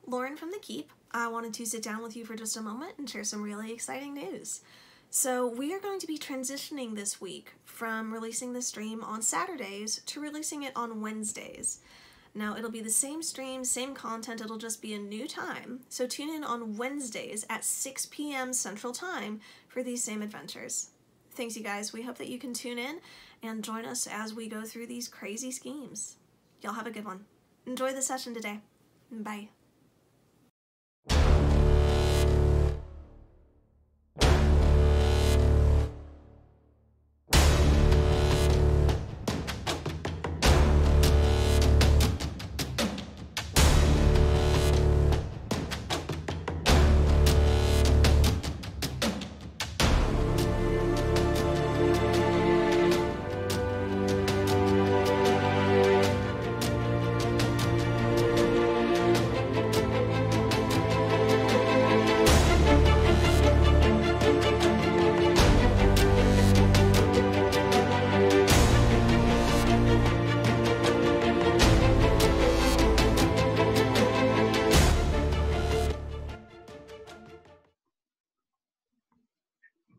Lauren from The Keep. I wanted to sit down with you for just a moment and share some really exciting news. So we are going to be transitioning this week from releasing the stream on Saturdays to releasing it on Wednesdays. Now, it'll be the same stream, same content, it'll just be a new time. So tune in on Wednesdays at 6 p.m. Central Time for these same adventures. Thanks, you guys. We hope that you can tune in and join us as we go through these crazy schemes. Y'all have a good one. Enjoy the session today. Bye.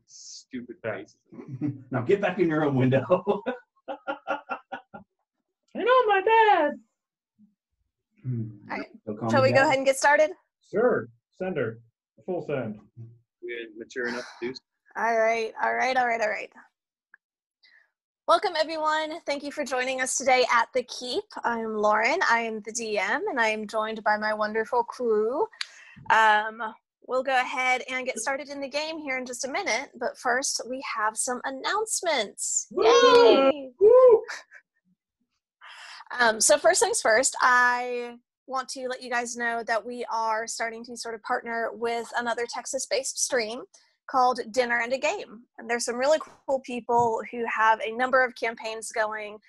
Stupid face. Now get back in your own window. I know my dad. All right. Shall we go ahead and get started? Sure. Send her. Full send. We're mature enough to do so. All right. Welcome, everyone. Thank you for joining us today at The Keep. I'm Lauren. I am the DM, and I am joined by my wonderful crew. We'll go ahead and get started in the game here in just a minute, but first we have some announcements. Yay! Woo! So first things first, I want to let you guys know that we are starting to sort of partner with another Texas-based stream called Dinner and a Game. And there's some really cool people who have a number of campaigns going.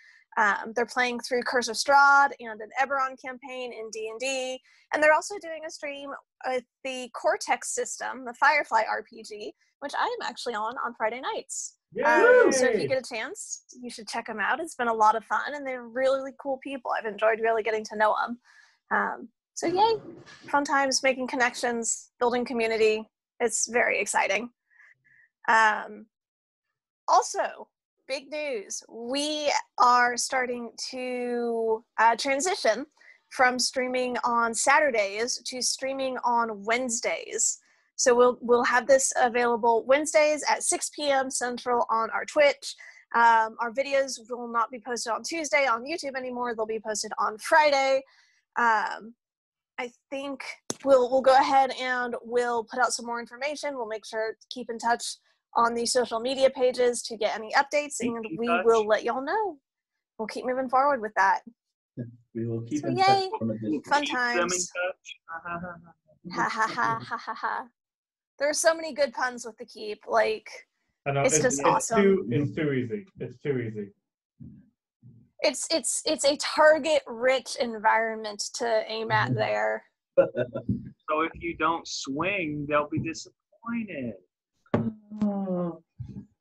They're playing through Curse of Strahd and an Eberron campaign in D&D, and they're also doing a stream with the Cortex system, the Firefly RPG, which I am actually on Friday nights. So if you get a chance, you should check them out. It's been a lot of fun, and they're really, really cool people. I've enjoyed really getting to know them. So yay, fun times, making connections, building community. It's very exciting. Also, big news. We are starting to transition from streaming on Saturdays to streaming on Wednesdays. So we'll have this available Wednesdays at 6 p.m. Central on our Twitch. Our videos will not be posted on Tuesday on YouTube anymore. They'll be posted on Friday. I think we'll go ahead and we'll put out some more information. We'll make sure to keep in touch on the social media pages to get any updates, and we will let y'all know. We'll keep moving forward with that. We will keep in yay. touch. Fun times. Ha ha ha ha ha ha. There are so many good puns with The Keep. Like, I know, it's just awesome. It's too easy. It's too easy. It's a target-rich environment to aim at there. So if you don't swing, they'll be disappointed.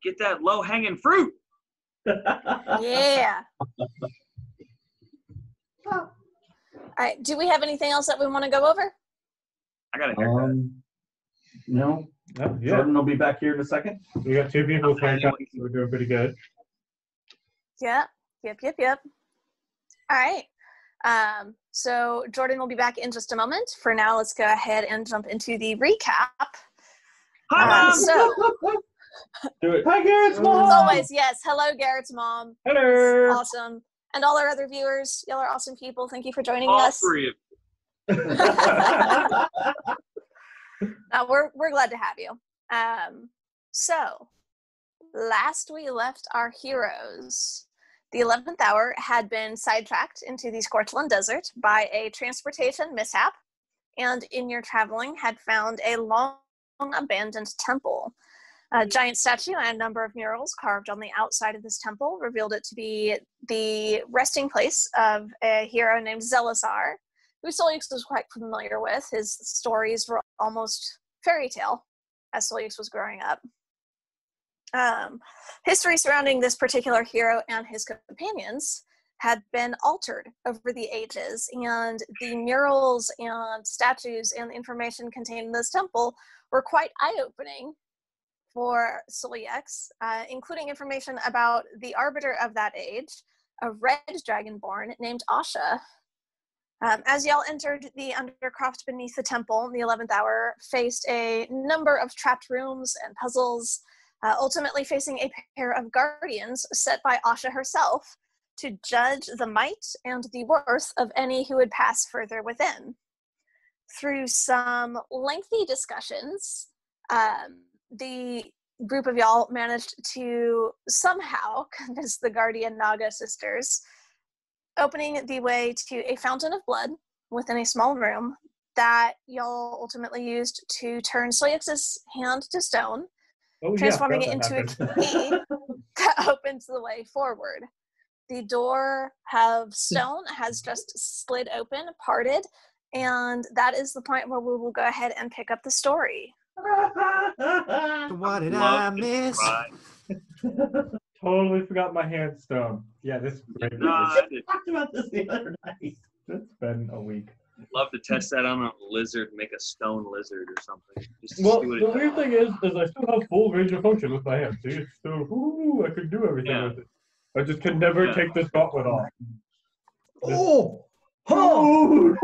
Get that low-hanging fruit. Yeah. All right. Do we have anything else that we want to go over? I got a haircut. No. Yeah. Jordan will be back here in a second. We got two people with haircuts, so we're doing pretty good. Yeah. Yep. All right. So Jordan will be back in just a moment. For now, let's go ahead and jump into the recap. Hi, Mom! So, Do it. Hi, Garrett's mom. as always, yes. Hello, Garrett's mom. Hello. Awesome. And all our other viewers, y'all are awesome people. Thank you for joining All us. three of We're glad to have you. So, last we left our heroes, the 11th Hour had been sidetracked into the Scorchland Desert by a transportation mishap, and in your traveling had found a long abandoned temple. A giant statue and a number of murals carved on the outside of this temple revealed it to be the resting place of a hero named Zelazar, who Solix was quite familiar with. His stories were almost fairy tale as Solix was growing up. History surrounding this particular hero and his companions had been altered over the ages, and the murals and statues and information contained in this temple were quite eye-opening for Soliex, including information about the arbiter of that age, a red dragonborn named Asha. As y'all entered the undercroft beneath the temple, the 11th Hour faced a number of trapped rooms and puzzles, ultimately facing a pair of guardians set by Asha herself to judge the might and the worth of any who would pass further within. Through some lengthy discussions, the group of y'all managed to somehow convince the Guardian Naga sisters, opening the way to a fountain of blood within a small room that y'all ultimately used to turn Soyex's hand to stone, transforming it into a key that opens the way forward. The door of stone has just slid open, parted, and that is the point where we will go ahead and pick up the story. What did I miss? Totally forgot my hand stone. Yeah, this is great. No, I did. talked about this the other night. It's been a week. Love to test that on a lizard, make a stone lizard or something. Just to Well, see what the it weird thing is I still have full range of function with my hand. See, it's still, I could do everything Yeah. with it. I just can never Yeah. take this gauntlet off. Oh! Oh!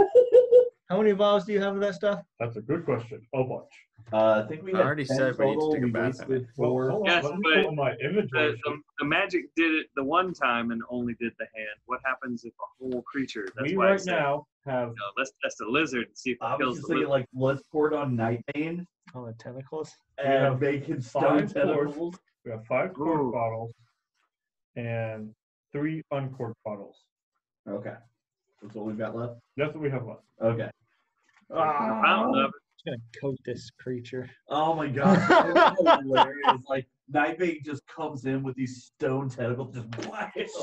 How many vials do you have of that stuff? That's a good question. A bunch. I think we I had already 10 said we need to total. take a We bath in wasted Well, 4. hold on. Yes, Let me but pull my inventory. the magic did it the one time and only did the hand. What happens if a whole creature? That's We why I right said, now have let's test a lizard and see if I it was kills just the thinking, lizard. like, let's pour it on Nightbane Oh, the tentacles? and have make it 5 stone quarts. tentacles. We have 5 quart Ooh. bottles and 3 uncorked bottles. Okay. That's what we've got left? That's what we have left. Okay. The fountain of it. I'm gonna coat this creature. Oh my god. It's hilarious. Like, Nightbane just comes in with these stone tentacles, just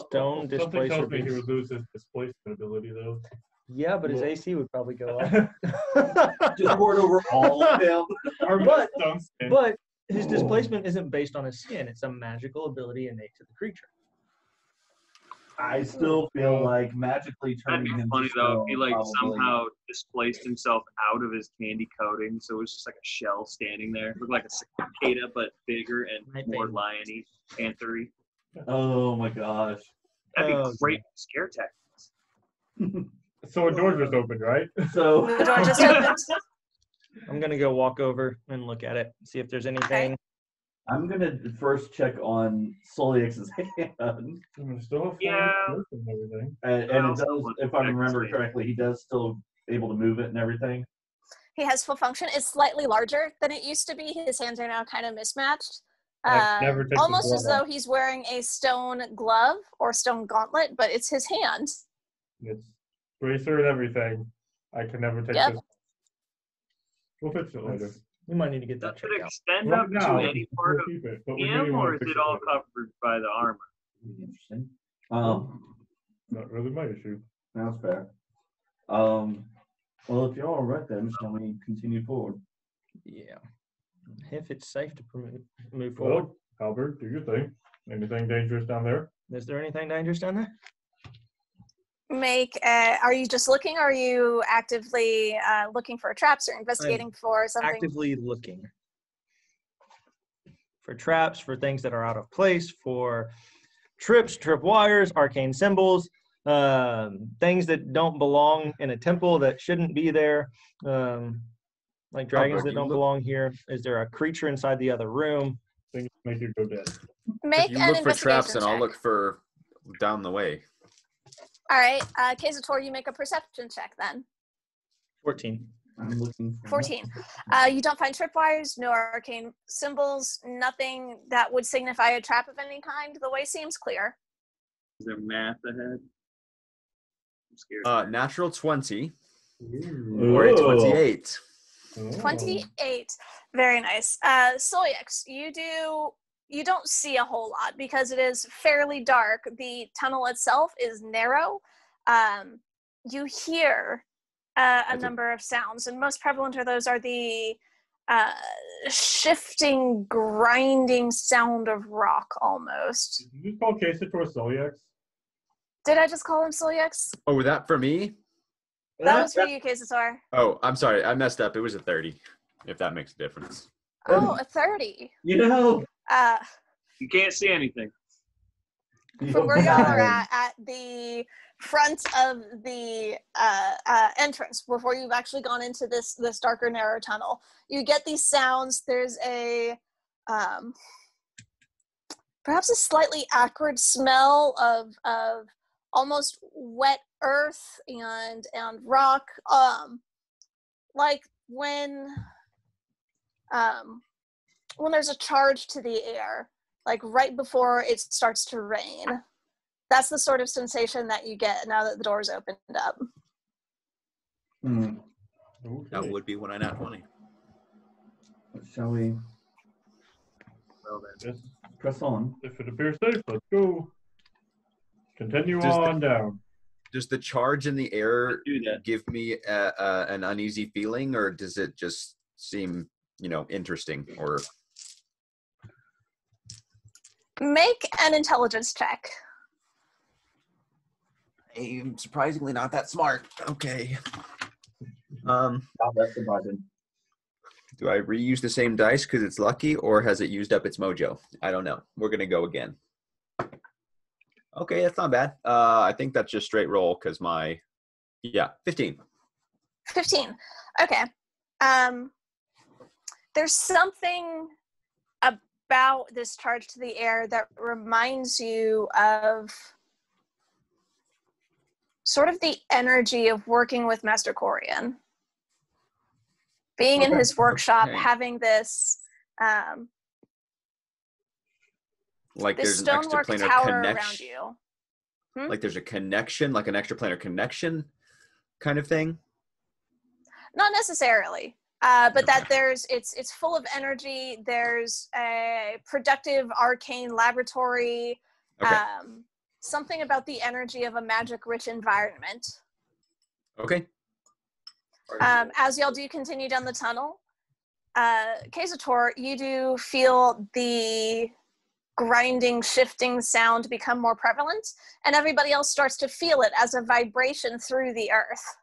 Stone Something displacer tells me he beast. would lose his displacement ability, though. Yeah, but his Well- AC would probably go up. just poured over all of them. But his displacement isn't based on his skin. It's a magical ability innate to the creature. I still feel like magically That'd turning be him funny to though if stone he like probably- somehow displaced himself out of his candy coating, so it was just like a shell standing there. It looked like a cicada but bigger and Might more be. liony, panthery. Oh my gosh. That'd Oh, be great scare tactics. So a door just opened, right? So The door just opened. I'm gonna go walk over and look at it, see if there's anything. I'm gonna first check on Soliex's hand. I'm still have 5 Yeah. quarts and everything. And I it also does, want if to I check his remember hand. correctly, he does still able to move it and everything. He has full function. It's slightly larger than it used to be. His hands are now kind of mismatched. Like, never take the Almost as glove though off. he's wearing a stone glove or stone gauntlet, but it's his hand. It's bracer and everything. I can never take Yep. this. We'll fix it later. We might need to get Does that checked it out. extend Right up now, to any part we'll of keep it, but we really him, want or to is fix it all later. covered by the armor? Interesting. Not really my issue. That's fair. Well, if you're all right then, shall we continue forward? Yeah. If it's safe to move forward. Well, Albert, do your thing. Anything dangerous down there? Is there anything dangerous down there? Are you just looking, or are you actively looking for traps or investigating for something? Actively looking for traps, for things that are out of place, for trip wires, arcane symbols, things that don't belong in a temple that shouldn't be there, like dragons Albert, that you don't look- belong here. Is there a creature inside the other room? Things make you go dead. Make If you an look for traps, investigation and I'll check. look for down the way. All right, Kazator, you make a perception check then. 14. I'm looking for 14. You don't find tripwires, no arcane symbols, nothing that would signify a trap of any kind. The way seems clear. Is there math ahead? I'm scared. Natural 20 Ooh. or a 28. Oh. 28. Very nice. Soyx, you don't see a whole lot because it is fairly dark. The tunnel itself is narrow. You hear a number of sounds, and most prevalent of those are the shifting, grinding sound of rock almost. Did you call Kasator Celiax? Did I just call him Solyex? Oh, was that for me? That was for you, Kazator. Oh, I'm sorry. I messed up. It was a 30, if that makes a difference. Oh, a 30. You know, You can't see anything. For where y'all are at the front of the entrance, before you've actually gone into this darker, narrow tunnel, you get these sounds. There's a perhaps a slightly acrid smell of almost wet earth and rock, like when there's a charge to the air, like right before it starts to rain. That's the sort of sensation that you get now that the door's opened up. That would be when I nat 20. Shall we Well, then. Yes. press on? If it appears safe, let's go. Continue Does on down. Does the charge in the air Do that. give me an uneasy feeling, or does it just seem, interesting? Or Make an intelligence check. I'm surprisingly not that smart. Okay. That's the button. Do I reuse the same dice because it's lucky, or has it used up its mojo? I don't know. We're gonna go again. Okay, that's not bad. I think that's just straight roll because 15. 15. Okay. There's something about this charge to the air that reminds you of sort of the energy of working with Master Corian. Being in his workshop, Okay. having this Like this there's an stonework extraplanar tower around connection. you. Like there's a connection, like an extraplanar connection kind of thing. Not necessarily, but that Okay. it's full of energy. There's a productive arcane laboratory. Okay. Something about the energy of a magic-rich environment. Okay. As y'all do continue down the tunnel, Kazator, you do feel the grinding, shifting sound become more prevalent, and everybody else starts to feel it as a vibration through the earth.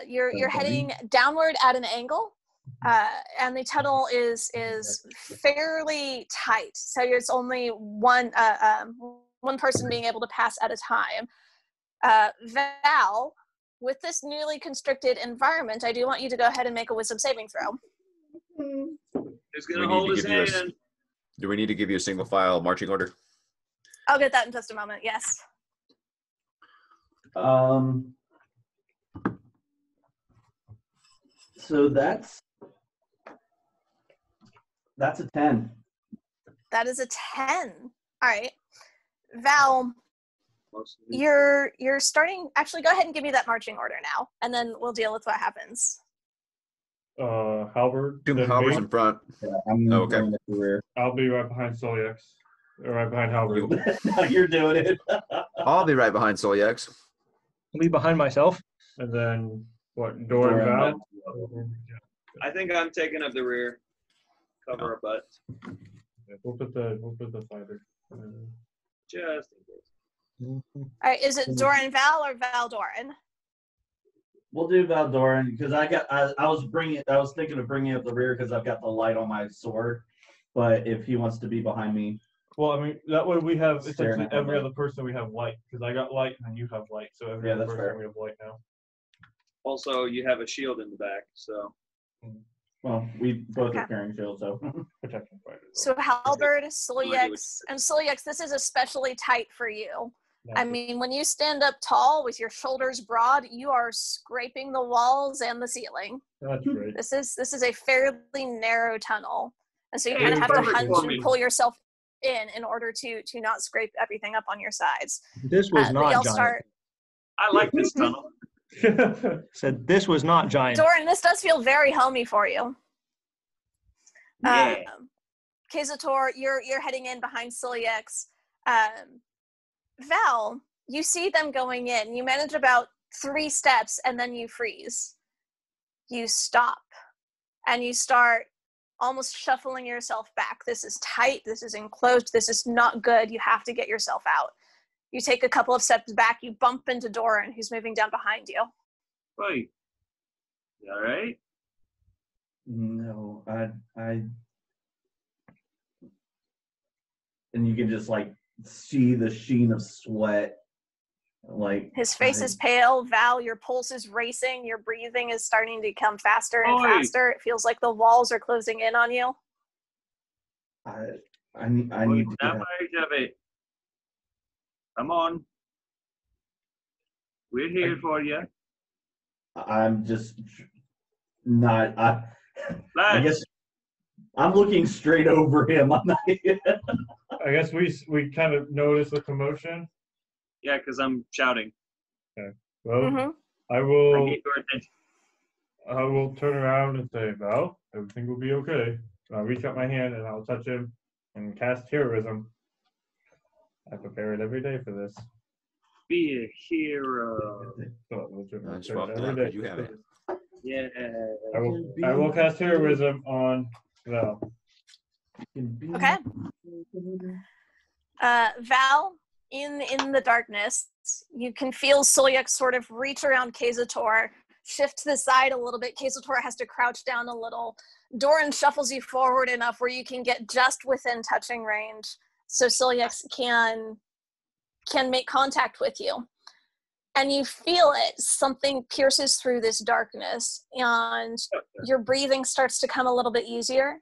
You're heading downward at an angle, and the tunnel is fairly tight. So it's only one person being able to pass at a time. Val, with this newly constricted environment, I do want you to go ahead and make a wisdom saving throw. Who's gonna hold his hand? Do we need to give you a single file marching order? I'll get that in just a moment. Yes. So that's a 10. That is a 10. All right. Val, you're starting. Actually, go ahead and give me that marching order now, and then we'll deal with what happens. Halberd. Two then Halberds me. in front. Yeah, I'm Okay. running at the rear. I'll be right behind Solyex. Or right behind Halberd. No, you're doing it. I'll be right behind Solyex. I'll be behind myself. And then, what, Dor and Val? I think I'm taking up the rear. Cover a butt. Yeah, we'll put the fighter. Just in case. All right. Is it Doran Val or Val Doran? We'll do Valdoran because I was thinking of bringing up the rear because I've got the light on my sword. But if he wants to be behind me, Well, I mean, that way we have Staring essentially at every light. other person we have light. Because I got light and then you have light. So every Yeah, other that's person fair. we have light now. Also, you have a shield in the back, so well, we both Okay. are carrying shields, so Protection fighter. So Halberd, Solyex, and Solyex, this is especially tight for you. I mean, when you stand up tall with your shoulders broad, you are scraping the walls and the ceiling. That's great. This is a fairly narrow tunnel, and so you Hey, kind of have to perfect hunch for and me. pull yourself in order to not scrape everything up on your sides. This was But not y'all giant. start. I like this tunnel. Said this was not giant. Doran, this does feel very homey for you. Yeah. Kazator, you're heading in behind Solyex. Val, you see them going in. You manage about 3 steps, and then you freeze. You stop, and you start almost shuffling yourself back. This is tight. This is enclosed. This is not good. You have to get yourself out. You take a couple of steps back. You bump into Doran, who's moving down behind you. Wait. You all right? No, I. And you can just like see the sheen of sweat. Like his face is pale. Val, your pulse is racing. Your breathing is starting to become faster and faster. It feels like the walls are closing in on you. I need to That much of it. Come on. We're here for you. I'm just not. I Lads, guess I'm looking straight over him. I'm not, I guess we kind of notice the commotion. yeah, because I'm shouting. Okay. Well, Mm-hmm. I will. I need your attention. I will turn around and say, "Val, everything will be okay." And I'll reach out my hand and I'll touch him and cast heroism. I prepare it every day for this. Be a hero. So, I swapped it out. Could you have it? Yeah. I will cast heroism on Val. Okay. Val, in the darkness, you can feel Solyuk sort of reach around Kazator, shift to the side a little bit. Kazator has to crouch down a little. Doran shuffles you forward enough where you can get just within touching range, so Solyuk can make contact with you. And you feel it. Something pierces through this darkness, and your breathing starts to come a little bit easier.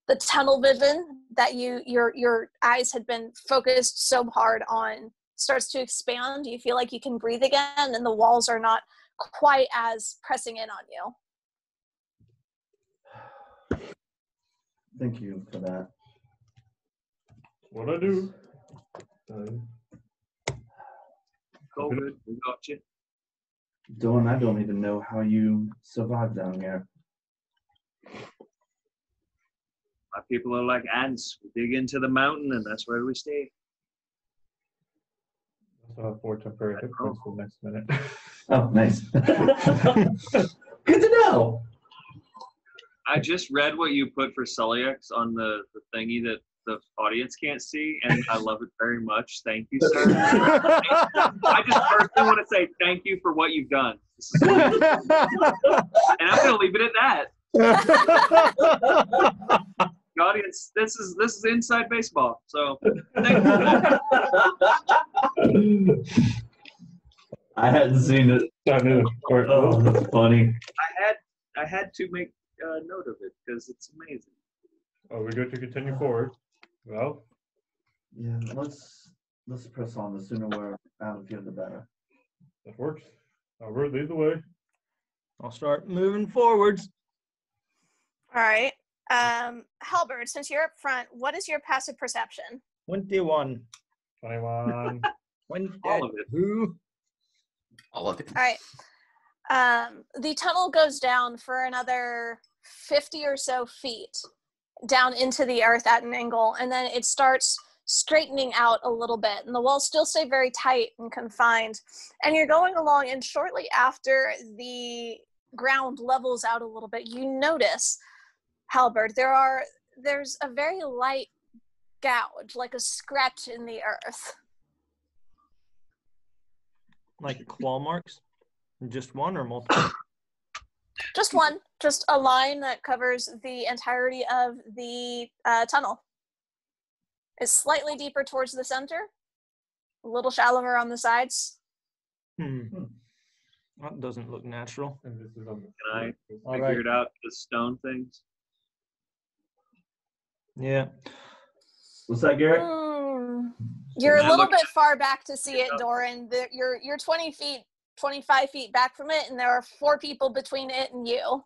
The tunnel vision that your eyes had been focused so hard on starts to expand. You feel like you can breathe again, and the walls are not quite as pressing in on you. Thank you for that. What I do? COVID, we got you. Dawn, I don't even know how you survived down here. My people are like ants. We dig into the mountain, and that's where we stay. I have 4 temporary hit points for the next minute. Oh, nice. Good to know. I just read what you put for Celiacs on the thingy that the audience can't see, and I love it very much. Thank you, sir. I just personally want to say thank you for what you've done. And I'm going to leave it at that. The audience, this is inside baseball. So thank you. I hadn't seen it. I knew. Oh, that's funny. I had to make a note of it because it's amazing. Are we good to continue forward? Well, Yeah, let's press on. The sooner we're out of here, the better. that works. Albert, lead the way. I'll start moving forwards. All right. Halberd, since you're up front, what is your passive perception? 21. 21. All of it. Who? All of it. All right. The tunnel goes down for another 50 or so feet down into the earth at an angle, and then it starts straightening out a little bit, and the walls still stay very tight and confined. And you're going along, and shortly after the ground levels out a little bit, you notice, Halberd, there's a very light gouge, like a scratch in the earth. Like claw marks? Just one or multiple? Just one. Just a line that covers the entirety of the tunnel. It's slightly deeper towards the center, a little shallower on the sides. That doesn't look natural. And this is on the Can I All figured out the stone things? Yeah. What's that, Garrett? You're a I little look- bit far back to see it, Doran. You're 20 feet, 25 feet back from it, and there are 4 people between it and you.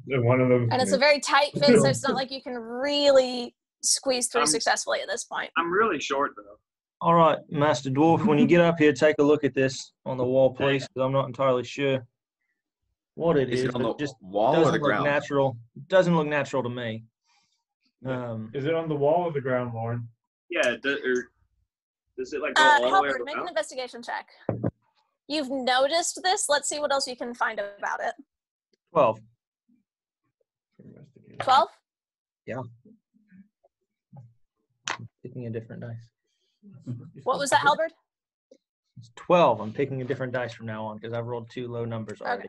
And one of them. And it's a very tight fit, so it's not like you can really squeeze through I'm- successfully at this point. I'm really short though. All right, Master Dwarf, when you get up here, take a look at this on the wall, please, because I'm not entirely sure what it is. Is it on but the it just wall or doesn't the look ground? natural. Doesn't look natural to me. Is it on the wall or the ground, Lauren? Yeah, does it like go all the way Halberd, make an around? investigation check. You've noticed this. Let's see what else you can find about it. 12. 12? Yeah. Picking a different dice. What was that, Halberd? It's 12. I'm picking a different dice from now on because I've rolled 2 low numbers already.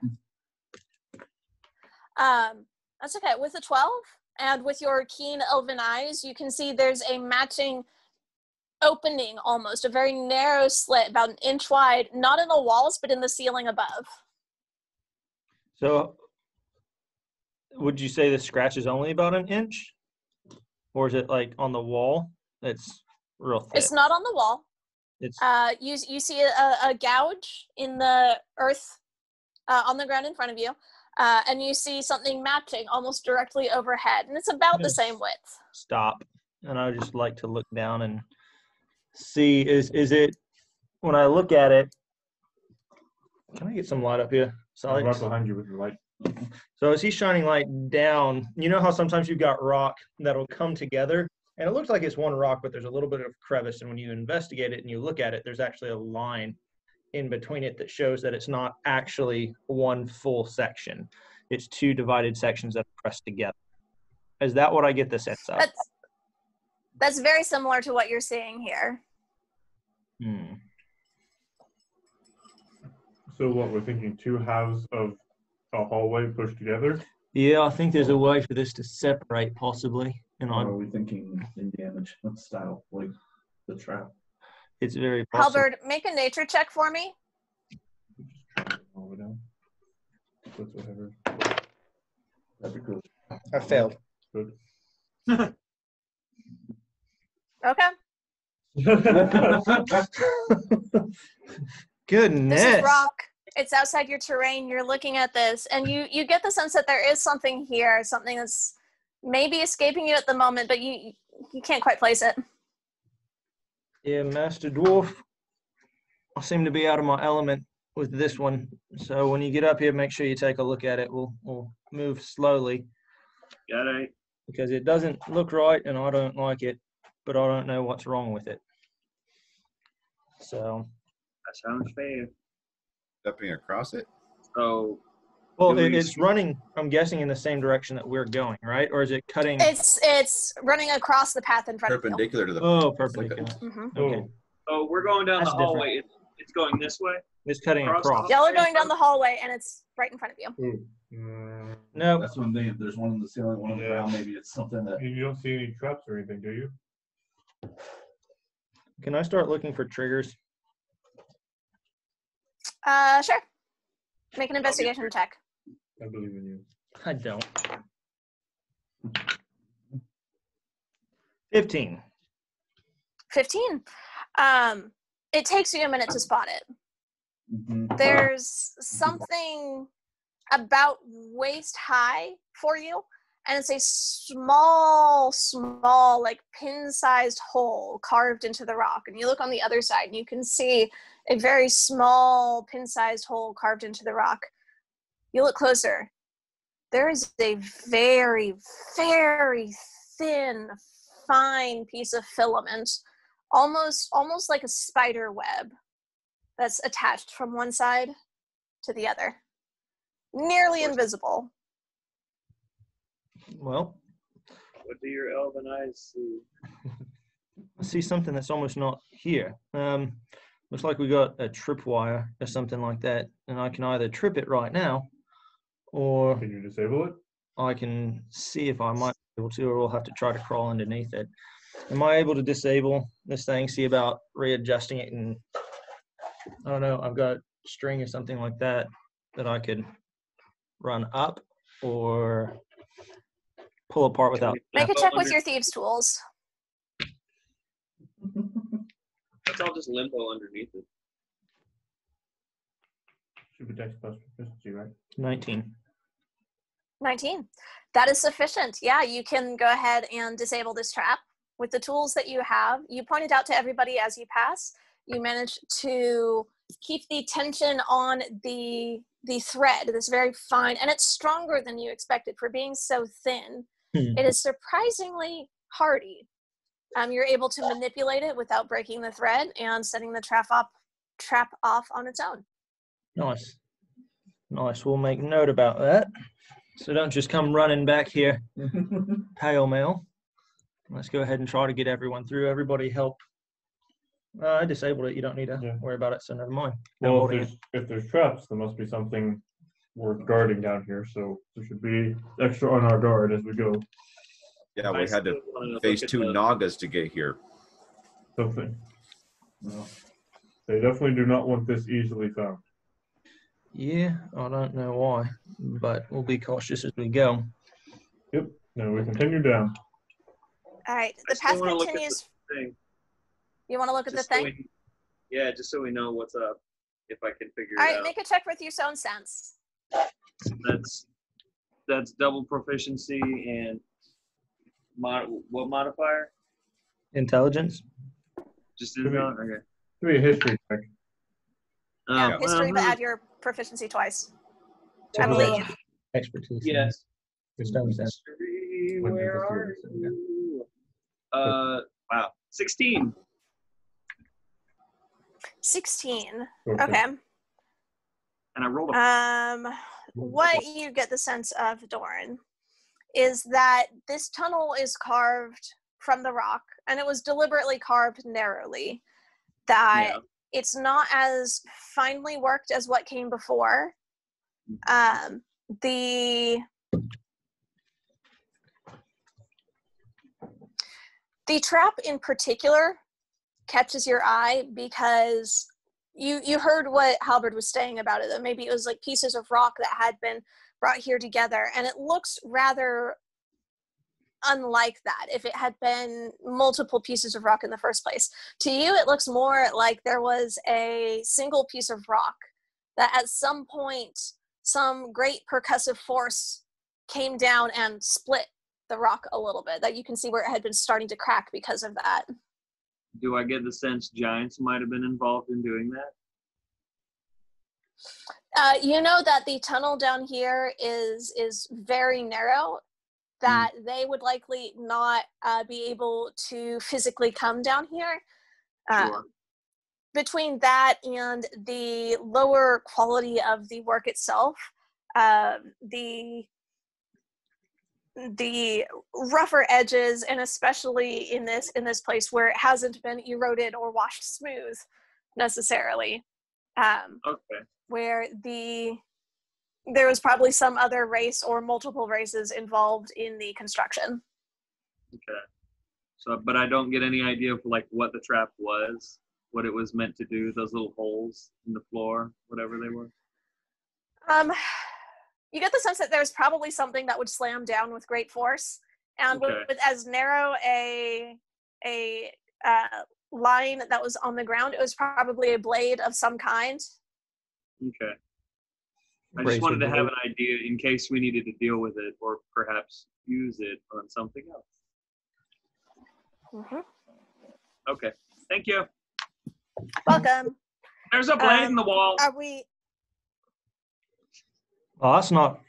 That's okay. With a 12 and with your keen elven eyes, you can see there's a matching opening, almost a very narrow slit, about an inch wide, not in the walls, but in the ceiling above. So would you say the scratch is only about an inch? Or is it like on the wall? It's real thick. It's not on the wall. It's you see a gouge in the earth on the ground in front of you, and you see something matching almost directly overhead, and it's about the same width. Stop. And I just like to look down and see, is it, when I look at it, can I get some light up here? I'm right behind you with the light. So as he's shining light down, you know how sometimes you've got rock that'll come together and it looks like it's one rock, but there's a little bit of crevice. And when you investigate it and you look at it, there's actually a line in between it that shows that it's not actually one full section. It's 2 divided sections that are pressed together. Is that what I get the sense of? That's very similar to what you're seeing here. So what, we're thinking 2 halves of a hallway pushed together? Yeah, I think there's a way for this to separate possibly. And Or are we thinking Indiana Jones style, like the trap? it's very possible. Halberd, make a nature check for me. All the way down. That's whatever. That'd be cool. I failed. Good. Okay. Goodness. This is rock. It's outside your terrain. You're looking at this, and you get the sense that there is something here, something that's maybe escaping you at the moment, but you can't quite place it. Yeah, Master Dwarf, I seem to be out of my element with this one. So when you get up here, make sure you take a look at it. We'll move slowly Got it. because it doesn't look right and I don't like it, but I don't know what's wrong with it. So. That sounds fair. Stepping across it? So, Well, do we- it's running, I'm guessing, in the same direction that we're going, right? Or is it cutting? It's running across the path in front of Perpendicular to the. Oh, it's like a- perpendicular. you. Okay. oh, we're going down That's the hallway. It's going this way. It's cutting Across across. the- Y'all are going down the hallway, and it's right in front of you. No, That's what I'm thinking. If there's one on the ceiling, one on the Yeah. ground, maybe it's something that. You don't see any traps or anything, do you? can I start looking for triggers? Sure. Make an investigation check. I believe in you. I don't. 15. 15. It takes you a minute to spot it. Mhm. There's something about waist high for you, and it's a small, like pin-sized hole carved into the rock. And you look on the other side, and you can see a very small pin-sized hole carved into the rock. You look closer. There is a very, very thin, fine piece of filament, almost like a spider web, that's attached from one side to the other. Nearly invisible. Well, What do your elven eyes see? I see something that's almost not here. Looks like we got a tripwire or something like that, and I can either trip it right now, or Can you disable it? I can see if I might be able to, or we'll have to try to crawl underneath it. Am I able to disable this thing? See about readjusting it, and I don't know, I've got string or something like that I could run up or pull apart without. Make a check with your thieves' tools. Let's all just limbo underneath it. Should be dex plus proficiency, right? 19. 19. That is sufficient. Yeah, you can go ahead and disable this trap with the tools that you have. You point it out to everybody as you pass. You manage to keep the tension on the thread, this very fine, and it's stronger than you expected for being so thin. It is surprisingly hardy. You're able to manipulate it without breaking the thread and setting the trap off on its own. Nice. Nice. We'll make note about that. So don't just come running back here, pale mail. Let's go ahead and try to get everyone through. Everybody help. I disabled it. You don't need to worry about it, so never mind. Well, if there's traps, there must be something worth guarding down here. So there should be extra on our guard as we go. Yeah, we had to face 2 Nagas to get here. Something. No. They definitely do not want this easily found. Yeah, I don't know why, but we'll be cautious as we go. Yep. Now we continue down. All right. The path continues. You want to look at the thing? Yeah, just so we know what's up, if I can figure All it right, out. make a check with your own sense. That's double proficiency and what modifier? Intelligence. Just okay. Give me a history check. Yeah, history, but add your proficiency twice. I Yeah. believe. Expertise. Yes. History, where are you? Wow. 16. 16. Okay. Okay. And I rolled a What you get the sense of, Doran, is that this tunnel is carved from the rock, and it was deliberately carved narrowly. That it's not as finely worked as what came before. The trap in particular catches your eye because you heard what Halberd was saying about it, that maybe it was like pieces of rock that had been brought here together, and it looks rather unlike that if it had been multiple pieces of rock in the first place. To you, it looks more like there was a single piece of rock that at some point some great percussive force came down and split the rock a little bit, that you can see where it had been starting to crack because of that. Do I get the sense giants might have been involved in doing that? You know that the tunnel down here is very narrow, that they would likely not be able to physically come down here. Sure. Between that and the lower quality of the work itself, the rougher edges, and especially in this place where it hasn't been eroded or washed smooth necessarily, Okay. where there was probably some other race or multiple races involved in the construction. Okay. So, but I don't get any idea of like what the trap was, what it was meant to do, those little holes in the floor, whatever they were. You get the sense that there's probably something that would slam down with great force, and with as narrow a line that was on the ground, it was probably a blade of some kind. Okay. I just wanted to have an idea in case we needed to deal with it or perhaps use it on something else. Mm-hmm. Okay. Thank you. Welcome. There's a blade in the wall. Are we? Oh, that's not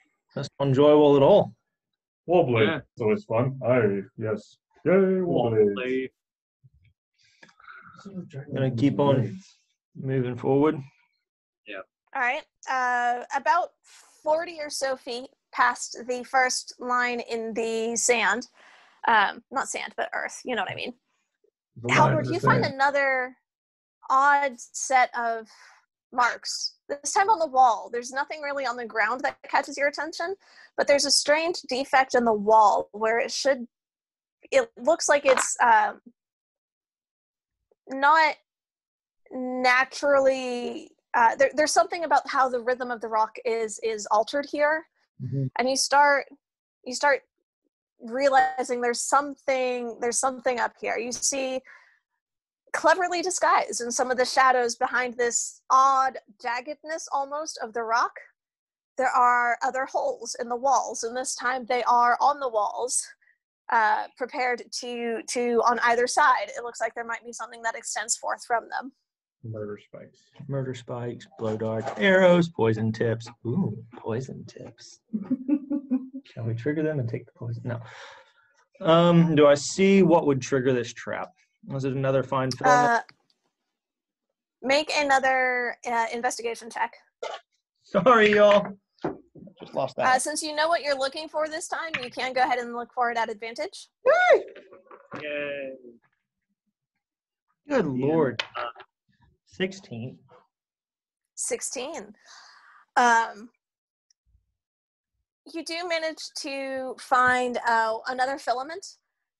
enjoyable at all. Wall blade. Yeah. It's always fun. Yes. Yay, wall blade. Gonna keep on moving forward. Yeah. All right. About 40 or so feet past the first line in the sand. Not sand, but earth. You know what I mean. Halberd, you find another odd set of marks. This time on the wall. There's nothing really on the ground that catches your attention, but there's a strange defect in the wall where it looks like it's not naturally, there's something about how the rhythm of the rock is altered here. Mm-hmm. And you start realizing there's something up here. You see, cleverly disguised in some of the shadows behind this odd jaggedness almost of the rock, there are other holes in the walls, and this time they are on the walls, prepared to on either side. It looks like there might be something that extends forth from them. Murder spikes, blow darts, arrows, poison tips. Ooh, poison tips. Shall we trigger them and take the poison? No. Do I see what would trigger this trap? Was it another find filament? Make another investigation check. Sorry, y'all. Just lost that. Since you know what you're looking for this time, you can go ahead and look for it at advantage. Yay. Good Lord. 16. 16. You do manage to find another filament.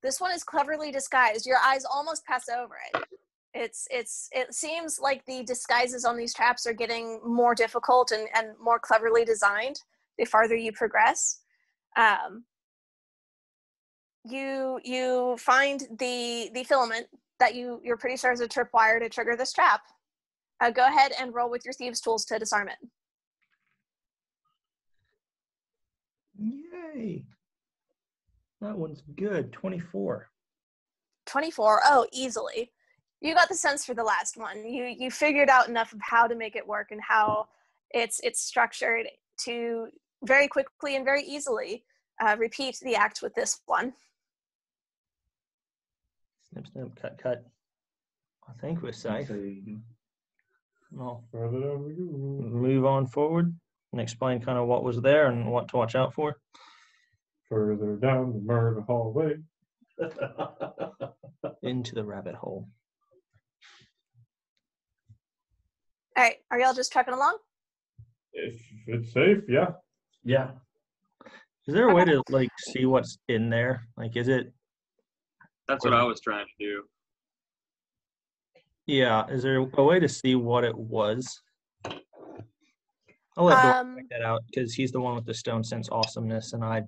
This one is cleverly disguised. Your eyes almost pass over it. It seems like the disguises on these traps are getting more difficult and more cleverly designed the farther you progress. You find the filament that you're pretty sure is a tripwire to trigger this trap. Go ahead and roll with your thieves' tools to disarm it. Yay. That one's good. 24. 24. Oh, easily. You got the sense for the last one. You figured out enough of how to make it work and how it's structured to very quickly and very easily repeat the act with this one. Snip, snip, cut, cut. I think we're safe. Well, Further down we go. move on forward and explain kind of what was there and what to watch out for. Further down the murder hallway. Into the rabbit hole. All right, are y'all just trucking along? If it's safe, yeah. Yeah. Is there a way to like see what's in there? Like, is it? That's what I was trying to do. Yeah. Is there a way to see what it was? I'll let Doran check that out because he's the one with the stone sense awesomeness, and I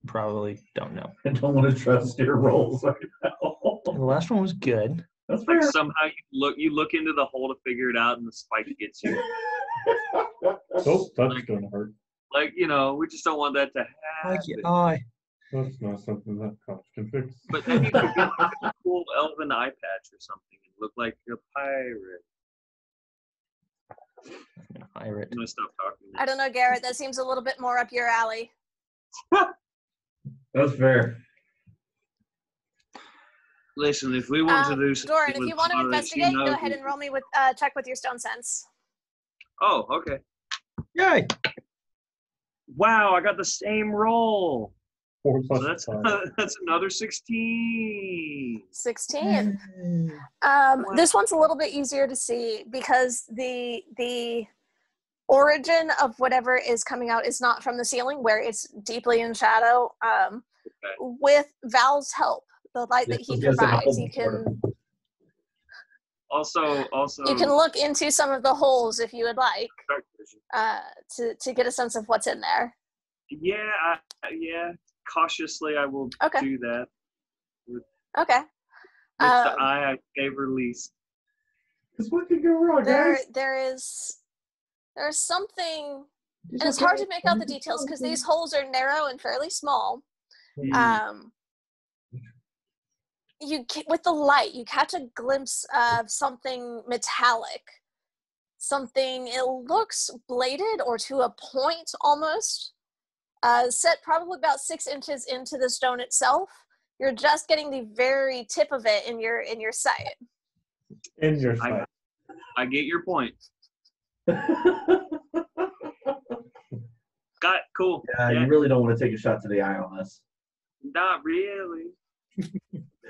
probably don't know. I don't want to trust your rolls right now. The last one was good. That's Like fair. somehow you look into the hole to figure it out, and the spike gets you. Oh, that's gonna hurt. Like, we just don't want that to happen. Like your eye. That's not something that cops can fix. But then you could get like a cool elven eye patch or something and look like a pirate. Pirate. I'm gonna stop talking. I don't know, Garrett. That seems a little bit more up your alley. That's fair. Listen, if we want to do something Doran, if with you want to Tara, investigate, she go knows ahead we- and roll me with check with your stone sense. Oh, okay. Yay! Wow, I got the same roll. 4 So plus 5. that's another 16. 16. Mm. This one's a little bit easier to see because the origin of whatever is coming out is not from the ceiling where it's deeply in shadow. With Val's help, the light that he provides, you can Also, you can look into some of the holes if you would like to get a sense of what's in there. yeah, cautiously I will Okay. do that. Okay. With the eye I favor least. Because what could go wrong, guys? There's something, and it's hard to make out the details because these holes are narrow and fairly small. With the light, you catch a glimpse of something metallic. Something, it looks bladed or to a point almost. Set probably about 6 inches into the stone itself. You're just getting the very tip of it in your sight. In your sight. I get your point. Got cool. Yeah, you really don't want to take a shot to the eye on this. Not really.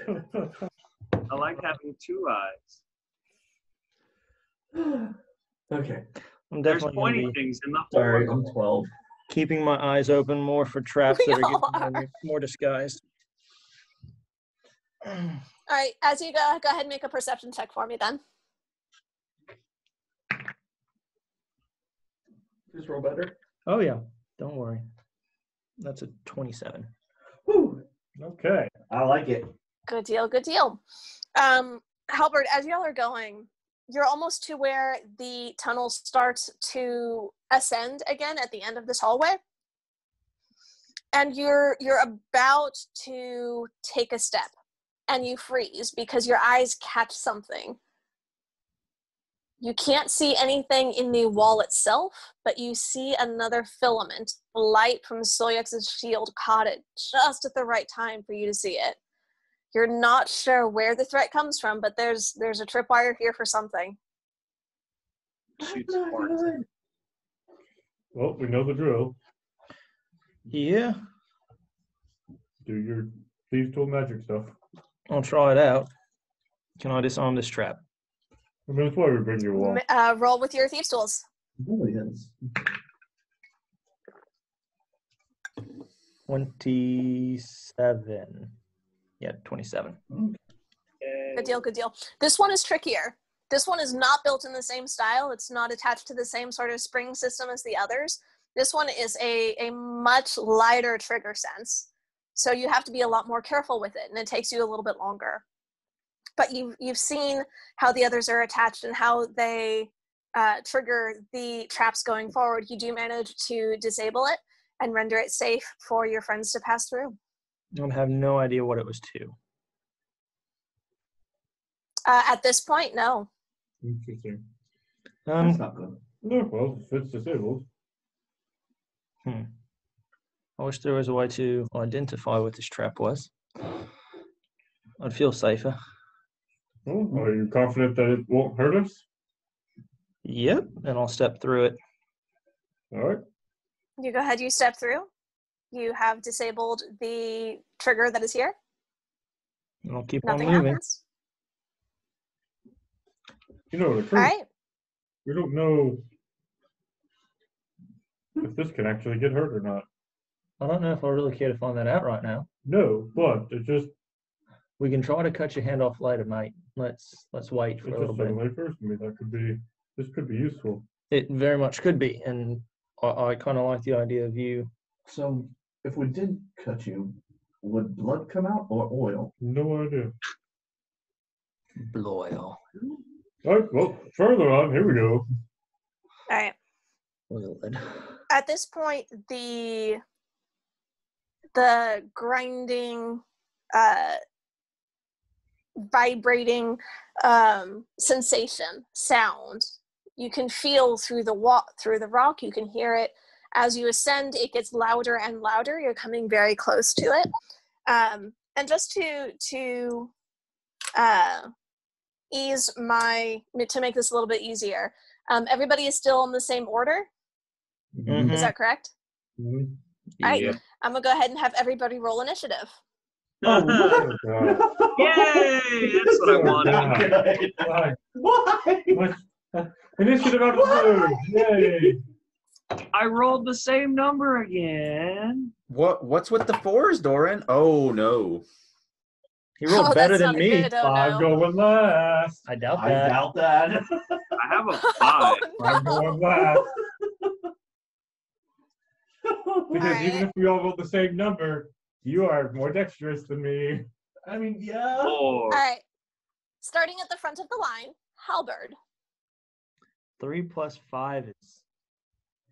I like having 2 eyes. Okay. I'm There's definitely pointy gonna be things in the Sorry, hole. I'm 12. keeping my eyes open more for traps We that all are getting more disguised. All right, as you go ahead and make a perception check for me then. Just roll better. Oh yeah, don't worry. That's a 27. Woo. Okay. I like it. Good deal, good deal. Halbert, as y'all are going, you're almost to where the tunnel starts to ascend again at the end of this hallway. And you're about to take a step and you freeze because your eyes catch something. You can't see anything in the wall itself, but you see another filament. The light from Soyex's shield caught it just at the right time for you to see it. You're not sure where the threat comes from, but there's a tripwire here for something. Shoots sparks. Well, we know the drill. Yeah, Do your thieves tool magic stuff. I'll try it out. Can I disarm this trap? I mean, that's why we bring you along. Roll with your thieves tools. Oh, yes. 27. Yeah, 27. Good deal, good deal. This one is trickier. This one is not built in the same style. It's not attached to the same sort of spring system as the others. This one is a much lighter trigger sense. So you have to be a lot more careful with it, and it takes you a little bit longer. But you've seen how the others are attached and how they trigger the traps going forward. You do manage to disable it and render it safe for your friends to pass through. I have no idea what it was to. At this point, no. Interesting. That's not good. No, well, if it's disabled. I wish there was a way to identify what this trap was. I'd feel safer. Oh, are you confident that it won't hurt us? Yep, and I'll step through it. All right. You go ahead, you step through. You have disabled the trigger that is here. And I'll keep Nothing on moving. happens. You know, the All truth, right. we don't know if this can actually get hurt or not. I don't know if I really care to find that out right now. No, but it's just We can try to cut your hand off later, mate. Let's wait for a little bit. July 1st. I mean, this could be useful. It very much could be, and I kind of like the idea of you. So, if we did cut you, would blood come out or oil? No idea. Bloil. All right, well, further on, here we go. All right. Oiled. At this point, the grinding, vibrating sensation, sound, you can feel through the rock. You can hear it. As you ascend, it gets louder and louder. You're coming very close to it. And just to make this a little bit easier, everybody is still in the same order. Mhm. Is that correct? Mm-hmm. All right. Yeah. I'm gonna go ahead and have everybody roll initiative. Oh, God. Yay! That's what I wanted. Why? Why? Initiative out of the blue. Yay. I rolled the same number again. What's with the 4s, Doran? Oh no. He rolled better that's than not a me. good, oh, I'm no. going last. I doubt I that. doubt that. I have a 5. I'm going last. Because Alright. even if we all roll the same number, you are more dexterous than me. I mean, yeah. 4. All right. Starting at the front of the line, Halberd. 3 plus 5 is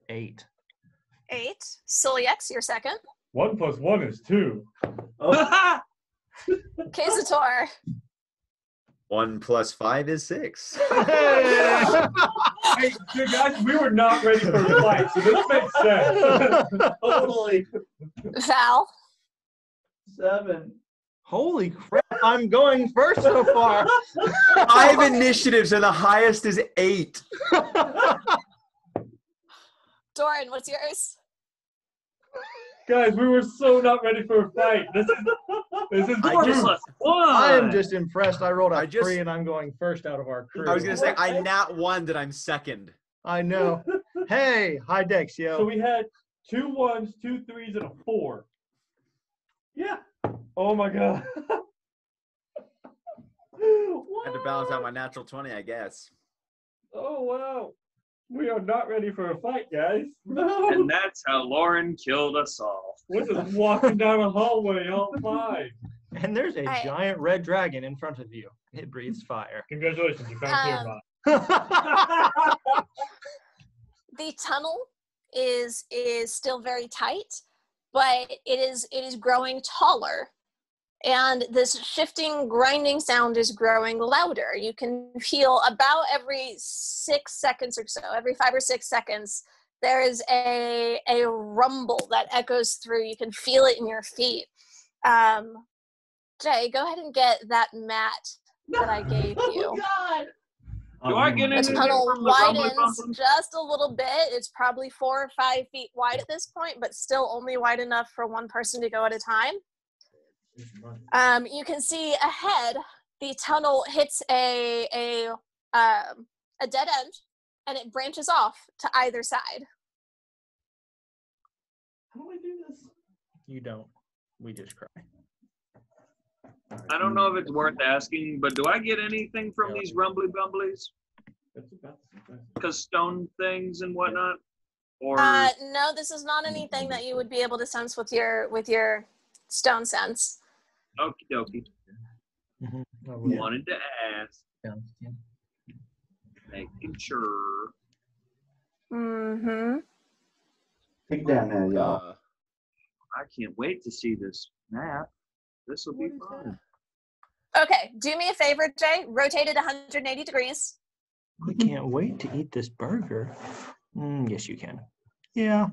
8. 8. Siliex, your second. 1 plus 1 is 2. Oh, Kazator. 1 plus 5 is 6. Hey, you guys, we were not ready for a fight, so this makes sense. totally. Val. 7. Holy crap, I'm going first so far. 5 initiatives and the highest is 8. Doran, what's yours? Guys, we were so not ready for a fight. This is I Four just- plus 1. I am just impressed. I rolled a I just- 3 and I'm going first out of our crew. I was going to say, I nat 1 that I'm second. I know. Hey, high dex, so yo. we had 2 1s, 2 3s, and a 4. Yeah. Oh my god. Had to balance out my natural 20, I guess. Oh wow. We are not ready for a fight, guys. And that's how Lauren killed us all. We're just walking down a hallway all 5. And there's a Alright. giant red dragon in front of you. It breathes fire. Congratulations, you found Tiamat. The tunnel is still very tight, but it is growing taller. And this shifting, grinding sound is growing louder. You can feel about every 6 seconds or so, every 5 or 6 seconds, there is a rumble that echoes through. You can feel it in your feet. Jay, go ahead and get that mat that I gave you. Oh, God. Do I get The anything tunnel from the rumbly widens bumbly? just a little bit. It's probably 4 or 5 feet wide at this point, but still only wide enough for one person to go at a time. You can see ahead, the tunnel hits a dead end, and it branches off to either side. How do I do this? You don't. We just cry. I don't know if it's worth asking, but do I get anything from these rumbly bumblies? Because stone things and whatnot? Or No, this is not anything that you would be able to sense with your stone sense. okie dokie. Mm-hmm. Wanted to ask. Making sure. Mm-hmm. Take it down now, y'all. I can't wait to see this map. This will be fun. Okay, do me a favor, Jay. Rotate it 180 degrees. I can't wait to eat this burger. Yes, you can. Yeah,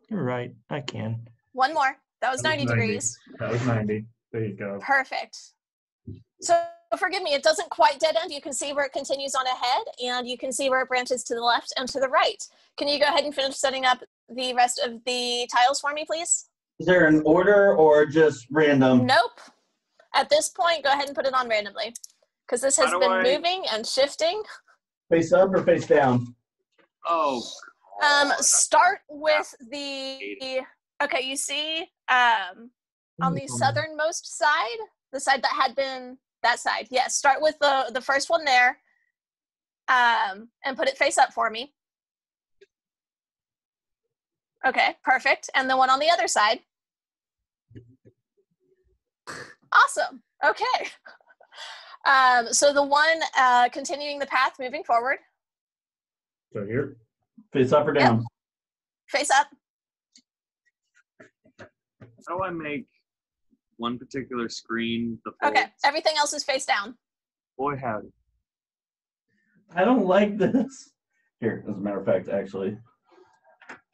you're right. I can. One more. That was 90 degrees. That was 90. There you go. Perfect. So forgive me, it doesn't quite dead end. You can see where it continues on ahead, and you can see where it branches to the left and to the right. Can you go ahead and finish setting up the rest of the tiles for me, please? Is there an order or just random? Nope. At this point, go ahead and put it on randomly, because this has been moving and shifting. Face up or face down? Oh. Start with the, okay, you see on the southernmost side, the side that had been, that side. Yes, start with the first one there and put it face up for me. Okay, perfect. And the one on the other side. Awesome. Okay. So the one continuing the path moving forward. So here. Face up or down? Yep. Face up. How do I make one particular screen the Okay, folds? everything else is face down. Boy, howdy. I don't like this. Here, as a matter of fact, actually.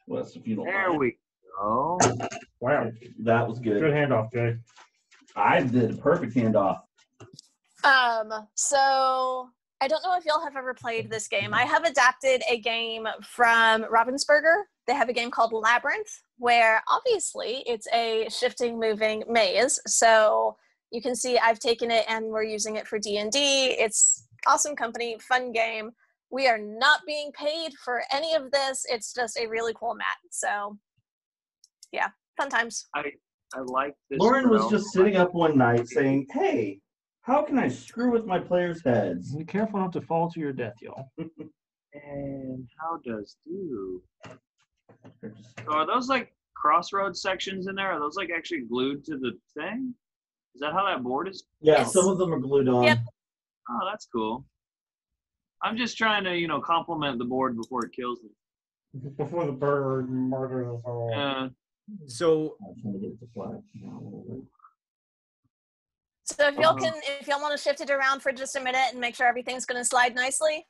Wes, if you don't There mind. we go. Wow. That was good. Good handoff, Jay. I did a perfect handoff. So I don't know if y'all have ever played this game. I have adapted a game from Ravensburger. They have a game called Labyrinth, where obviously it's a shifting, moving maze. So you can see I've taken it and we're using it for D&D. It's awesome company, fun game. We are not being paid for any of this. It's just a really cool mat. So yeah, fun times. I like this. Lauren was girl. just sitting up one night saying, hey, how can I screw with my players' heads? Be careful not to fall to your death, y'all. And how does do? So are those like crossroads sections in there? Are those like actually glued to the thing? Is that how that board is? Yeah, Yes. some of them are glued on. Yep. Oh, that's cool. I'm just trying to, compliment the board before it kills me. Before the bird murders us all. So I'm trying to get it to flat. So if y'all want to shift it around for just a minute and make sure everything's going to slide nicely.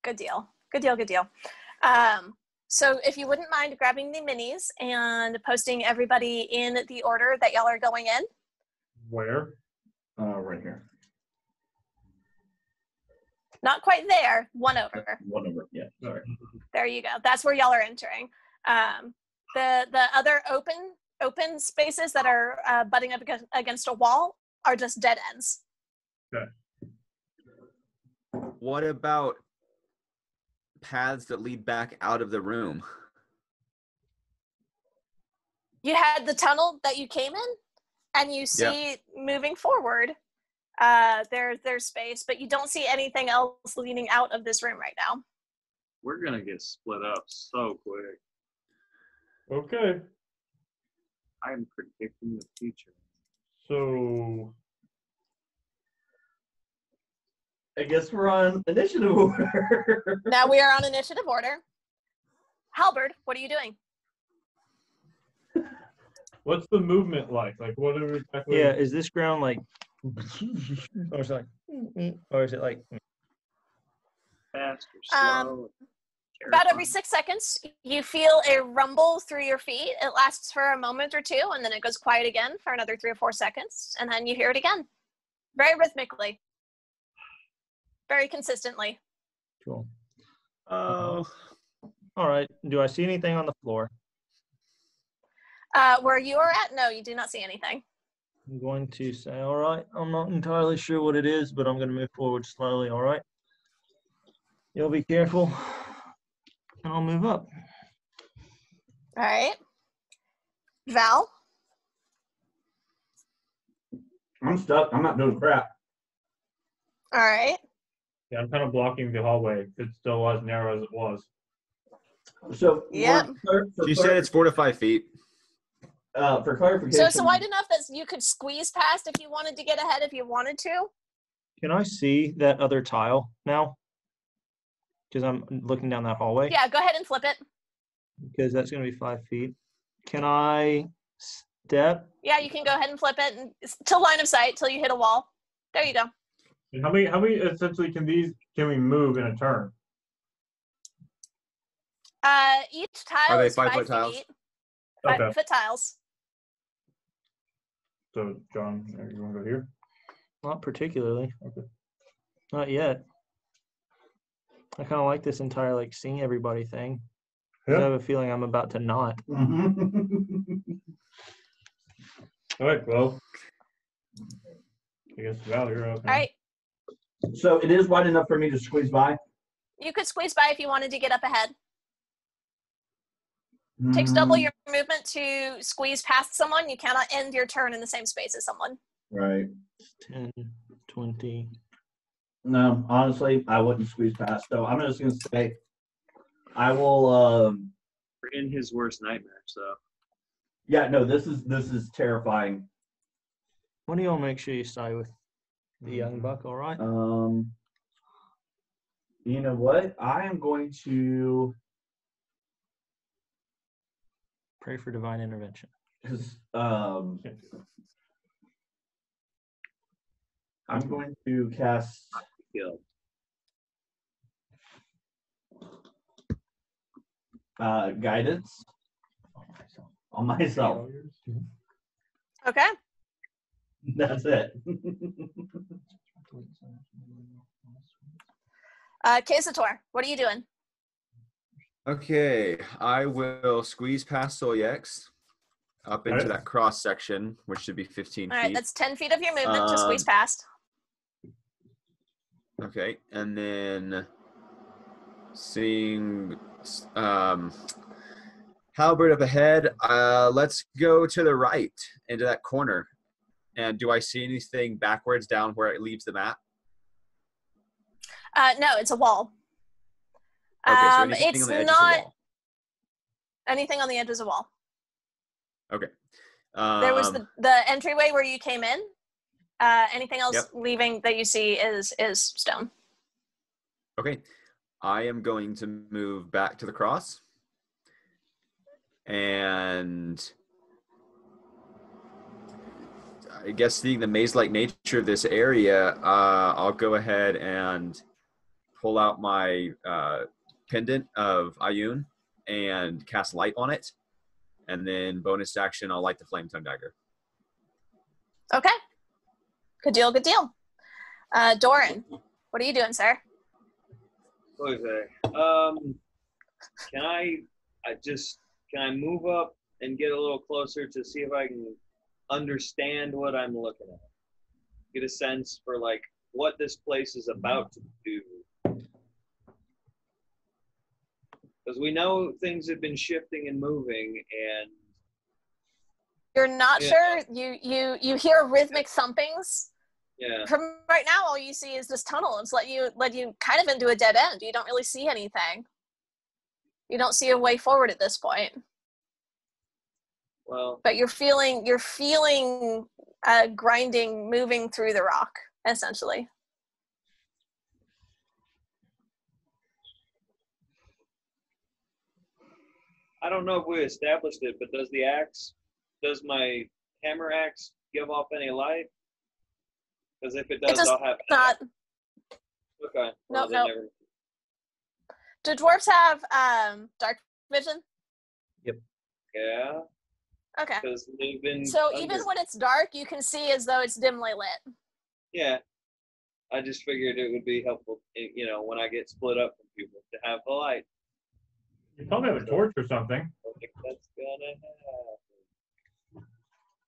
Good deal. Good deal. Good deal. So if you wouldn't mind grabbing the minis and posting everybody in the order that y'all are going in. Where? Right here. Not quite there. One over. One over. Yeah, sorry. There you go. That's where y'all are entering. The other open spaces that are butting up against a wall are just dead ends. Okay. what about paths that lead back out of the room? You had the tunnel that you came in, and you see moving forward, there's space, but you don't see anything else leading out of this room right now. We're gonna get split up so quick. Okay. I'm predicting the future. So I guess we're on initiative order. Now we are on initiative order. Halberd, what are you doing? what's the movement like? Like what are exactly? Yeah, is this ground like, or is it like, or is it like? Fast or slow? About every 6 seconds, you feel a rumble through your feet. It lasts for a moment or two, and then it goes quiet again for another 3 or 4 seconds, and then you hear it again. Very rhythmically. Very consistently. Cool. All right. Do I see anything on the floor? Where you are at, no, you do not see anything. I'm going to say, all right, I'm not entirely sure what it is, but I'm going to move forward slowly, all right? You'll be careful, and I'll move up. All right. Val? I'm stuck. I'm not doing crap. All right. Yeah, I'm kind of blocking the hallway. It still was narrow as it was. So, Yep. She said it's 4 to 5 feet. For clarification. So it's wide enough that you could squeeze past if you wanted to get ahead if you wanted to. Can I see that other tile now? Because I'm looking down that hallway. Yeah, go ahead and flip it. Because that's going to be 5 feet. Can I step? Yeah, you can go ahead and flip it and till line of sight till you hit a wall. There you go. And how many essentially can we move in a turn? Each tile Are they is 5 5 foot tiles? feet. Okay. 5 foot tiles. So John, you want to go here? Not particularly. Okay. Not yet. I kind of like this entire like seeing everybody thing. 'Cause I have a feeling I'm about to not. All right, well, I guess Val, you're up. All right. So it is wide enough for me to squeeze by? You could squeeze by if you wanted to get up ahead. Takes double your movement to squeeze past someone. You cannot end your turn in the same space as someone. Right. 10, 20. No, honestly, I wouldn't squeeze past. So I'm just going to say I will. We're in his worst nightmare, so. Yeah, no, this is terrifying. What do y'all make sure you side with the young buck, all right? You know what? I am going to. Pray for divine intervention. I'm going to cast Kill. guidance on myself. Okay. That's it. Kasator, what are you doing? Okay, I will squeeze past Solyex up into that cross section, which should be 15 All right, feet. that's 10 feet of your movement to squeeze past. Okay, and then seeing Halberd up ahead, let's go to the right into that corner. And do I see anything backwards down where it leaves the map? No, it's a wall. Okay, so anything it's on the edge not is a wall. anything on the edge is a wall. Okay. There was the entryway where you came in. Anything else Yep. leaving that you see is stone. Okay. I am going to move back to the cross. And I guess seeing the maze-like nature of this area, I'll go ahead and pull out my pendant of Ayun and cast light on it. And then bonus action, I'll light the flame tongue dagger. Okay. Good deal, good deal. Doran, what are you doing, sir? Okay. Can I move up and get a little closer to see if I can understand what I'm looking at? Get a sense for like what this place is about to do. Because we know things have been shifting and moving, and You're not sure. You hear rhythmic thumpings. yeah. From right now, all you see is this tunnel. It's led you kind of into a dead end. You don't really see anything. You don't see a way forward at this point. Well, But you're feeling grinding, moving through the rock, essentially. I don't know if we established it, but does my hammer axe give off any light? Because if it does, It does I'll have not. Okay. No, Well, then no. Do dwarves have dark vision? Yeah, Okay. because they've been. So even when it's dark, you can see as though it's dimly lit. Yeah, I just figured it would be helpful, when I get split up from people to have the light. You probably have a torch or something. I think that's gonna happen.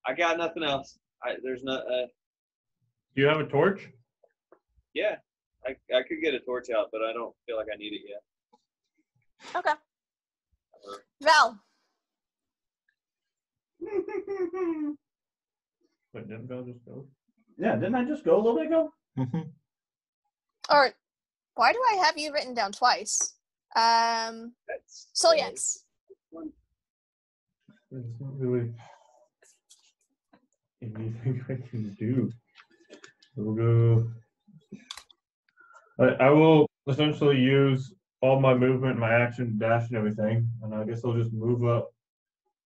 I got nothing else. There's not. Do you have a torch? Yeah, I could get a torch out, but I don't feel like I need it yet. Okay. Val. But didn't Val just go? Yeah, didn't I just go a little bit ago? Mhm. Or why do I have you written down twice? That's Solyax. There's not really anything I can do. We'll go. I will essentially use all my movement, my action, dash, and everything, and I guess I'll just move up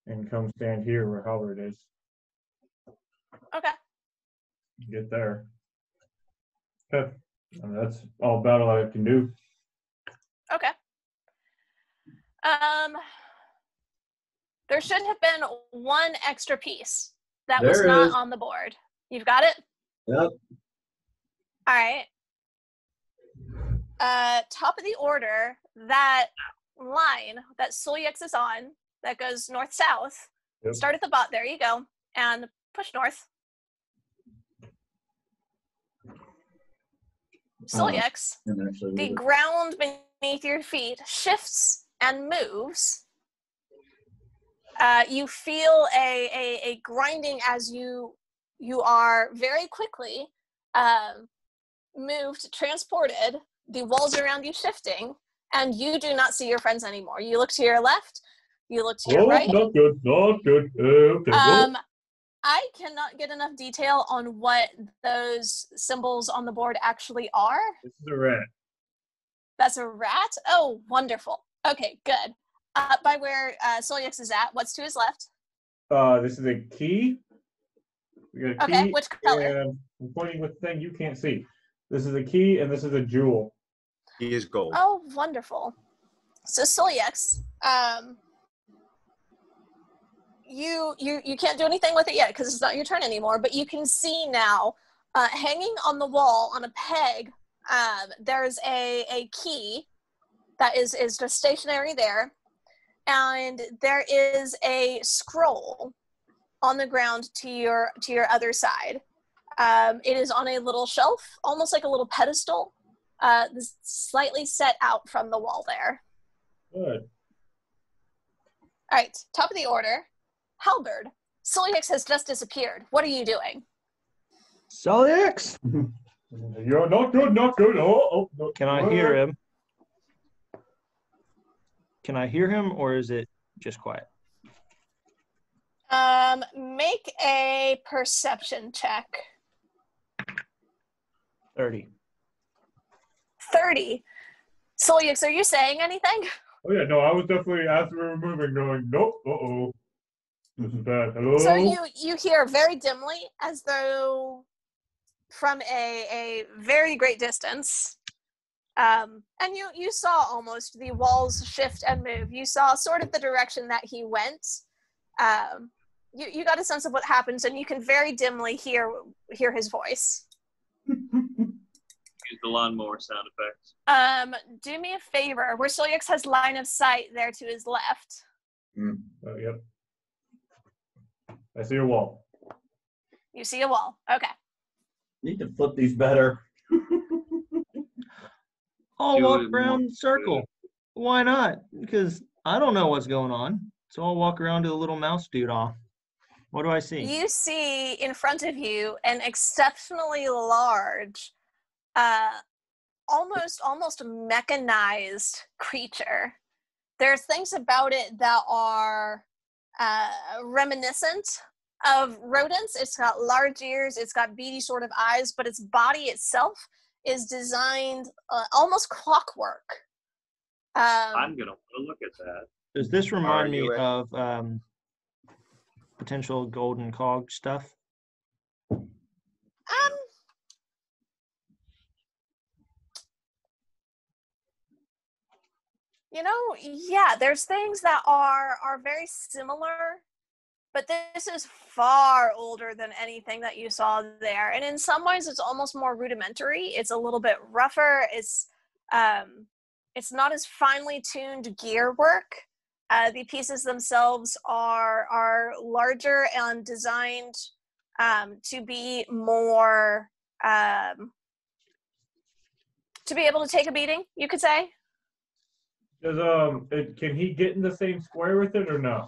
and come stand here where Halberd is. Okay. Get there. Okay. And that's all battle I can do. Okay. There should have been one extra piece that was There not is. on the board. You've got it? Yep. All right. Top of the order, that line that Solyax is on, that goes north-south, Yep. start at the bottom. There you go. And push north. Solyax, And actually, the ground beneath your feet shifts and moves. You feel a grinding as you are very quickly moved, transported, the walls around you shifting, and you do not see your friends anymore. You look to your left, you look to your right. Not good, not good. Okay. I cannot get enough detail on what those symbols on the board actually are. This is a rat. That's a rat? Oh, wonderful. Okay, good. By where Solyax is at, what's to his left? This is a key. We got a key. Okay, which color? And I'm pointing with the thing you can't see. This is a key, and this is a jewel. He is gold. Oh, wonderful. So Solyax, you can't do anything with it yet because it's not your turn anymore, but you can see now, hanging on the wall on a peg, there's a key that is just stationary there, and there is a scroll on the ground to your other side. It is on a little shelf, almost like a little pedestal, slightly set out from the wall there. Good. All right, top of the order. Halberd, Solyax has just disappeared. What are you doing? Solyax? You're not good, not good. No. Can I hear him? Can I hear him, or is it just quiet? Make a perception check. 30. 30. Solyax, are you saying anything? Oh yeah, no, I was definitely, as we were moving, going, nope, uh-oh. This is bad. Hello? So you hear very dimly, as though from a very great distance, and you saw almost the walls shift and move. You saw sort of the direction that he went. You got a sense of what happens, and you can very dimly hear his voice. Use the lawnmower sound effects. Do me a favor. Where Solyax has line of sight there to his left. Yep. I see a wall. You see a wall. Okay. need to flip these better. I'll Do walk it more. around the circle. Why not? Because I don't know what's going on. So I'll walk around to the little mouse dude off. What do I see? You see in front of you an exceptionally large, almost mechanized creature. There are things about it that are reminiscent of rodents. It's got large ears, it's got beady sort of eyes, but its body itself is designed almost clockwork. I'm gonna want to look at that. Does this remind me you of potential golden cog stuff? You know, yeah, there's things that are very similar, but this is far older than anything that you saw there. And in some ways, it's almost more rudimentary. It's a little bit rougher. It's not as finely tuned gear work. The pieces themselves are larger and designed to be more to be able to take a beating, you could say. Does can he get in the same square with it or no?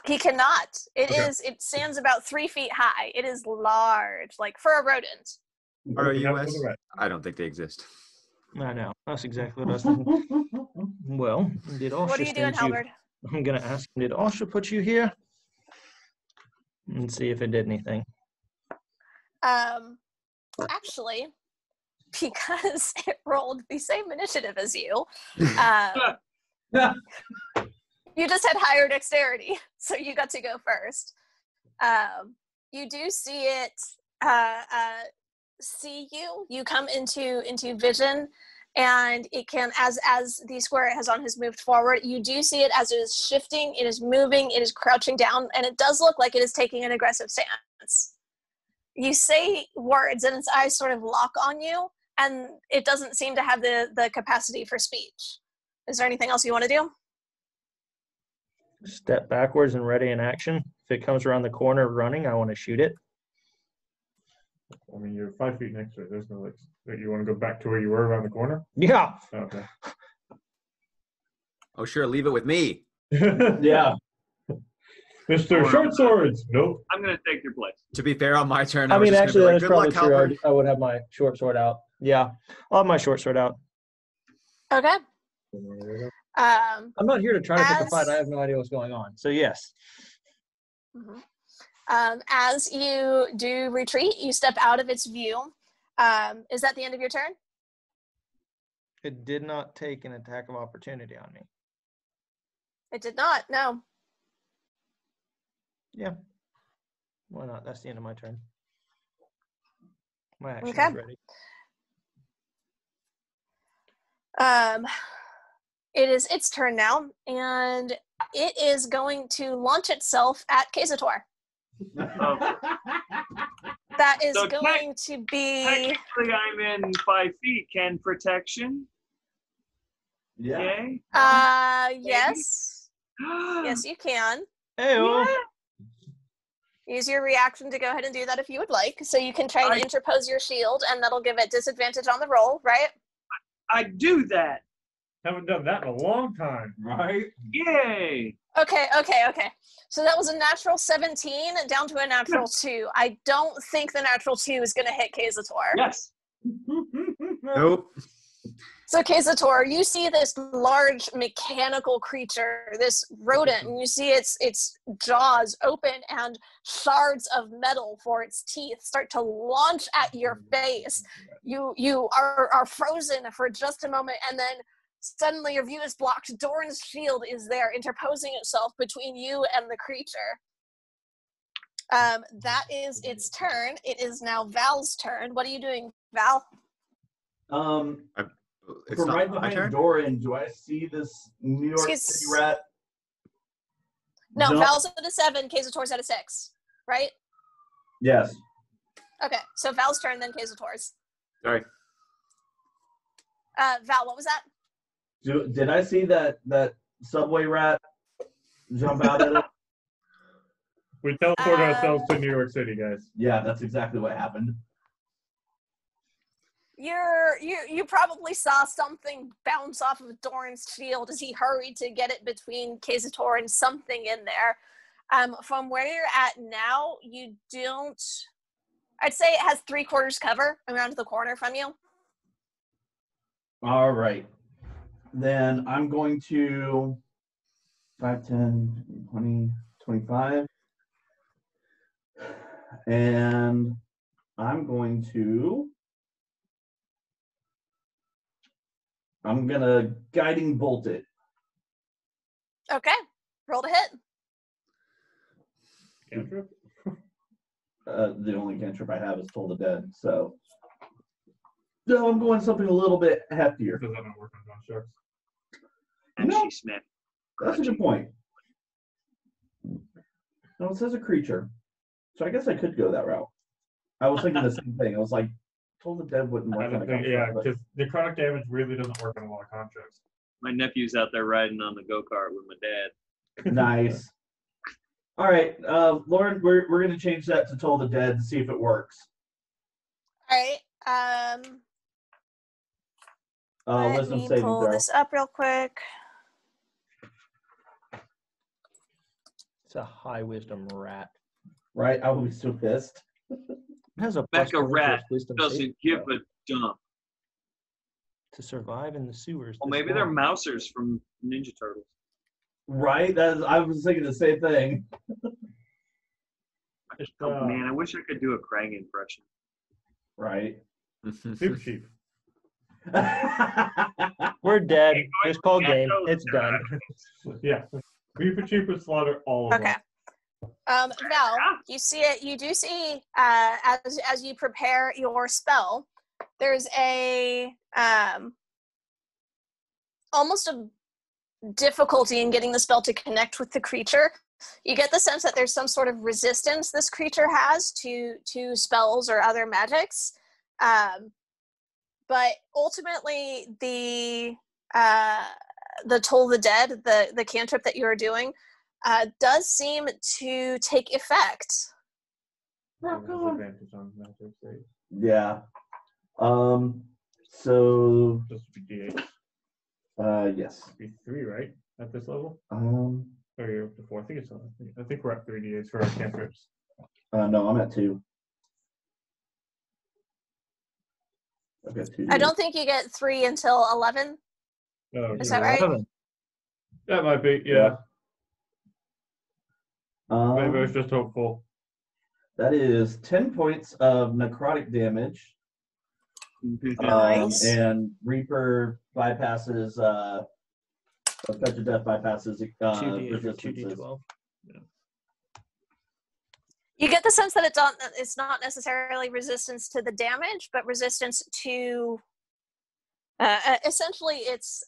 He cannot. It Okay. It stands about 3 feet high. It is large, like for a rodent. Are Looking out for US? the rat. I don't think they exist. I know. That's exactly what I was thinking. Well, did Osha What are you doing, send you? Halberd? I'm gonna ask him, did Osha put you here? And see if it did anything. Actually, because it rolled the same initiative as you, you just had higher dexterity, so you got to go first. You do see it see you. You come into vision, and it can, as the square it has on has moved forward, you do see it as it is shifting, it is moving, it is crouching down, and it does look like it is taking an aggressive stance. You say words, and its eyes sort of lock on you, and it doesn't seem to have the capacity for speech. Is there anything else you want to do? Step backwards and ready in action. If it comes around the corner running, I want to shoot it. I mean, you're 5 feet next to it. There's no like. You want to go back to where you were around the corner? Yeah. Okay. Oh, sure. Leave it with me. Yeah. Mr. Short Swords. Nope. I'm gonna take your place. To be fair, on my turn, I was mean, just actually, gonna that be is like, probably good luck, true. Halberd. I would have my short sword out. Yeah, I'll have my short sword out. Okay. I'm not here to try to pick a As- fight. I have no idea what's going on. So yes. As you do retreat, you step out of its view. Is that the end of your turn? It did not take an attack of opportunity on me. It did not, no. Yeah. Why not? That's the end of my turn. My action Okay. is ready. It is its turn now, and it is going to launch itself at Kazator. That is So going to be... Technically, I'm in 5 feet. Can protection? Yeah. Yay. Yes. Yes, you can. Hey-o. Use your reaction to go ahead and do that if you would like. So you can try and interpose your shield, and that'll give it disadvantage on the roll, right? I do that. Haven't done that in a long time. Right? Yay. Okay. So that was a natural 17 down to a natural 2. I don't think the natural 2 is going to hit Kazator. Yes. Nope. So Kazator, you see this large mechanical creature, this rodent, and you see its jaws open and shards of metal for its teeth start to launch at your face. You are frozen for just a moment, and then suddenly your view is blocked. Doran's shield is there, interposing itself between you and the creature. That is its turn. It is now Val's turn. What are you doing, Val? It's From not right my behind turn? Doran, do I see this New York City rat? No, Jump? Val's at a 7, Kazator's at a 6, right? Yes. Okay, so Val's turn, then Kazator's. Sorry. Val, what was that? Did I see that subway rat jump out at it? We teleported ourselves to New York City, guys. Yeah, that's exactly what happened. You probably saw something bounce off of Doran's shield as he hurried to get it between Kazator and something in there. From where you're at now, you don't... I'd say it has 3/4 cover around the corner from you. All right. Then I'm going to 5, 10, 20, 25. And I'm going to guiding bolt it. Okay, roll to hit. Cantrip? The only cantrip I have is Toll the Dead, so I'm going something a little bit heftier. Does that not work on gun sharks? And No. she sniffed. That's a good point. No, it says a creature. So I guess I could go that route. I was thinking the same thing. I was like, Toll the Dead wouldn't work I on don't a think, construct, yeah, but- because necrotic damage really doesn't work on a lot of constructs. My nephew's out there riding on the go-kart with my dad. Nice. All right, Lauren, we're gonna change that to Toll the Dead and see if it works. All right. Let Wisdom me saving pull throw. this up real quick. It's a high wisdom rat. Right, I will be so pissed. It has a Becca +20 to rat its wisdom Doesn't saving give throw a dump. to survive in the sewers. Well, this maybe they're long. mousers from Ninja Turtles. Right, I was thinking the same thing. It's, Oh man, I wish I could do a Krang impression. Right. Super cheap. We're dead. Ain't going Just call to game. get It's done. Yeah. Super cheap would slaughter all of Okay. them. Val, you see it. You do see as you prepare your spell, there's a almost a difficulty in getting the spell to connect with the creature. You get the sense that there's some sort of resistance this creature has to spells or other magics, but ultimately the Toll the Dead, the cantrip that you are doing, does seem to take effect. Rock There's on. advantage on magic save. Yeah. So Just be yes. be 3, right? At this level? Um Or you're up to 4? I think it's on. I think we're at 3 d8s for our cantrips. no, I'm at 2. I've got 2. I don't think you get 3 until 11. Oh, Is you're that right? 11. That might be, yeah. Maybe I was Um, just hopeful. that is 10 points of necrotic damage. Nice. And Reaper bypasses Fetch of Death bypasses 2d8 for resistances. 2d12. You get the sense that it's not necessarily resistance to the damage, but resistance to essentially it's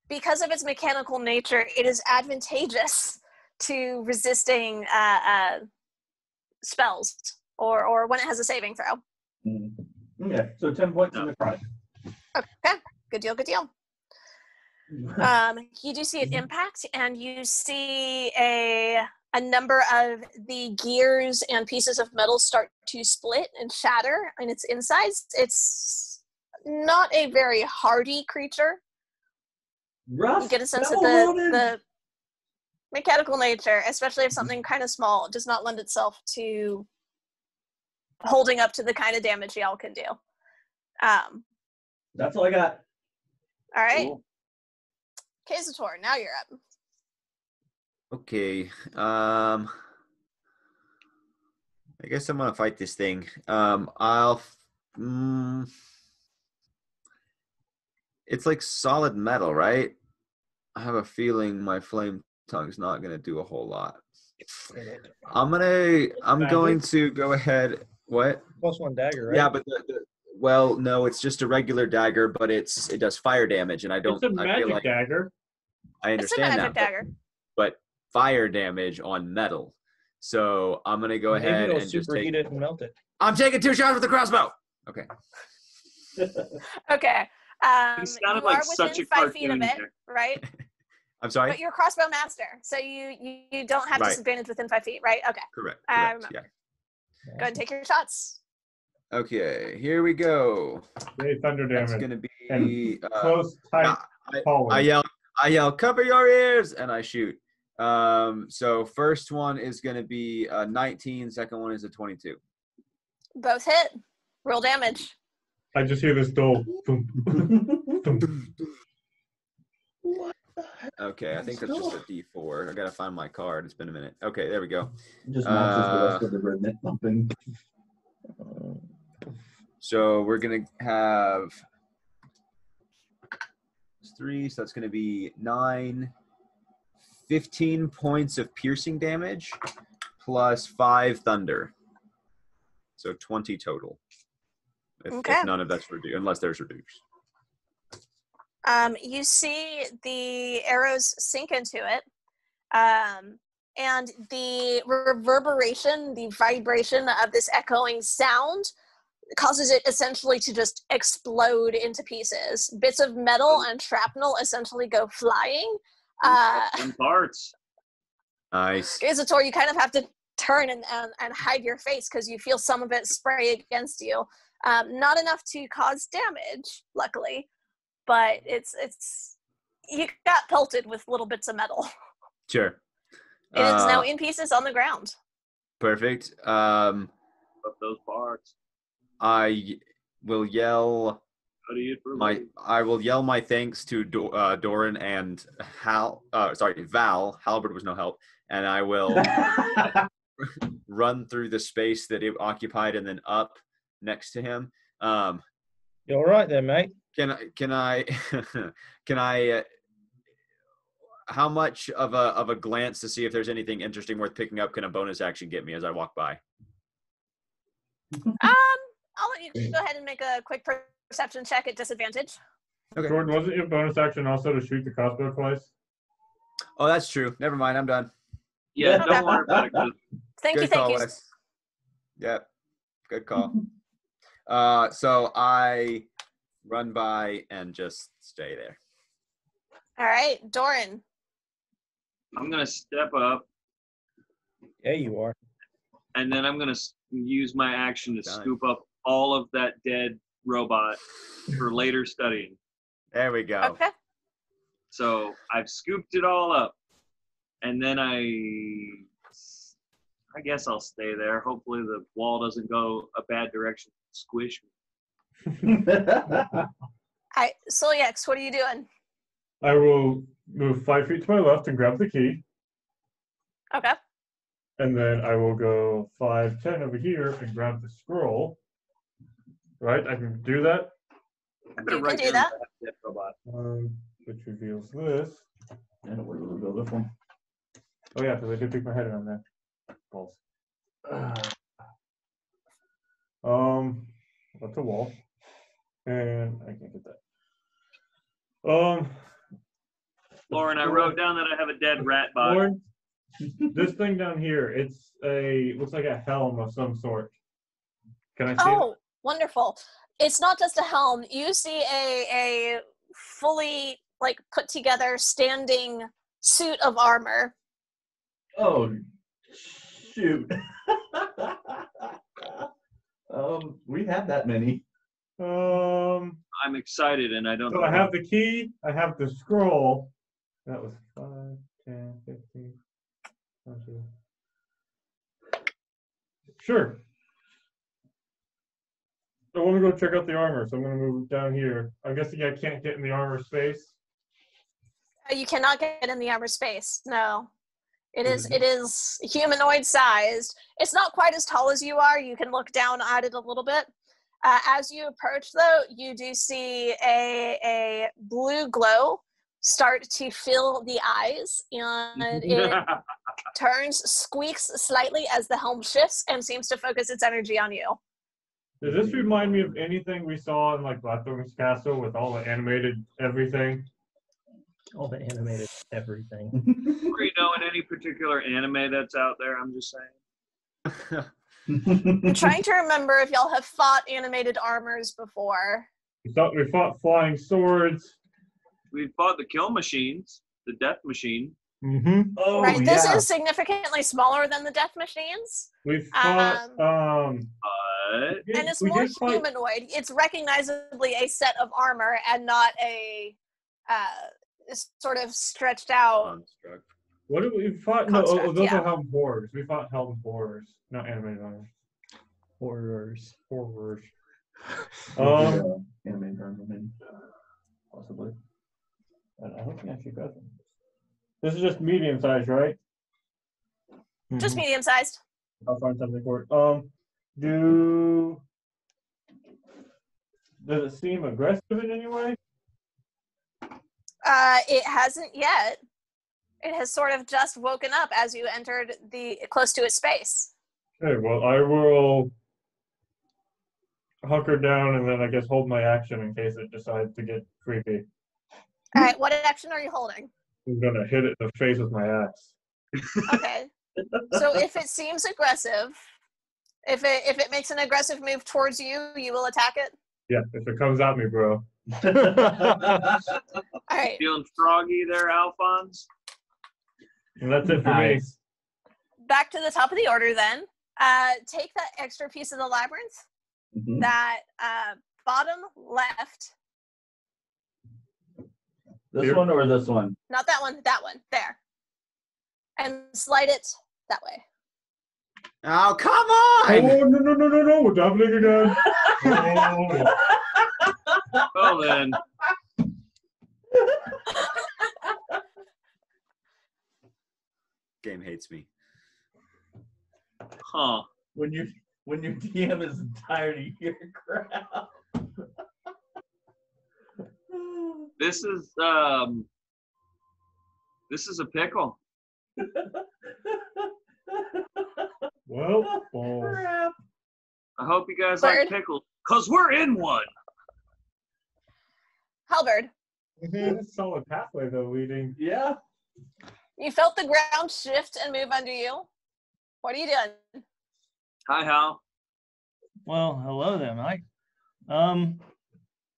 because of its mechanical nature, it is advantageous to resisting spells or when it has a saving throw. Okay, so 10 points of necrotic. Okay, good deal. You do see it impact, and you see a number of the gears and pieces of metal start to split and shatter in its insides. It's not a very hardy creature. Rough You get a sense that spell-loaded. the mechanical nature, especially if something kind of small, does not lend itself to holding up to the kind of damage y'all can do. That's all I got. All right. Cool. Kazator, now you're up. Okay. I guess I'm gonna fight this thing. It's like solid metal, right? I have a feeling my flame tongue's not gonna do a whole lot. I'm going to go ahead. What? +1 dagger, right? Yeah, but well, no, it's just a regular dagger, but it does fire damage, and I don't. It's a I magic feel like dagger. I It's a understand magic that, dagger. but fire damage on metal. So I'm gonna go Maybe ahead it'll and just superheat take. it and melt it. I'm taking 2 shots with the crossbow. Okay. Okay. He You sounded are like such within a 5 feet of cartoon it, there. right? I'm sorry. But you're a crossbow master, so you don't have Right. disadvantage within 5 feet, right? Okay. Correct. Yeah. Yeah. Go ahead and take your shots. Okay. Here we go. They thunder That's damage. gonna be And close, tight, I hallway. yell, cover your ears, and I shoot. So first one is gonna be 19. Second one is a 22. Both hit. Roll damage. I just hear this door. Boom, boom. Okay, I think that's just a D4. I gotta find my card. It's been a minute. Okay, there we go. Just matches the rest of the redneck thumping. So we're gonna have 3. So that's gonna be 9, 15 points of piercing damage, plus 5 thunder. So 20 total. If Okay. none of that's reduced, unless there's reduced. You see the arrows sink into it, and the reverberation, the vibration of this echoing sound causes it essentially to just explode into pieces. Bits of metal and shrapnel essentially go flying. Some parts. Nice. Isator, you kind of have to turn and hide your face because you feel some of it spray against you. Not enough to cause damage, luckily, but it's you got pelted with little bits of metal. Sure. It is now in pieces on the ground. Perfect. Of those parts. I will yell my thanks to Doran and Val. Halberd was no help, and I will run through the space that it occupied and then up next to him. You all right there, mate? Can I how much of a glance to see if there's anything interesting worth picking up can a bonus action get me as I walk by? I'll let you go ahead and make a quick perception check at disadvantage. Okay. Jordan, wasn't your bonus action also to shoot the crossbow twice? Oh, that's true. Never mind. I'm done. Yeah, don't worry about it. Thank you. Wes. Yep. Good call. So I run by and just stay there. All right, Doran. I'm going to step up, Yeah, you are. and then I'm going to use my action to Done. scoop up all of that dead robot for later studying. There we go. Okay. So I've scooped it all up, and then I guess I'll stay there. Hopefully the wall doesn't go a bad direction. Squish me. Solyax, what are you doing? I will move 5 feet to my left and grab the key, Okay. and then I will go 5, 10 over here and grab the scroll. Right? I can do that. I better You write can do down that. dead robot. Which reveals this. And where do we go this one? Oh yeah, because I did pick my head on that. Balls. That's a wall, and I can't get that. Lauren, I wrote down that I have a dead rat bot. Lauren, this thing down here, looks like a helm of some sort. Can I see Oh, wonderful. It's not just a helm. You see a fully put together standing suit of armor. Oh, shoot. We have that many. it? I'm excited, and I don't So know. I have the key, I have the scroll. That was 5, 10, 15, 20. Sure. I want to go check out the armor, so I'm going to move down here. I'm guessing I can't get in the armor space. You cannot get in the armor space. No. It is humanoid sized. It's not quite as tall as you are. You can look down at it a little bit. As you approach, though, you do see a blue glow start to fill the eyes, and it squeaks slightly as the helm shifts and seems to focus its energy on you. Does this remind me of anything we saw in Blackthorn's Castle with all the animated everything? All the animated everything. Do you know in any particular anime that's out there? I'm just saying. I'm trying to remember if y'all have fought animated armors before. We fought flying swords. We fought the kill machines, the death machine. Mm-hmm. Oh, Right, yeah. this is significantly smaller than the death machines. We fought. But And it's more humanoid. It's recognizably a set of armor and not a sort of stretched out. Construct. What did we fought? No, Construct, those yeah. are helm horrors. We fought helm horrors, not animated armor. Horrors. Horrors. Anime drama, Possibly. I don't think I actually got them. This is just medium size, right? Just medium sized. I'll find something for it. Does it seem aggressive in any way? It hasn't yet. It has sort of just woken up as you entered close to its space. Okay, well, I will hunker down and then I guess hold my action in case it decides to get creepy. All right, what action are you holding? I'm gonna hit it in the face with my axe. Okay. So if it seems aggressive, if it makes an aggressive move towards you, you will attack it. Yeah, if it comes at me, bro. All right. Feeling froggy there, Alphonse? And that's it for Nice. Back to the top of the order then. Take that extra piece of the labyrinth, Mhm. that bottom left, This Here? one or this one? not that one, there. And slide it that way. Oh, come Oh, on! no. We're doubling again. Oh. Well then, Game hates me. huh? When your DM is tired of your crap. This is a pickle. Well, Crap. I hope you guys Bird. like pickles, cause we're in one. Halberd, it's a solid pathway though, leading. Yeah. you felt the ground shift and move under you. What are you doing? Hi, Hal. Well, hello then, Mike.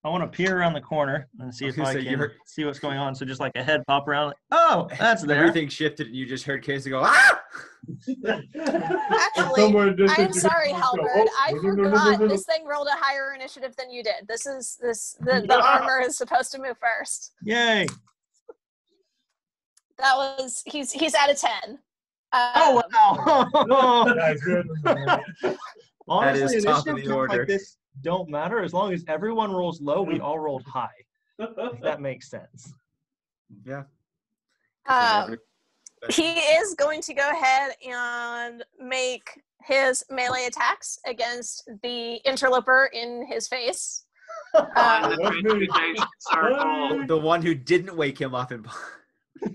I want to peer around the corner and see I was if gonna I say, you can heard- see what's going on. So just like a head pop around, like, oh, that's there. Everything shifted, and you just heard Casey go, ah! Actually, Somewhere in distance, I'm you sorry, can go, Halberd. oh, I forgot this thing rolled a higher initiative than you did. The armor is supposed to move first. Yay! That was he's out of 10. Oh wow! Guys, good. Honestly, is top of initiative the checks order. like this don't matter as long as everyone rolls low. We all rolled high. If that makes sense. Yeah. He is going to go ahead and make his melee attacks against the interloper in his face. Find the That's me. transmutation circle. The one who didn't wake him up and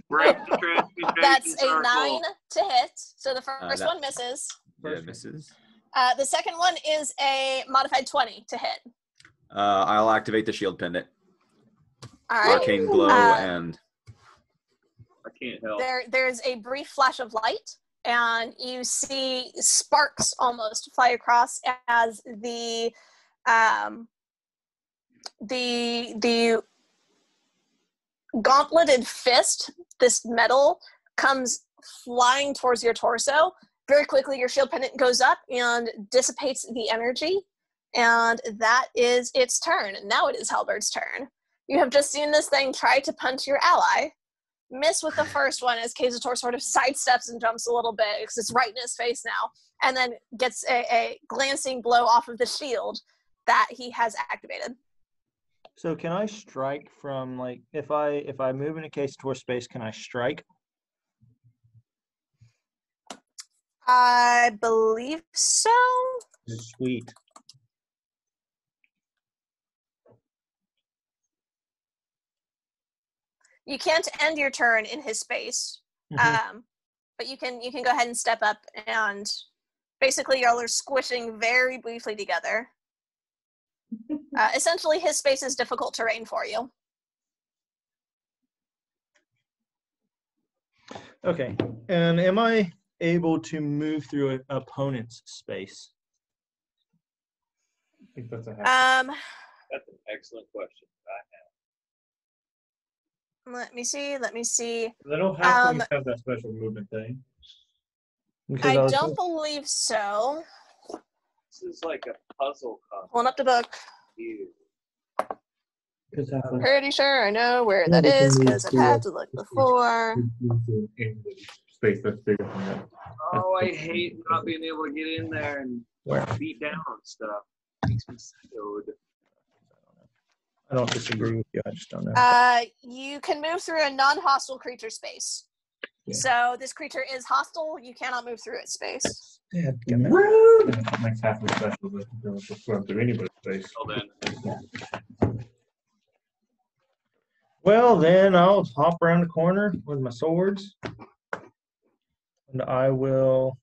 Break the transmutation That's a circle. 9 to hit, so the first that- one misses. yeah, misses. The second one is a modified 20 to hit. I'll activate the shield pendant. All right. Arcane glow and I can't help. There's a brief flash of light, and you see sparks almost fly across as the gauntleted fist, this metal, comes flying towards your torso. Very quickly, your shield pendant goes up and dissipates the energy, and that is its turn. Now it is Halberd's turn. You have just seen this thing try to punch your ally, miss with the first one as Kazator sort of sidesteps and jumps a little bit because it's right in his face now, and then gets a glancing blow off of the shield that he has activated. So can I strike from like if I move in a case towards space, can I strike? I believe so. Sweet. You can't end your turn in his space, Mhm. but you can go ahead and step up, and basically y'all are squishing very briefly together. Essentially, his space is difficult terrain for you. Okay. And am I able to move through an opponent's space? I think that's a half. That's an excellent question. Let me see. They don't have to have that special movement thing. Because I was don't believe so. This is like a puzzle concept. Pulling up the book. Here. Pretty sure I know where that is because I've had to look before. Space that's bigger than that. Oh, I hate not being able to get in there and beat down on stuff. Makes me sad. I don't disagree with you. I just don't know. You can move through a non-hostile creature space. Yeah. So this creature is hostile. You cannot move through its space. Yeah, That makes half the special that you don't just run through anybody's space. Well then, Well, then I'll hop around the corner with my swords, and I will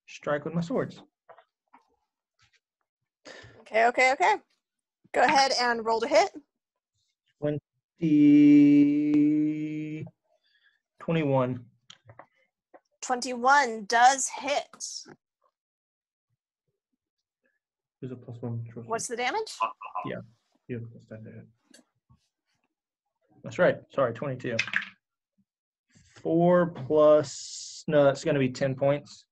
strike with my swords. Okay. Go ahead and roll to hit. 21. 21 does hit. There's a +1. What's the damage? You have a +10 to hit. That's right. Sorry, 22. 4 plus, no, that's going to be 10 points.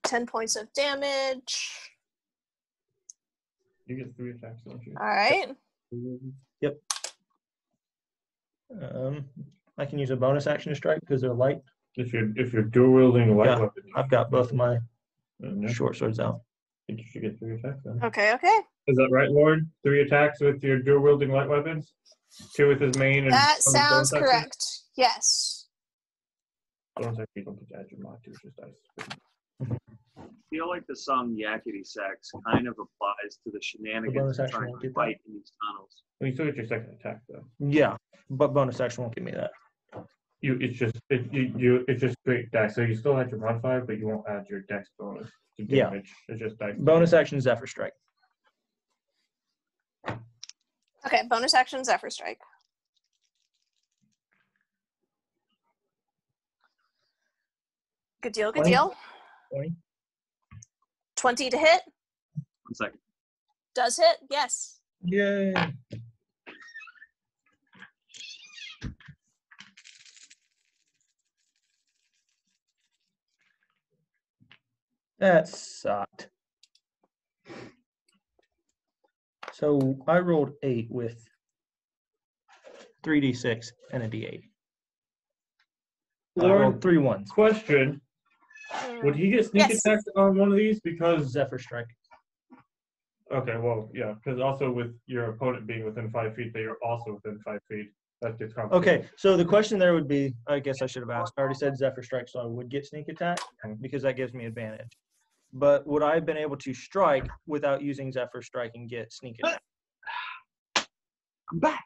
10 points of damage. You get 3 attacks, don't you? All right. Yep. I can use a bonus action to strike because they're light. If you're dual wielding a light Yeah, weapon, I've got both of my I short swords out. think you should get 3 attacks then. Okay, okay. Is that right, Lord? 3 attacks with your dual wielding light weapons? 2 with his main and That one with sounds bonus action? correct. Yes. Bonus action, you don't get to add your mod to, it's just dice. I feel like the song Yakety Sax kind of applies to the shenanigans bonus of action trying won't to get fight in these tunnels. Well, you still get your second attack though. Yeah, but bonus action won't give me that. It's just straight dice. So you still add your modifier, but you won't add your dex bonus to Yeah. damage. It's just dice. Bonus action Zephyr Strike. Okay, bonus action Zephyr Strike. Good deal, good 20. deal. 20. 20 to hit. 1 second. Does hit, yes. Yay. That sucked. So I rolled 8 with 3d6 and a d8. I Lord, rolled 3 ones. question: would he get sneak Yes. attack on one of these? Because Zephyr Strike. okay, well, yeah, because also with your opponent being within 5 feet, they are also within 5 feet. That gets complicated. Okay, so the question there would be, I guess I should have asked. I already said Zephyr Strike, so I would get sneak attack because that gives me advantage. But would I have been able to strike without using Zephyr Strike and get sneak attack? I'm back.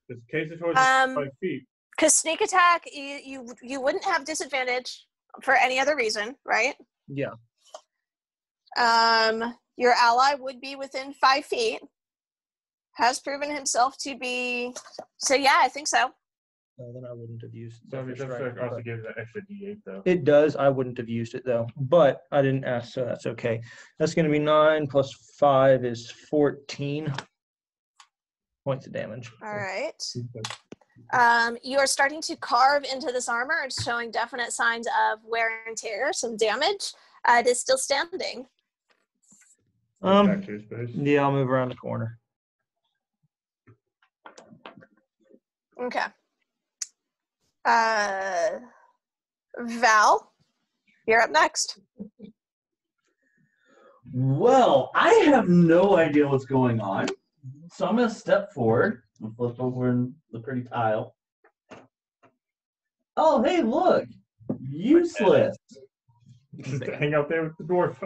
This case is towards 5 feet. Because sneak attack, you wouldn't have disadvantage for any other reason, right? Yeah. Your ally would be within 5 feet. Has proven himself to be. So yeah, I think so. No, then I wouldn't have used So Zephyr your Strike. Strike also but- gives that extra D8 though. It does. I wouldn't have used it though, but I didn't ask, so that's okay. That's going to be 9 plus 5 is 14 points of damage. All right. You are starting to carve into this armor. It's showing definite signs of wear and tear, some damage. It is still standing. Back to your space. Yeah, I'll move around the corner. Okay. Val, you're up next. Well, I have no idea what's going on. So I'm going to step forward and flip over in the pretty tile. Oh, hey, look. Useless. Just hang out there with the dwarf.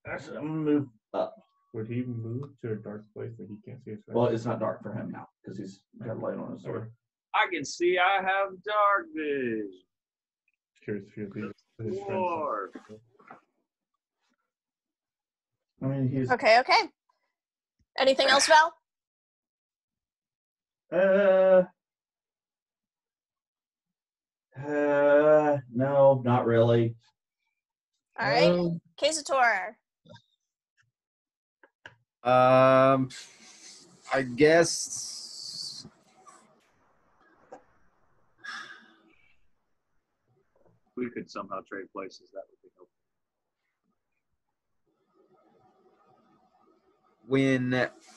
Actually, I'm going to move up. Would he move to a dark place that he can't see his face? Well, it's not dark for him now because he's got light on his sword. I can see I have dark vision. Curious if he'll be his friends. War. I mean, he's Okay, okay. Anything else, Val? No, not really. All right. Oh, Kazator. I guess We could somehow trade places. That would be helpful.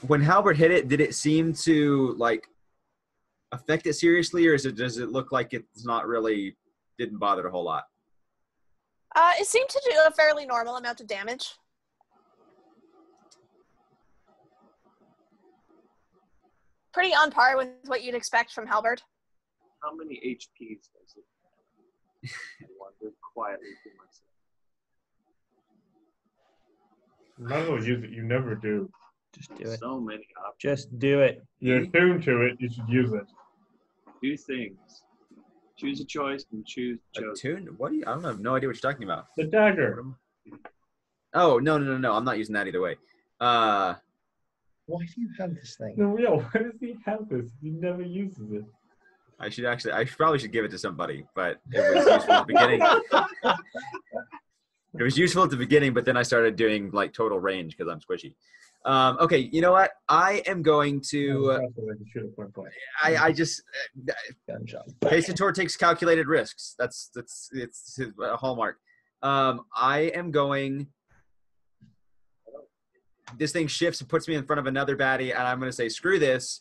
when Halbert hit it, did it seem to like affect it seriously, or does it look like it's not really didn't bother a whole lot? It seemed to do a fairly normal amount of damage. Pretty on par with what you'd expect from Halberd. How many HPs does it? I wonder quietly to myself. Might as well use it. You never do. just do it. So many options. Just do it. You're attuned to it. You should use it. Two things. Choose a choice and choose chosen. Attuned? What do you? I don't have no idea what you're talking about. The dagger. Oh no! I'm not using that either way. Why do you have this thing? No, real. Why does he have this? He never uses it. I probably should give it to somebody, but it was useful at the beginning. It was useful at the beginning, but then I started doing like total range because I'm squishy. Okay, you know what? I am going to. I just. Pacetor takes calculated risks. It's his hallmark. I am going. This thing shifts and puts me in front of another baddie, and I'm going to say screw this,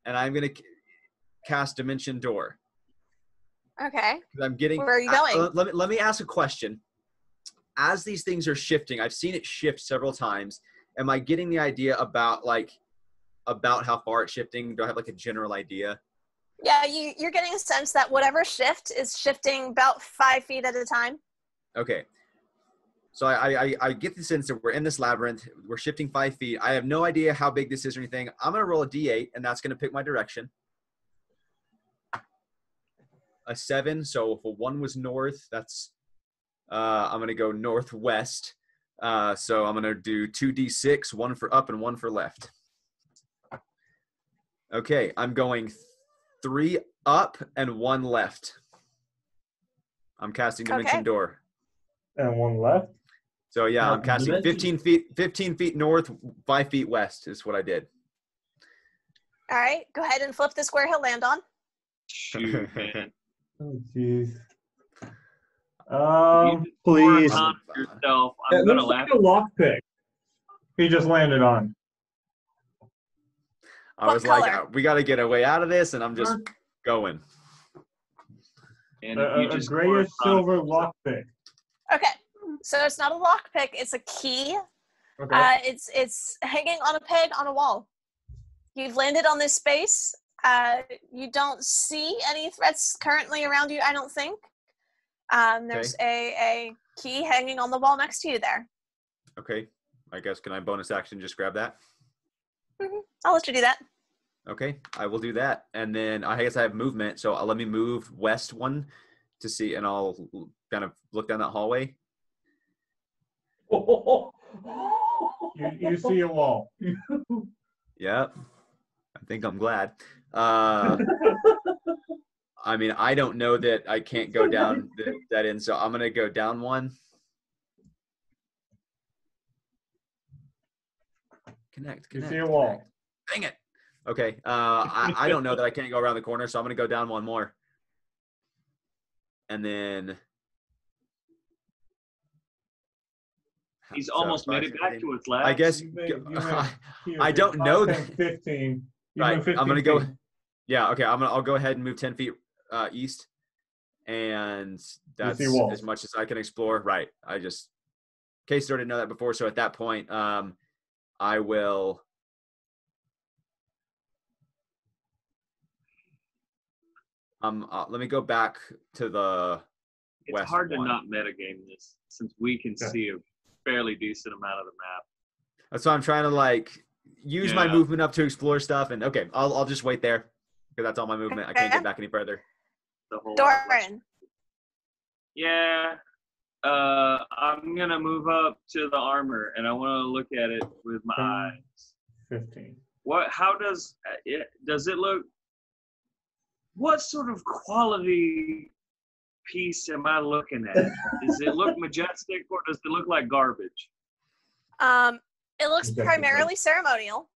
and I'm going to cast Dimension Door. Okay. I'm getting. Where are you going? Let me ask a question. As these things are shifting, I've seen it shift several times. Am I getting the idea about how far it's shifting? Do I have like a general idea? Yeah, you're getting a sense that whatever shift is shifting about 5 feet at a time. Okay. So I get the sense that we're in this labyrinth. We're shifting 5 feet. I have no idea how big this is or anything. I'm going to roll a D8, and that's going to pick my direction. A 7. So if a 1 was north, that's I'm going to go northwest. So I'm going to do 2d6, 1 for up and 1 for left. Okay, I'm going 3 up and 1 left. I'm casting Dimension Door. And 1 left? So yeah, I'm casting 15 feet north, 5 feet west is what I did. All right, go ahead and flip the square he'll land on. Shoot, man. Oh, jeez. Please. Yourself. It I'm gonna looks laugh. like a lockpick. He just landed on. I What was color? like, we got to get a way out of this, and I'm just going. And A grayish silver lockpick. Okay, so it's not a lockpick; it's a key. Okay. It's hanging on a peg on a wall. You've landed on this space. You don't see any threats currently around you, I don't think. There's a key hanging on the wall next to you there. Okay. I guess, can I bonus action just grab that? Mm-hmm. I'll let you do that. Okay, I will do that. And then I guess I have movement, so let me move west 1 to see, and I'll kind of look down that hallway. You see a wall. Yep. I think I'm glad. I mean, I don't know that I can't go down that end, so I'm going to go down 1. Connect. You see a wall. Dang it. Okay. I don't know that I can't go around the corner, so I'm going to go down 1 more. And then... He's almost made it back to its lab. I guess... I don't know that... 15. Right. 15 I'm going to go... feet. Yeah, okay. I'll go ahead and move 10 feet east. And that's as much as I can explore. Right. Case didn't know that before, so at that point, I will... let me go back to the west. It's hard to one. not metagame this since we can see a fairly decent amount of the map. That's why I'm trying to use my movement up to explore stuff. And okay, I'll just wait there because that's all my movement. I can't get back any further. The whole Doran. Yeah. I'm gonna move up to the armor and I want to look at it with my eyes. 15. How does it look? What sort of quality piece am I looking at? Does it look majestic or does it look like garbage? It looks primarily ceremonial.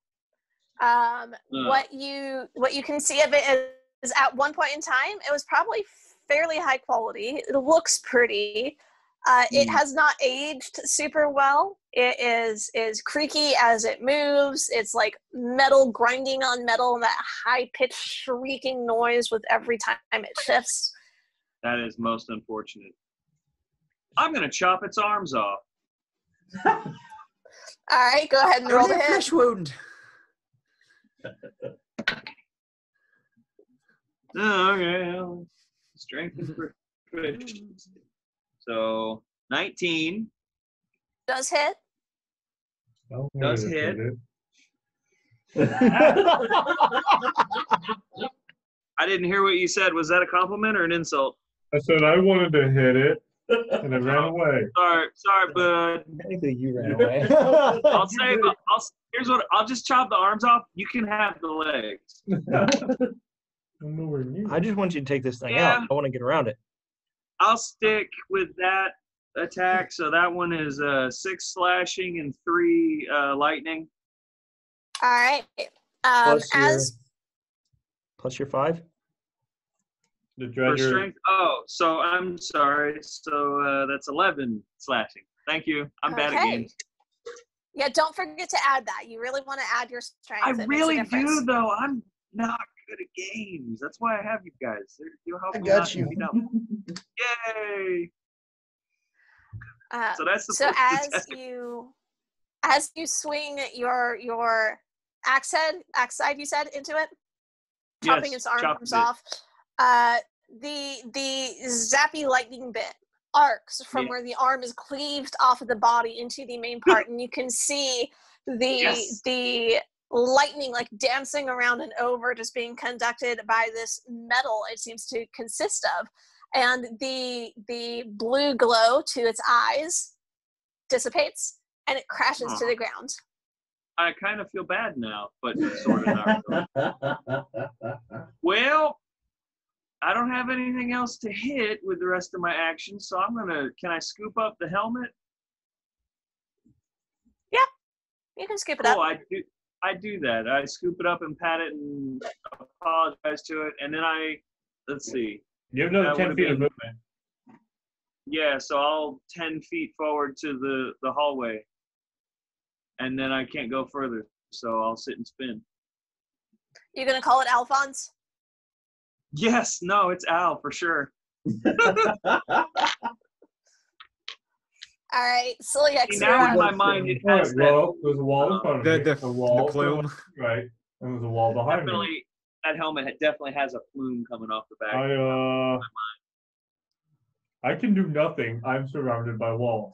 What you can see of it is at one point in time, it was probably fairly high quality. It looks pretty. It has not aged super well. It is creaky as it moves. It's like metal grinding on metal, and that high-pitched shrieking noise with every time it shifts. That is most unfortunate. I'm going to chop its arms off. All right, go ahead and roll the hit. Flesh wound. Oh, okay. Well, strength and proficiency. So 19 Does hit. does hit. I didn't hear what you said. Was that a compliment or an insult? I said I wanted to hit it. And it ran away. Sorry, bud. Technically, you ran away. Here's what I'll just chop the arms off. You can have the legs. I'm nowhere near. I just want you to take this thing Yeah. out. I want to get around it. I'll stick with that attack. So that one is 6 slashing and 3 lightning. All right. Plus your 5. The For dredger. strength. Oh, so I'm sorry. So that's 11 slashing. Thank you. I'm bad at games. Yeah, don't forget to add that. You really want to add your strength. I It makes a really difference. do, though. I'm not good at games. That's why I have you guys. You'll help I me got not you. beat up. Yay! So that's the So first as attack. you swing your axe side, you said, into it, chopping Yes, its chop arms it. off, the zappy lightning bit arcs from Yeah. where the arm is cleaved off of the body into the main part, and you can see the lightning like dancing around and over, just being conducted by this metal it seems to consist of, and the blue glow to its eyes dissipates and it crashes to the ground. I kind of feel bad now, but sort of not really. Well, I don't have anything else to hit with the rest of my actions, so can I scoop up the helmet? Yeah, you can scoop it Cool, up. I do that. I scoop it up and pat it and apologize to it, and then let's see. You have another That 10 would've feet of been- movement. Yeah, so I'll 10 feet forward to the hallway, and then I can't go further, so I'll sit and spin. You gonna call it Alphonse? Yes, no, it's Al for sure. All right, Celiac, See, you're now in up. my mind, it All has right, that. well, there's a wall in front of me. The a wall to plume. the right, and there's a wall behind me. Definitely, that helmet definitely has a plume coming off the back. I can do nothing. I'm surrounded by walls.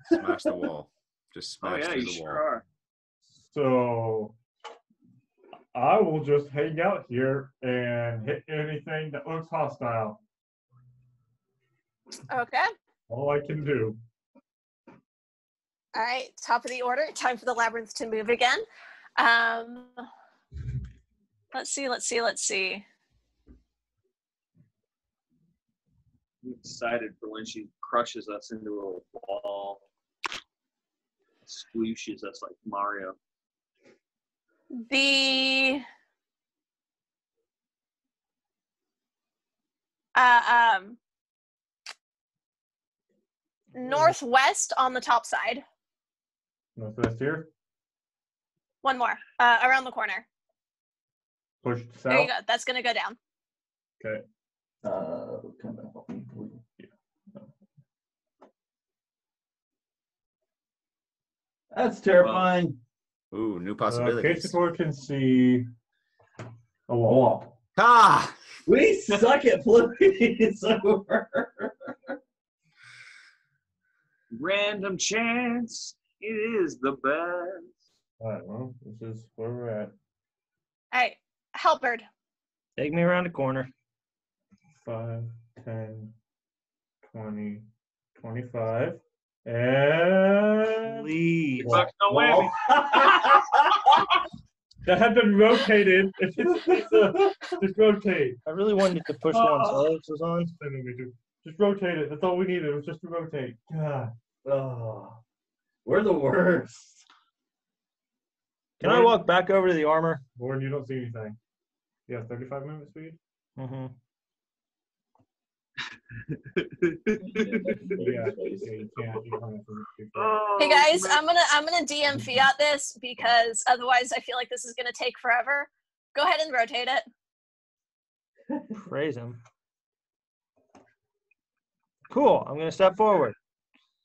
Smash the wall. Just Oh smash yeah, through you the sure wall. are. So I will just hang out here and hit anything that looks hostile. Okay. All I can do. All right, top of the order. Time for the labyrinth to move again. Let's see. I'm excited for when she crushes us into a wall, squooshes us like Mario. The northwest on the top side. Northwest here. One more. Around the corner. Push south. There you go. That's gonna go down. Okay. Come and help me, please. That's terrifying. Ooh, new possibilities. K-Support can see a wall. Ah! We suck at flipping. It's over. Random chance, it is the best. All right, well, this is where we're at. All right, Halberd. Take me around the corner. 5, 10, 20, 25. And Please. Bucks no whammy. that had been rotated. Just rotate. I really wanted to push one Alex was on. Just rotate it. That's all we needed. It was just to rotate. God. Oh, we're the worst. Can I walk back over to the armor? Warren, you don't see anything. You have 35 movement speed? Mm-hmm. Yeah, you can't. You don't have to speed. Oh, Hey guys, man. I'm gonna DM fiat this because otherwise I feel like this is gonna take forever. Go ahead and rotate it. Praise him. Cool. I'm gonna step forward.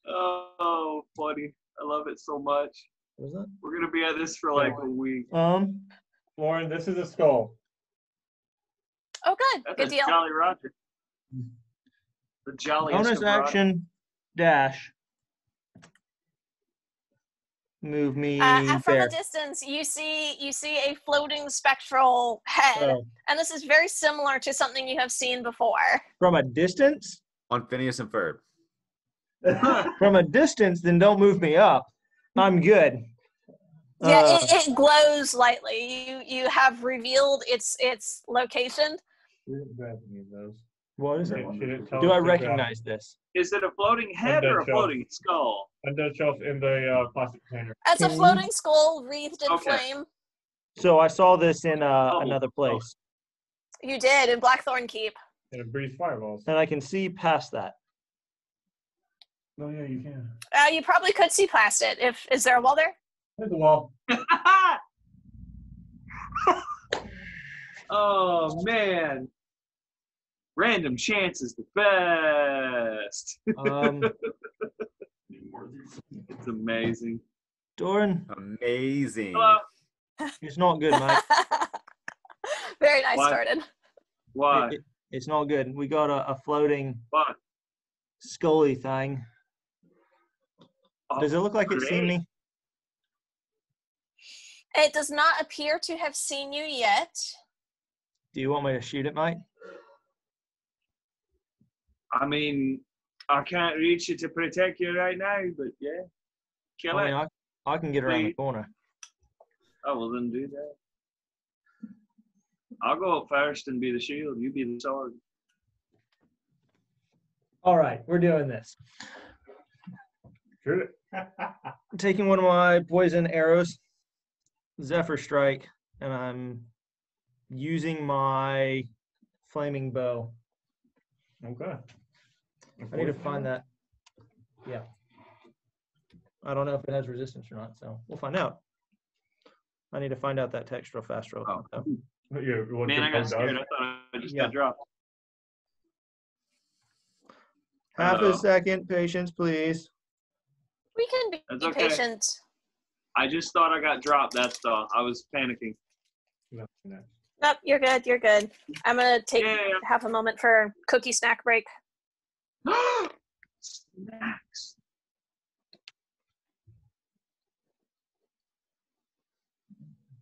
Oh, buddy. I love it so much. What was that? We're going to be at this for like a week. Warren, this is a skull. Oh, good. That's Good a deal. Jolly Roger. The jolliest Bonus of Roger. action dash. Move me From there. a distance, you see a floating spectral head, Oh, and this is very similar to something you have seen before. from a distance? On Phineas and Ferb. from a distance, then don't move me up. I'm good. Yeah, it glows lightly. You have revealed its location. We didn't grab any of those. What is She it? didn't tell Do us I to grab recognize this? Is it a floating head or a floating skull? Undead shelf in the plastic container. That's a Can you- floating skull wreathed in Okay. flame. So I saw this in another place, You did in Blackthorn Keep. And it breathes fireballs. and I can see past that. Oh yeah, you can. You probably could see past it. Is there a wall there? Hit the wall. Oh man. Random chance is the best. It's amazing. Doran, Amazing. Hello. it's not good, mate. Very nice, Why? started. Why? It's not good. We got a floating Why? scully thing. Does it look like it's seen great. me? It does not appear to have seen you yet. Do you want me to shoot it, mate? I mean, I can't reach you to protect you right now, but yeah. Kill I it. mean, I can get around the Please. corner. Oh, well, then do that. I'll go up first and be the shield. You be the sword. All right, we're doing this. Shoot it. I'm taking one of my poison arrows, Zephyr Strike, and I'm using my flaming bow. Okay. I need to find that. Yeah. I don't know if it has resistance or not, so we'll find out. I need to find out that text real fast, real quick. though. Yeah, what Man, your I got bow scared. does. I thought I just Yeah. got dropped. Half Hello. a second, patience, please. We can be That's okay. patient. I just thought I got dropped. That's all. I was panicking. No. Nope, you're good. You're good. I'm gonna take Yeah. half a moment for cookie snack break. Snacks.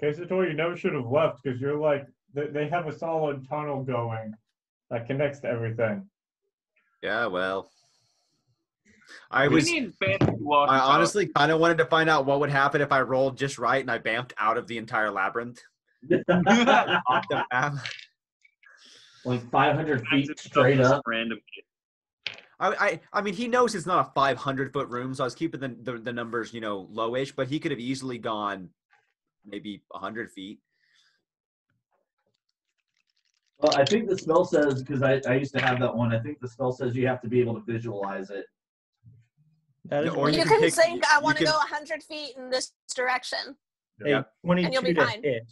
Okay, Sator, you never should have left because you're like they have a solid tunnel going that connects to everything. Yeah, well. I We was need fancy walkie I honestly kind of wanted to find out what would happen if I rolled just right and I bamped out of the entire labyrinth. Off the map. Like 500 feet Just straight some up. Random. I mean, he knows it's not a 500-foot room, so I was keeping the numbers, lowish, but he could have easily gone maybe 100 feet. Well, I think the spell says, because I used to have that one, I think the spell says you have to be able to visualize it. That is Or You you can can pick- think, I want to can- go 100 feet in this direction. a 22 And you'll be to fine. hit.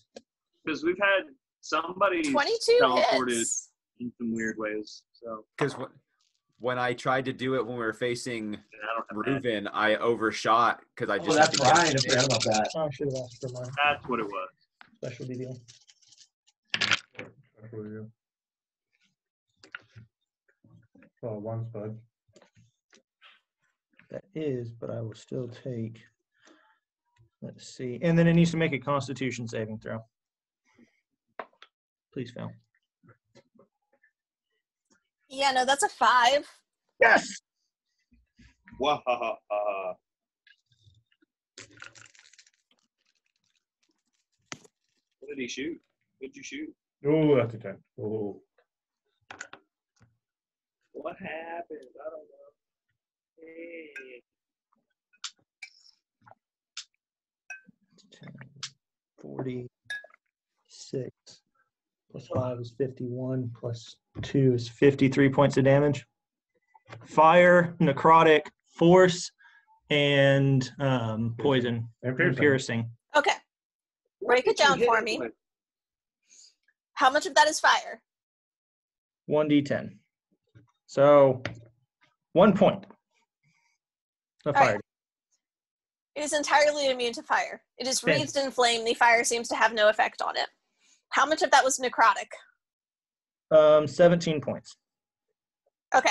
Because we've had somebody 22 teleported hits. in some weird ways. So Because when I tried to do it when we were facing I don't have that. Reuven, I overshot because I Oh, just that's had to right. I get forgot about that. Oh, I should have asked for my That's what it was. specialty deal. That's what you. Well, one spud. That is, but I will still take. Let's see. And then it needs to make a Constitution saving throw. Please fail. Yeah, no, that's a 5. Yes. Wahaha. What did he shoot? What did you shoot? Oh, that's a 10. Oh. What happened? I don't know. Hey. 46 plus 5 is 51 plus 2 is 53 points of damage. Fire, necrotic, force, and poison And and piercing. piercing. Okay. Break What it did you down hit for it me. with? How much of that is fire? 1d10. So 1 point of All right. fire. It is entirely immune to fire. It is Okay. wreathed in flame. The fire seems to have no effect on it. How much of that was necrotic? 17 points. Okay.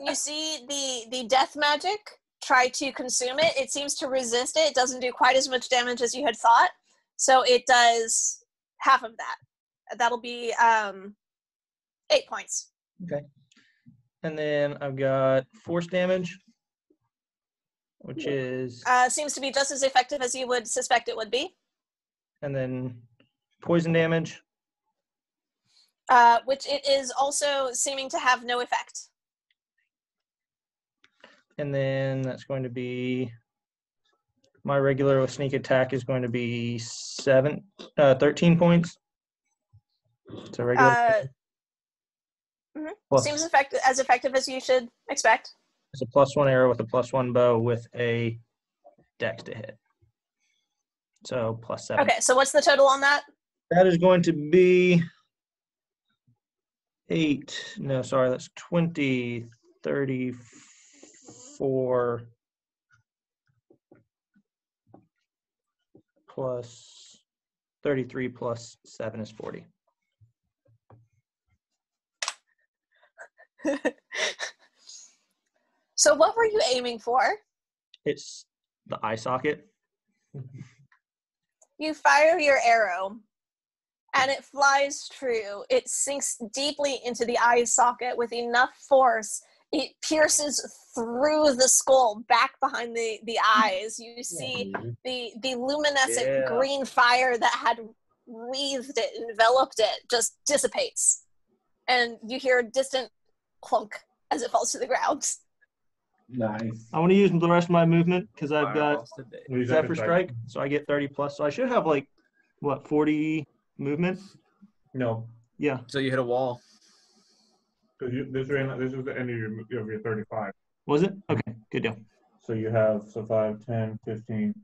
You see the death magic try to consume it. It seems to resist it. It doesn't do quite as much damage as you had thought. So it does half of that. That'll be 8 points. Okay. And then I've got force damage, which is, Seems to be just as effective as you would suspect it would be. and then poison damage. Which it is also seeming to have no effect. And then that's going to be, my regular with sneak attack is going to be 13 points. So regular. Plus, Seems as effective as you should expect. it's a +1 arrow with a +1 bow with a dex to hit. So +7. Okay, so what's the total on that? That is going to be 8. No, sorry, that's 20, 34 plus 33 plus 7 is 40. So what were you aiming for? It's the eye socket. You fire your arrow, and it flies true. It sinks deeply into the eye socket with enough force. It pierces through the skull, back behind the eyes. You see the luminescent green fire that had wreathed it, enveloped it, just dissipates. And you hear a distant clunk as it falls to the ground. Nice. I want to use the rest of my movement because I've got Use Zephyr Strike, so I get 30 plus. So I should have 40 movement? No. Yeah. So you hit a wall. This is the end of your 35. Was it? Okay, good deal. So you have 5, 10, 15.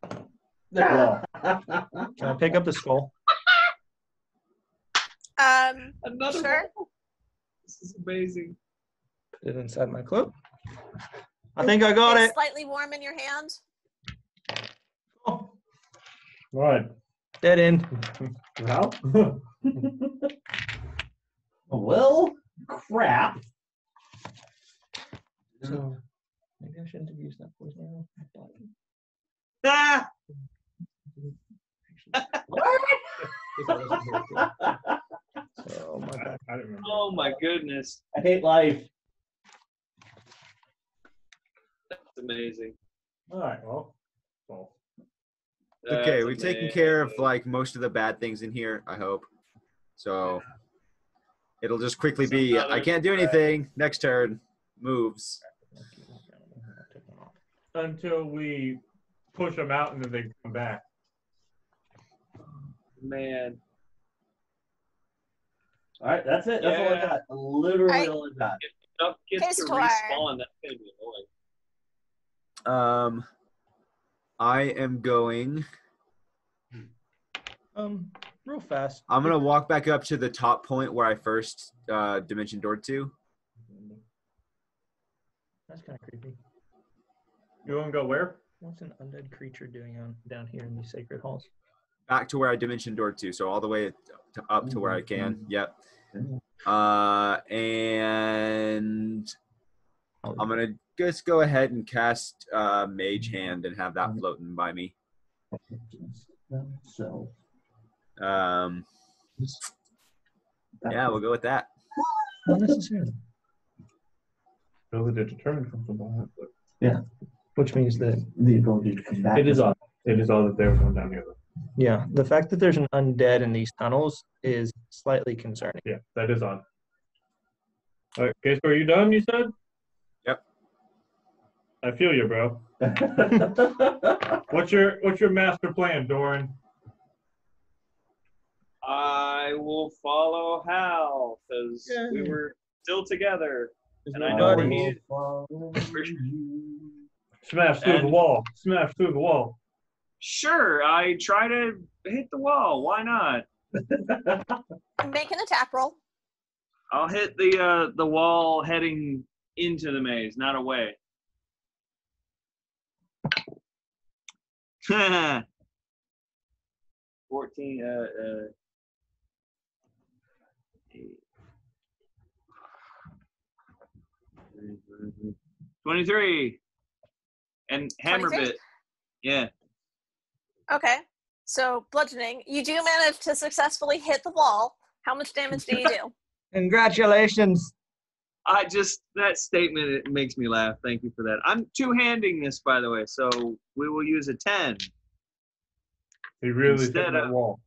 Can I pick up the skull? Another Sure. one? This is amazing. Put it inside my cloak. I think I got It's it. slightly warm in your hand. Oh, Right. dead end. Well, Well, crap. So maybe I shouldn't have used that poison arrow. Ah! So my bad. I didn't remember. Oh my goodness. I hate life. That's amazing. All right. Well. Okay, That's we've taken care of amazing. most of the bad things in here, I hope. So it'll just quickly be, I can't do anything. Next turn. Moves. Until we push them out and then they come back. Man. All right, that's it. That's all I got. Literally all I got. If stuff gets to Pistor. respawn, that's gonna be annoying. I am going. Real fast. I'm gonna walk back up to the top point where I first dimension doored to. That's kind of creepy. You want to go where? What's an undead creature doing down here in these sacred halls? Back to where I dimension doored to, so all the way up to where I can. Yep. And I'm gonna just go ahead and cast Mage Hand and have that floating by me. So. Yeah, we'll go with that. Not necessarily. Ability to determine from behind. Yeah. Which means that The ability to come back. It is odd. It is odd that they're going down the other. yeah, the fact that there's an undead in these tunnels is slightly concerning. Yeah, that is odd. All right, okay, so are you done? You said. Yep. I feel you, bro. What's your master plan, Doran? I will follow Hal because we were still together. And I know where he is. Smash through the wall. Smash through the wall. Sure, I try to hit the wall. Why not? Make an attack roll. I'll hit the wall heading into the maze, not away. 14. 23. And hammer 23? bit. Yeah. Okay. So bludgeoning. You do manage to successfully hit the wall. How much damage do you do? Congratulations. That statement, it makes me laugh. Thank you for that. I'm two-handing this, by the way, so we will use a 10. He really hit Instead that of- wall.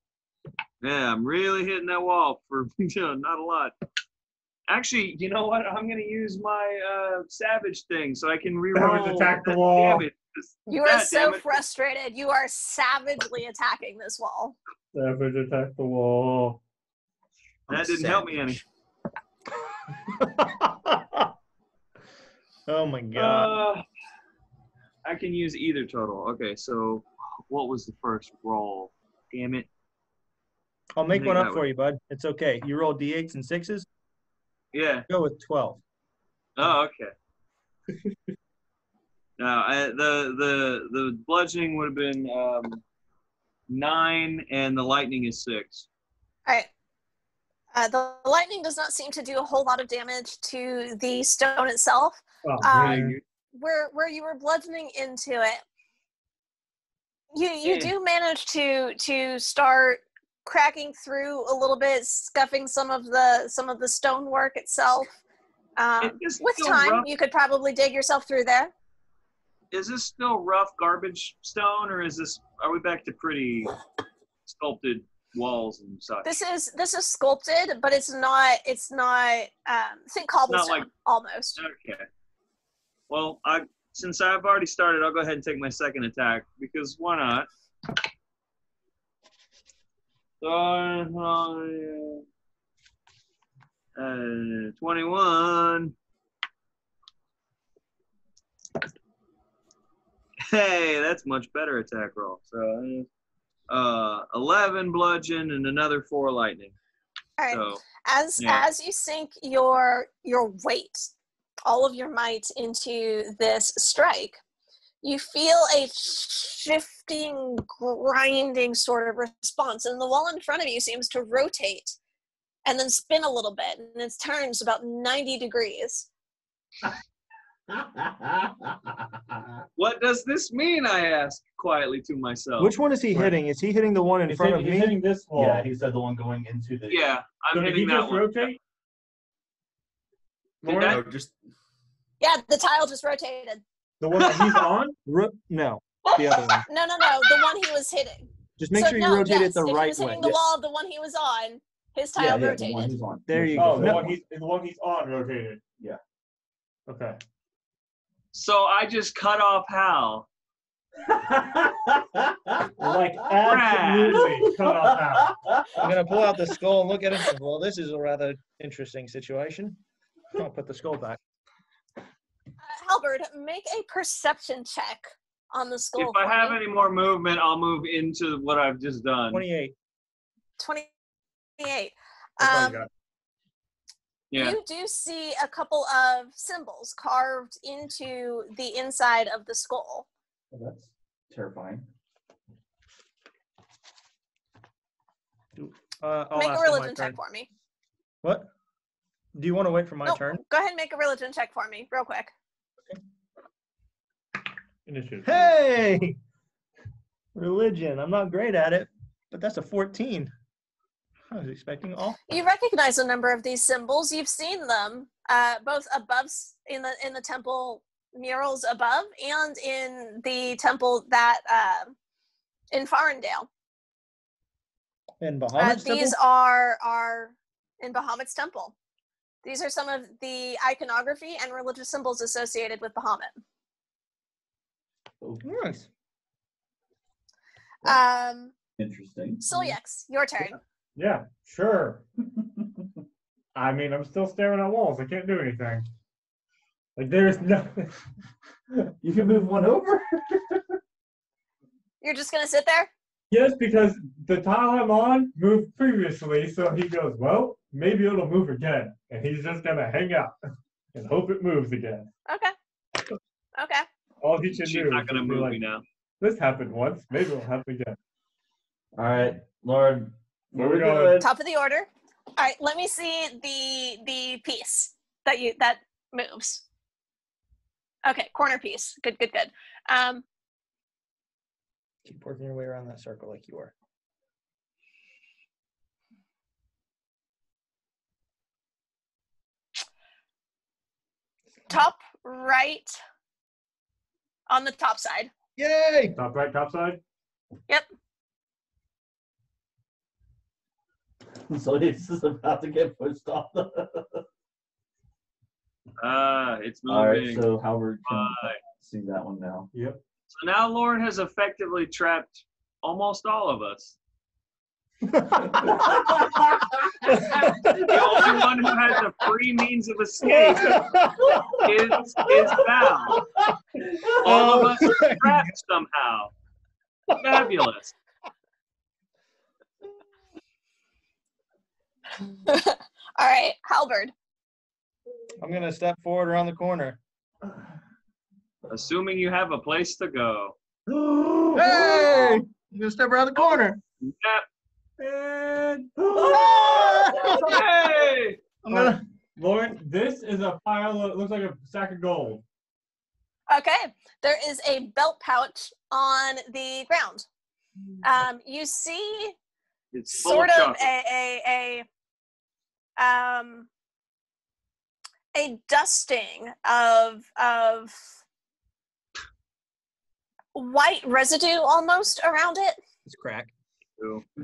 Yeah, I'm really hitting that wall for not a lot. Actually, you know what? I'm gonna use my savage thing so I can reroll. Savage attack the that wall. damage. You are God so damn it. frustrated. You are savagely attacking this wall. Savage attack the wall. I'm That didn't help me any. savage. Oh my god. I can use either total. Okay, so what was the first roll? Damn it. I'll make think one that up for you, bud. It's okay. You roll d8s and 6s. Yeah. Go with 12. Oh, okay. Now, the bludgeoning would have been 9, and the lightning is 6. All right. The lightning does not seem to do a whole lot of damage to the stone itself. Oh, Um, where you were bludgeoning into it, you do manage to start cracking through a little bit, scuffing some of the stonework itself. It's With still time, rough. you could probably dig yourself through there. Is this still rough garbage stone, or are we back to pretty sculpted walls and such? This is sculpted, but it's not think cobblestone like- almost. Okay. Well, since I've already started, I'll go ahead and take my second attack, because why not? So, 21. Hey, that's much better attack roll. So, 11 bludgeon and another 4 lightning. All right. So, As you sink your weight, all of your might into this strike, you feel a shifting, grinding sort of response, and the wall in front of you seems to rotate and then spin a little bit, and it turns about 90 degrees. what does this mean? I ask quietly to myself. Which one is he hitting? Is he hitting the one in He's front of he's me? hitting this wall. Yeah, he said the one going into the. Yeah, I'm So did he hitting that just one. rotate? Did Lauren? that- No, just Yeah, the tile just rotated. The one that he's on? No, the other one. No, the one he was hitting. Just make So, sure you no, rotate yes, it the if he right was way. hitting the wall of the one he was on, his tile the rotated. one he's on. There you Oh, go. the No. one he's on rotated. Yeah. Okay. So I just cut off Hal. Like absolutely cut off out. I'm going to pull out the skull and look at it. Well, this is a rather interesting situation. I'll put the skull back. Halberd, make a perception check on the skull. If I for have me. any more movement, I'll move into what I've just done. 28. 28. That's all you got. Yeah. You do see a couple of symbols carved into the inside of the skull. Well, that's terrifying. I'll Make ask a on my religion check turn. for me. What? Do you want to wait for my Nope. turn? Go ahead and make a religion check for me, real quick. Initiative. Hey! Religion. I'm not great at it, but that's a 14. I was expecting all. You recognize a number of these symbols. You've seen them both above in the temple murals above and in the temple that in Farendale. In Bahamut's These temple? are in Bahamut's temple. These are some of the iconography and religious symbols associated with Bahamut. Nice. Interesting. Siliex, your turn. Yeah, sure. I mean, I'm still staring at walls. I can't do anything. Like, there's nothing. You can move one over. You're just gonna sit there? Yes, because the tile I'm on moved previously, so he goes, well, maybe it'll move again. And he's just going to hang out and hope it moves again. Okay. Okay. All he should She's do not is gonna just be move like, me now. this happened once, maybe it'll happen again. All right, Lord. Where What we we going? doing? Top of the order. All right, let me see the piece that moves. Okay, corner piece. Good. Keep working your way around that circle like you are. top right on the top side. Yay! Top right, top side. Yep. So this is about to get pushed off. It's All right, moving. so Howard can Bye. see that one now. Yep. So now Lauren has effectively trapped almost all of us. The only one who has a free means of escape is Val. All of us are trapped somehow. Fabulous. All right, Halberd. I'm gonna step forward around the corner. Assuming you have a place to go. Hey! I'm gonna step around the corner. Yep. And Hey! I'm gonna. Lauren, this is a pile of, looks like a sack of gold. Okay, there is a belt pouch on the ground. You see It's full sort of chocolate. a dusting of white residue almost around it. It's crack.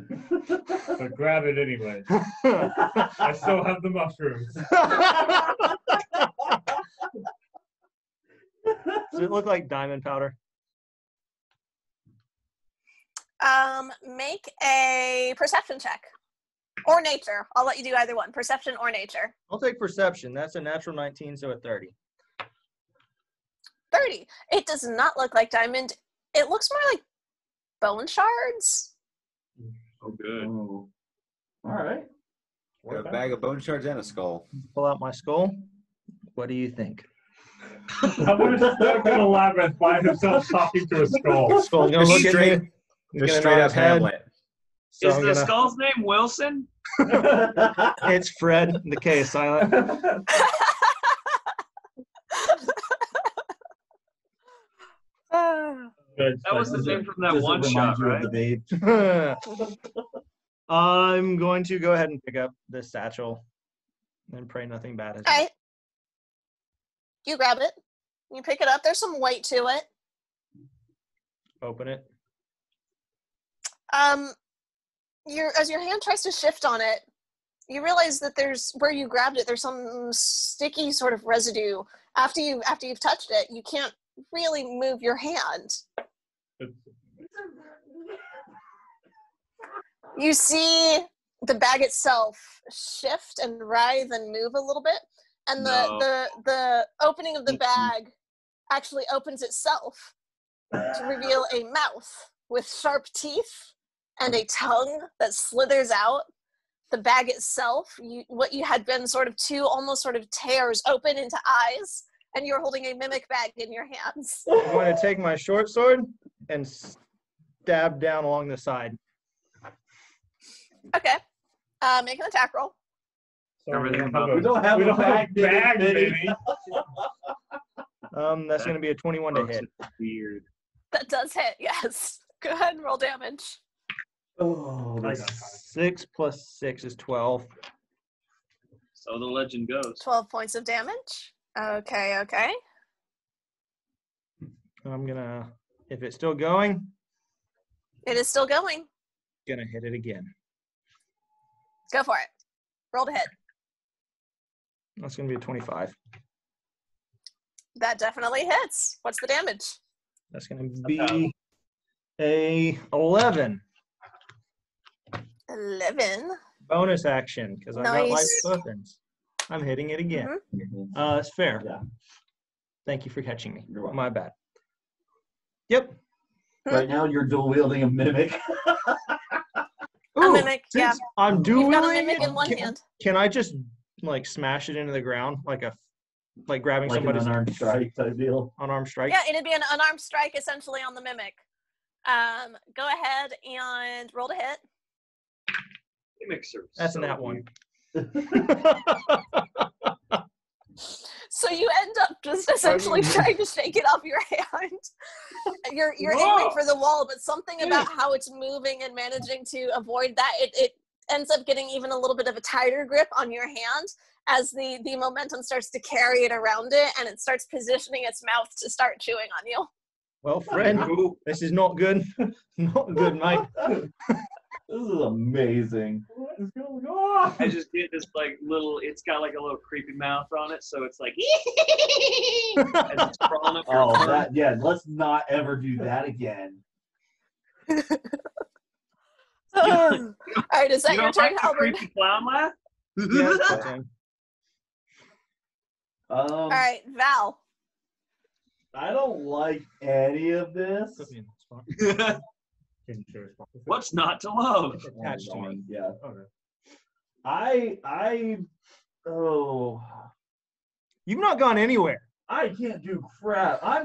But grab it anyway. I still have the mushrooms. Does it look like diamond powder? Make a perception check. Or nature. I'll let you do either one. Perception or nature. I'll take perception. That's a natural 19, so a 30. 30. It does not look like diamond. It looks more like bone shards. Oh, good. Oh. All right. Got a bag of bone shards and a skull. Pull out my skull. What do you think? How about just stuck in a labyrinth by himself talking to a skull? Skull's gonna look at me. He's Just gonna straight nod up his head. Hamlet. So Is I'm the gonna- skull's name Wilson? It's Fred. The K is silent. That was the name from that Does it one remind shot, you of right? the babe? I'm going to go ahead and pick up this satchel and pray nothing bad has All right. You grab it. You pick it up. There's some weight to it. Open it. As your hand tries to shift on it, you realize that there's where you grabbed it. There's some sticky sort of residue. After you've touched it, you can't really move your hand. You see the bag itself shift and writhe and move a little bit, and the opening of the bag actually opens itself to reveal a mouth with sharp teeth and a tongue that slithers out. The bag itself, what you had been sort of two almost sort of tears open into eyes, and you're holding a mimic bag in your hands. I'm going to take my short sword and stab down along the side. Okay. Make an attack roll. Sorry, We don't have we a don't have bag, baby. That's going to be a 21 to hit. Weird. That does hit, yes. Go ahead and roll damage. Oh, I this- got time. 6 plus 6 is 12. So the legend goes. 12 points of damage. Okay. And I'm going to, if it's still going, It is still going. going to hit it again. Go for it. Roll to hit. That's going to be a 25. That definitely hits. What's the damage? That's going to be a 11. 11. Bonus action, because I got light Nice. weapons. I'm hitting it again. Mhm. That's fair. Yeah. Thank you for catching me. You're welcome. My bad. Yep. Right now you're dual wielding a mimic. A Ooh, mimic, yeah. since I'm You've got a dueling mimic in one it, hand. can I just like smash it into the ground like grabbing Like an somebody's unarmed strike type deal. unarmed strike? Yeah, it'd be an unarmed strike essentially on the mimic. Go ahead and roll to hit. Mimics are That's so in that one. So you end up just essentially trying to shake it off your hand. You're aiming for the wall, but something about how it's moving and managing to avoid that, it ends up getting even a little bit of a tighter grip on your hand as the momentum starts to carry it around it, and it starts positioning its mouth to start chewing on you. Well, friend, this is not good. Not good, mate. This is amazing. What is going on? I just get this like little. It's got like a little creepy mouth on it, so it's like. As it's crawling up your Oh, arm. that, yeah, let's not ever do that again. All right, is that You your don't turn, like the Halberd? creepy clown laugh? Yeah, it's my turn. All right, Val. I don't like any of this. Put me in the spot. What's not to love? It's attached to me. Yeah. Okay. Oh, You've not gone anywhere. I can't do crap. I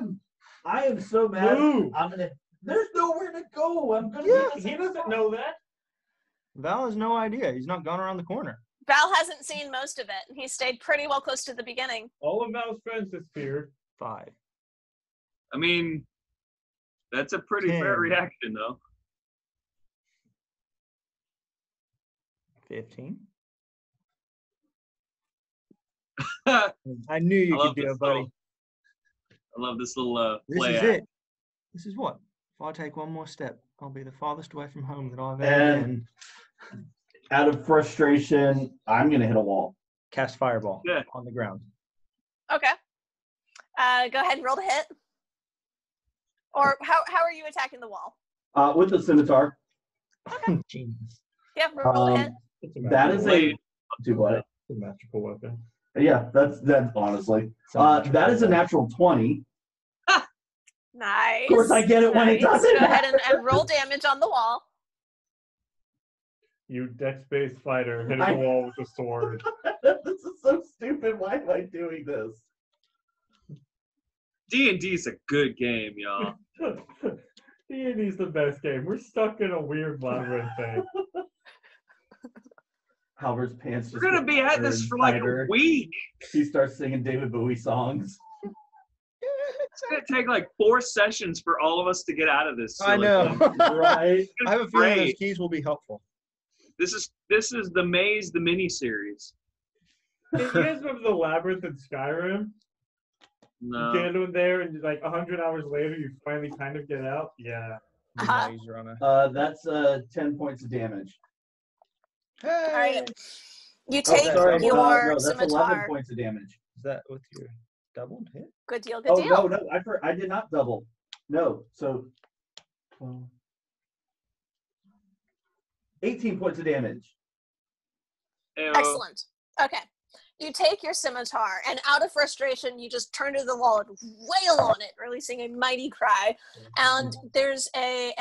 am so mad. Move. There's nowhere to go. I'm gonna. Yeah, be He doesn't know that. Val has no idea. He's not gone around the corner. Val hasn't seen most of it. He stayed pretty well close to the beginning. All of Mal's friends disappeared. 5. I mean, that's a pretty fair 10. reaction, though. 15. I knew you could do it, buddy. I love this little This play is act. it. This is what? If I take one more step, I'll be the farthest away from home that I've ever And been. out of frustration, I'm gonna hit a wall. Cast fireball Yeah. on the ground. Okay. Go ahead and roll to hit. Or how are you attacking the wall? With the scimitar. Genius. Yeah, roll to hit. It's a That is magical- a. Do what? it's a magical weapon. Yeah, that's honestly. That is a natural 20. Nice. Of course, I get it when it Nice. doesn't Go ahead and matter. roll damage on the wall. You dex-based fighter hitting I- the wall with a sword. This is so stupid. Why am I doing this? D&D is a good game, y'all. D&D's the best game. We're stuck in a weird labyrinth thing. Halbert's pants just We're gonna get be at tighter this and for like tighter. a week. He starts singing David Bowie songs. It's gonna take like 4 sessions for all of us to get out of this. I silly know. thing. Right? I have a feeling those Great. keys will be helpful. This is the Maze, the mini series. You guys remember the labyrinth in Skyrim? No. You get in there and like 100 hours later you finally kind of get out? Yeah. Uh-huh. Maze runner. That's 10 points of damage. All right. You Oh, take sorry. your No, that's 11 scimitar. points of damage. Is that with your doubled hit? Good deal, good Oh, deal. no, I did not double. No, so 12, 18 points of damage. Ew. Excellent. Okay. You take your scimitar, and out of frustration, you just turn to the wall and wail on it, releasing a mighty cry. And there's a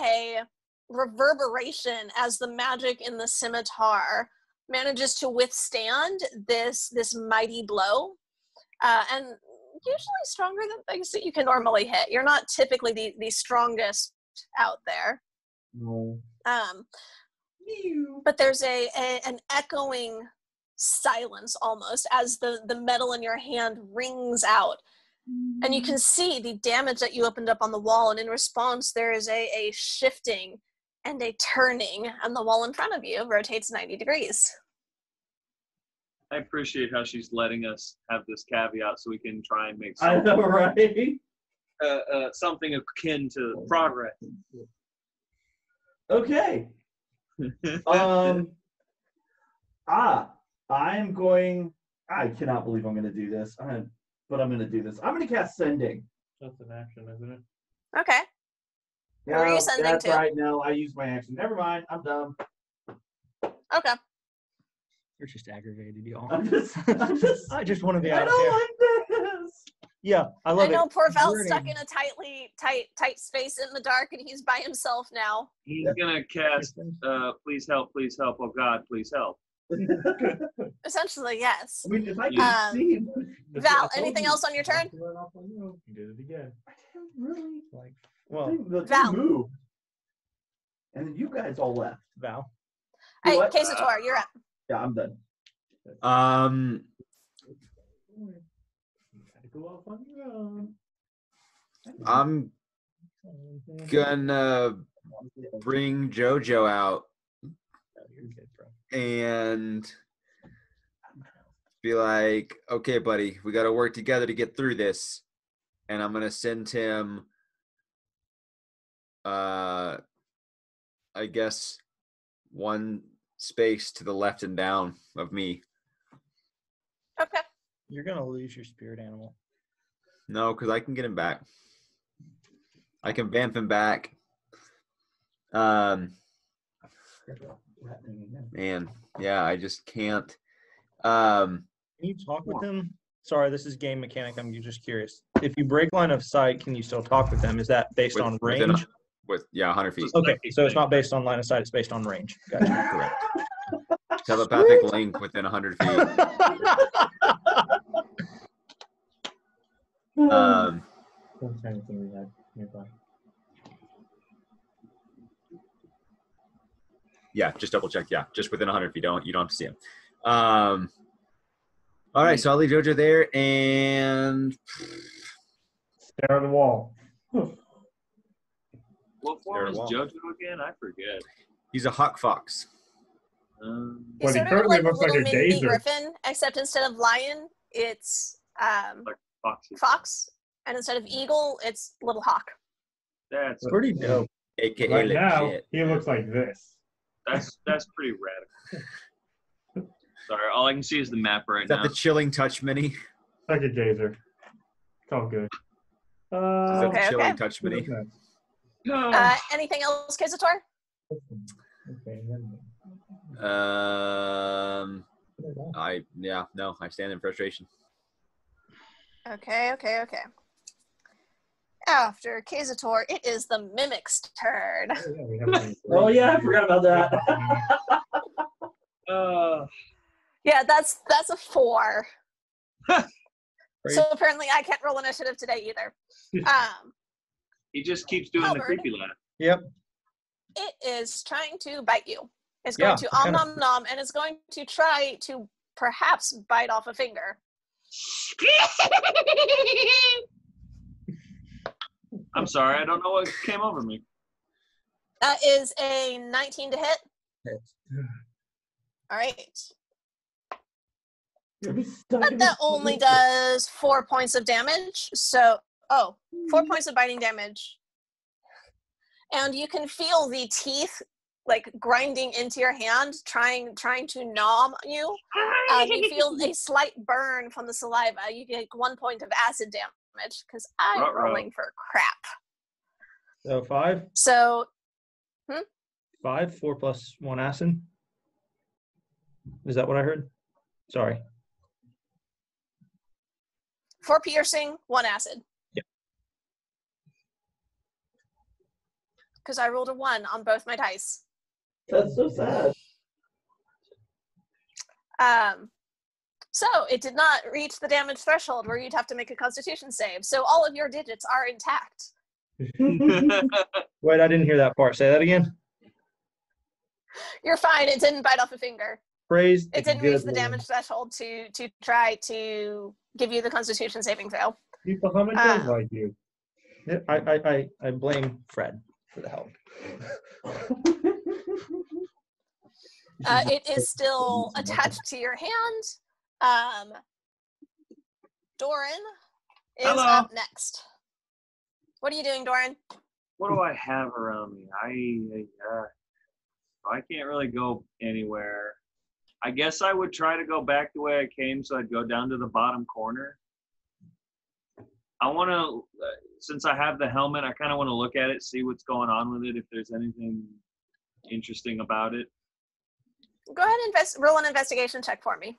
reverberation as the magic in the scimitar manages to withstand this mighty blow. And usually stronger than things that you can normally hit. You're not typically the strongest out there. No. But there's an echoing silence almost as the metal in your hand rings out, and you can see the damage that you opened up on the wall, and in response there is a shifting and a turning, and the wall in front of you rotates 90 degrees. I appreciate how she's letting us have this caveat so we can try and make I know, right? something akin to progress. Okay. I'm going. I cannot believe I'm going to do this. But I'm going to do this. I'm going to cast Sending. That's an action, isn't it? Okay. Who are you sending that's to? right. No, I used my action. Never mind. I'm dumb. Okay. You're just aggravated, y'all. I'm just. I just want to be I out don't here. like this. Yeah, I love I know it. poor Val's Journey. stuck in a tight space in the dark, and he's by himself now. He's gonna cast please help, oh God, please help. Essentially, yes. I mean, if I Um, can see. Val, anything else on your turn? You did it again. I didn't really. Like, well, The Val. thing moved. And then you guys all left. Val. All right, What? Quesator, you're up. Yeah, I'm done. Gotta go off on your own. I'm gonna bring JoJo out You're good, bro. and be like, okay, buddy, we got to work together to get through this. And I'm going to send him, I guess, one space to the left and down of me. Okay. You're going to lose your spirit animal. No, because I can get him back. I can vamp him back. Man, yeah, I just can't. Can you talk with him? Sorry, this is game mechanic. I'm just curious. If you break line of sight, can you still talk with them? Is that based on range? 100 feet. Okay, so it's not based on line of sight. It's based on range. Gotcha. Correct. Telepathic link within 100 feet. Anything we had nearby. Yeah, just double check. Yeah, just within 100 feet. You don't have to see him. All right, so I'll leave Jojo there and Stare at the wall. What form is JoJo again? I forget. he's a hawk fox. He's But he sort of currently like looks like little a mini gazer. griffin, except instead of lion, it's Like Foxy. fox, and instead of eagle, it's little hawk. That's Pretty dope. AKA Right now, legit. he looks like this. that's pretty radical. Sorry, all I can see is the map right Is that now. the chilling touch mini? Is Like a gazer. It's all good. that Okay, the chilling okay. touch mini? Anything else, Kizator? Okay, I stand in frustration. Okay. After Kizator, it is the Mimic's turn. Oh yeah, I forgot about that. Yeah, that's a 4. Great. So apparently I can't roll initiative today either. He just keeps doing the Halberd. creepy laugh. Yep. It is trying to bite you. It's going Yeah, to I kinda- nom nom, and it's going to try to perhaps bite off a finger. I'm sorry, I don't know what came over me. That is a 19 to hit. All right. But that only does 4 points of damage. So, 4 points of biting damage. And you can feel the teeth like grinding into your hand, trying to nom you. You feel a slight burn from the saliva. You get 1 point of acid damage because I'm Ruh-roh. rolling for crap. So 5? So 5, 4 plus 1 acid? Is that what I heard? Sorry. 4 piercing, 1 acid. Yep. Because I rolled a 1 on both my dice. That's so sad. So it did not reach the damage threshold where you'd have to make a Constitution save. So all of your digits are intact. Wait, I didn't hear that part. Say that again. You're fine. It didn't bite off a finger. Praise. It didn't reach the damage threshold to try to give you the Constitution saving throw. People haven't done like you. I blame Fred for the help. It is still attached to your hand. Doran is Hello. up next. What are you doing, Doran? What do I have around me? I can't really go anywhere. I guess I would try to go back the way I came, so I'd go down to the bottom corner. I want to, since I have the helmet, I kind of want to look at it, see what's going on with it, if there's anything interesting about it. Go ahead and roll an investigation check for me.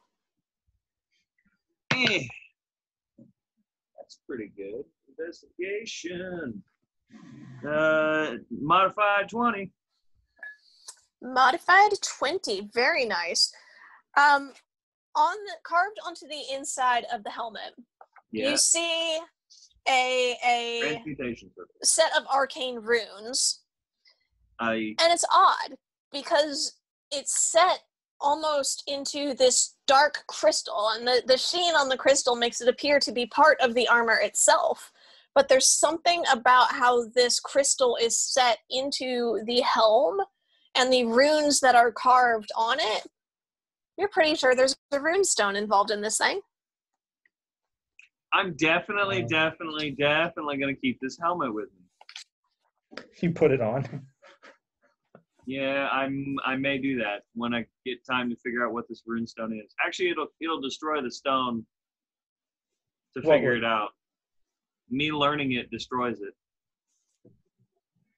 That's pretty good. Investigation. Modified 20. Modified 20. Very nice. Carved onto the inside of the helmet, Yeah. you see a Transmutation circle. set of arcane runes. I And it's odd because it's set almost into this dark crystal, and the sheen on the crystal makes it appear to be part of the armor itself. But there's something about how this crystal is set into the helm and the runes that are carved on it You're pretty sure there's a runestone involved in this thing? I'm definitely gonna keep this helmet with me. You put it on. Yeah, I may do that when I get time to figure out what this runestone is. Actually, it'll destroy the stone to figure it out. Me learning it destroys it.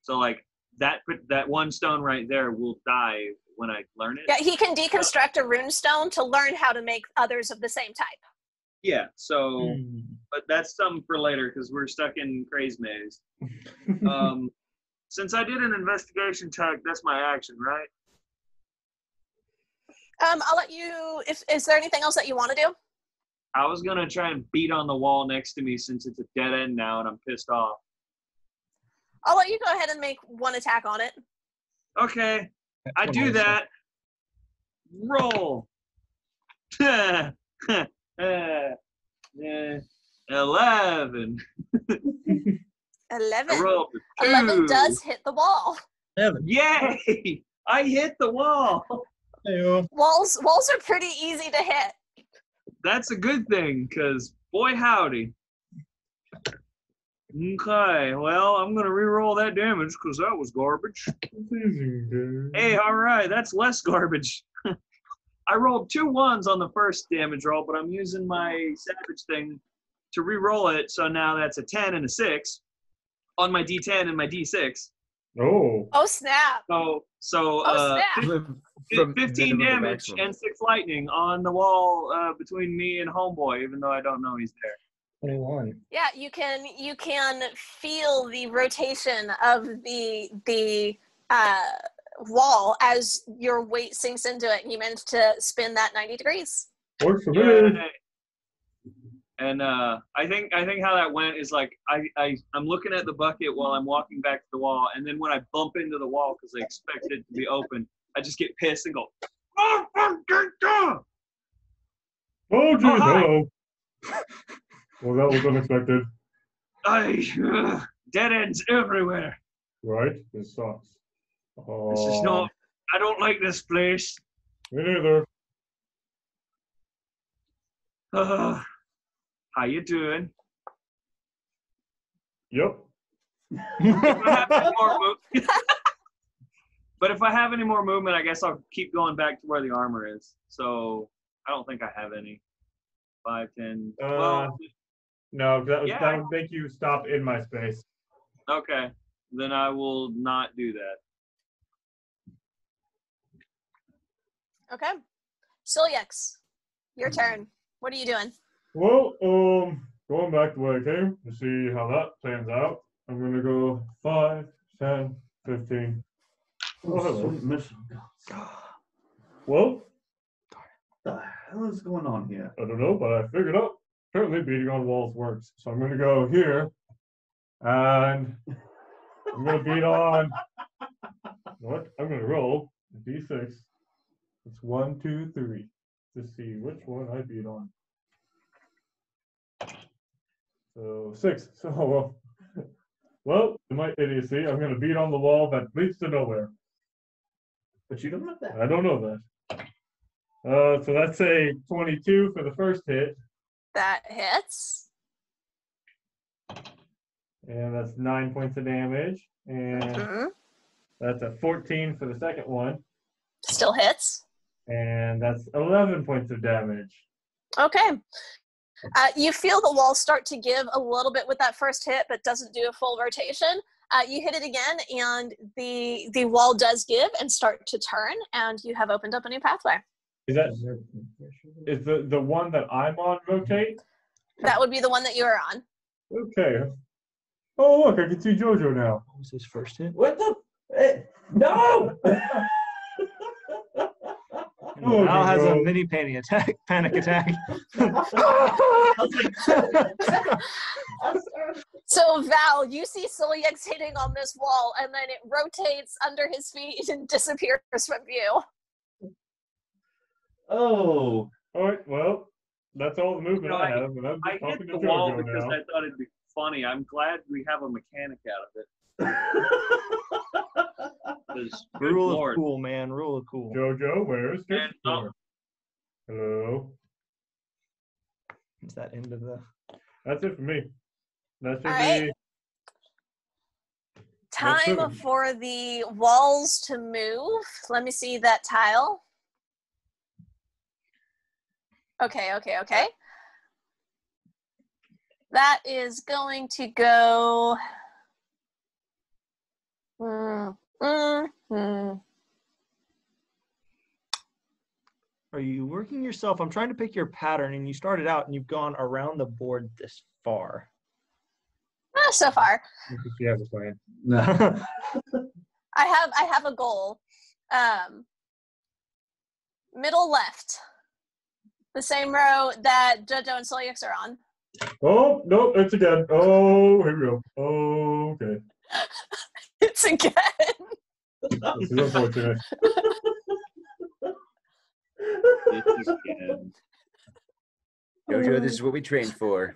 So like that one stone right there will die when I learn it. Yeah, he can deconstruct a runestone to learn how to make others of the same type. Yeah, so but that's something for later because we're stuck in Craze Maze. Since I did an investigation check, that's my action, right? I'll let you. Is there anything else that you want to do? I was gonna try and beat on the wall next to me since it's a dead end now and I'm pissed off. I'll let you go ahead and make one attack on it. Okay, I do that. Roll. 11. 11. I rolled a 11 2. does hit the wall. Yay! I hit the wall. Walls are pretty easy to hit. That's a good thing, because boy howdy. Okay, well, I'm going to re-roll that damage because that was garbage. Hey, all right, that's less garbage. I rolled 2 1s on the first damage roll, but I'm using my savage thing to re-roll it, so now that's a 10 and a 6 on my D10 and my D6. Oh. Oh, snap. So Oh, snap. 15 damage and 6 lightning on the wall between me and Homeboy, even though I don't know he's there. 21. Yeah, you can feel the rotation of the wall as your weight sinks into it, and you manage to spin that 90 degrees. Works for me. Yeah. And I think how that went is like I'm looking at the bucket while I'm walking back to the wall, and then when I bump into the wall because I expect it to be open, I just get pissed and go, "Oh, Oh, geez, hi. hello. Well, that was unexpected. Dead ends everywhere. Right? This sucks. This is not. I don't like this place. Me neither. How you doing? Yep. But if I have any more movement, I guess I'll keep going back to where the armor is. So I don't think I have any. 5, 10, 12. No, that Yeah. would make you stop in my space. Okay. Then I will not do that. Okay. Silyax, your turn. What are you doing? Well, going back to where I came to see how that plans out, I'm gonna go 5, 10, 15. Oh, hello. Well, What the hell is going on here? I don't know, but I figured out apparently beating on walls works. So I'm gonna go here, and I'm gonna beat on. What? I'm gonna roll a d6. It's 1, 2, 3 to see which one I beat on. So 6. So well, in my idiocy, I'm gonna beat on the wall that leads to nowhere. But you don't know that. I don't know that. So that's a 22 for the first hit, That hits. and that's 9 points of damage, and Mhm. that's a 14 for the second one, Still hits. and that's 11 points of damage. Okay. You feel the wall start to give a little bit with that first hit, but doesn't do a full rotation. You hit it again, and the wall does give and start to turn, and you have opened up a new pathway. Is the one that I'm on rotate? That would be the one that you are on. Okay. Oh look, I can see JoJo now. What was his first hit? What the? No! Oh, Al has a no. mini panic attack. So Val, you see Silyax hitting on this wall, and then it rotates under his feet and disappears from view. Oh. All right, well, that's all the movement I have, and I'm I just hit talking to the wall JoJo because now. I thought it'd be funny. I'm glad we have a mechanic out of it. 'Cause, good Rule Lord. of cool, man. Rule of cool. JoJo, where's And, Trip's door? Hello. Is that end of the? That's it for me. That's for All right. me. Time good. for the walls to move. Let me see that tile. Okay. That is going to go. Are you working yourself? I'm trying to pick your pattern, and you started out and you've gone around the board this far. So far. She has a plan. I have a goal. Middle left. The same row that Jojo and Solix are on. Oh, no, it's again. Oh, here we go. Oh, okay. It's again. This is unfortunate. It's again. Jojo, this is what we trained for.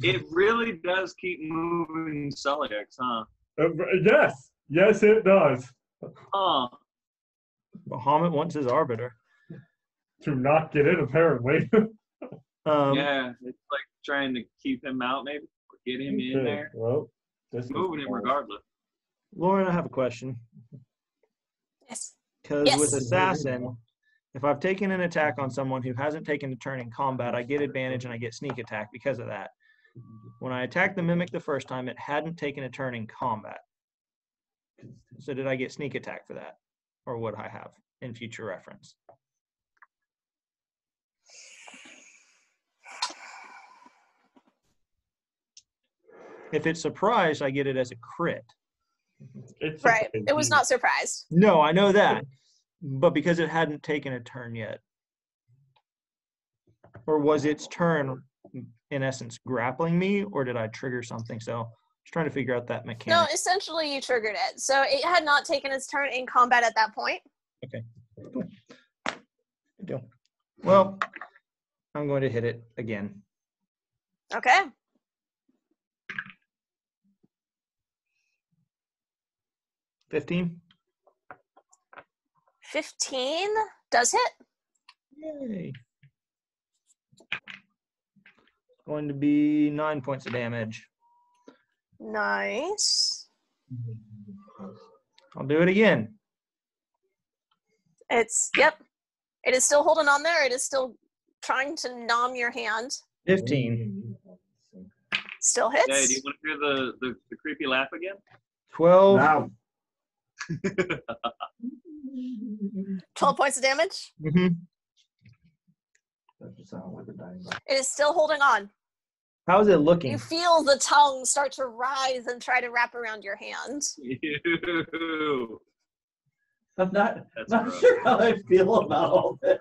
It really does keep moving Celiax, huh? Yes. Yes, it does. Huh. Bahamut wants his arbiter. To not get in, apparently. Yeah, it's like trying to keep him out, maybe, or get him in Okay, there. well, this Moving him regardless. Lauren, I have a question. Yes. Because Yes. with Assassin, if I've taken an attack on someone who hasn't taken a turn in combat, I get advantage and I get sneak attack because of that. When I attacked the Mimic the first time, it hadn't taken a turn in combat. So did I get sneak attack for that? Or would I have in future reference? If it's surprised, I get it as a crit. It's Right. It was not surprised. No, I know that. But because it hadn't taken a turn yet. Or was its turn, in essence, grappling me? Or did I trigger something? So just trying to figure out that No, mechanic. essentially you triggered it. So it had not taken its turn in combat at that point. Okay. Cool. Good deal. Well, I'm going to hit it again. Okay. 15. 15 does hit. Yay. Going to be 9 points of damage. Nice. I'll do it again. Yep. It is still holding on there. It is still trying to nom your hand. 15. Still hits. Yeah, do you want to hear the creepy laugh again? 12. Wow. 12 points of damage. Mm-hmm. That just sounded like a dying laugh. It is still holding on. How's it looking? You feel the tongue start to rise and try to wrap around your hand. Ew. I'm not That's sure how I feel about all this.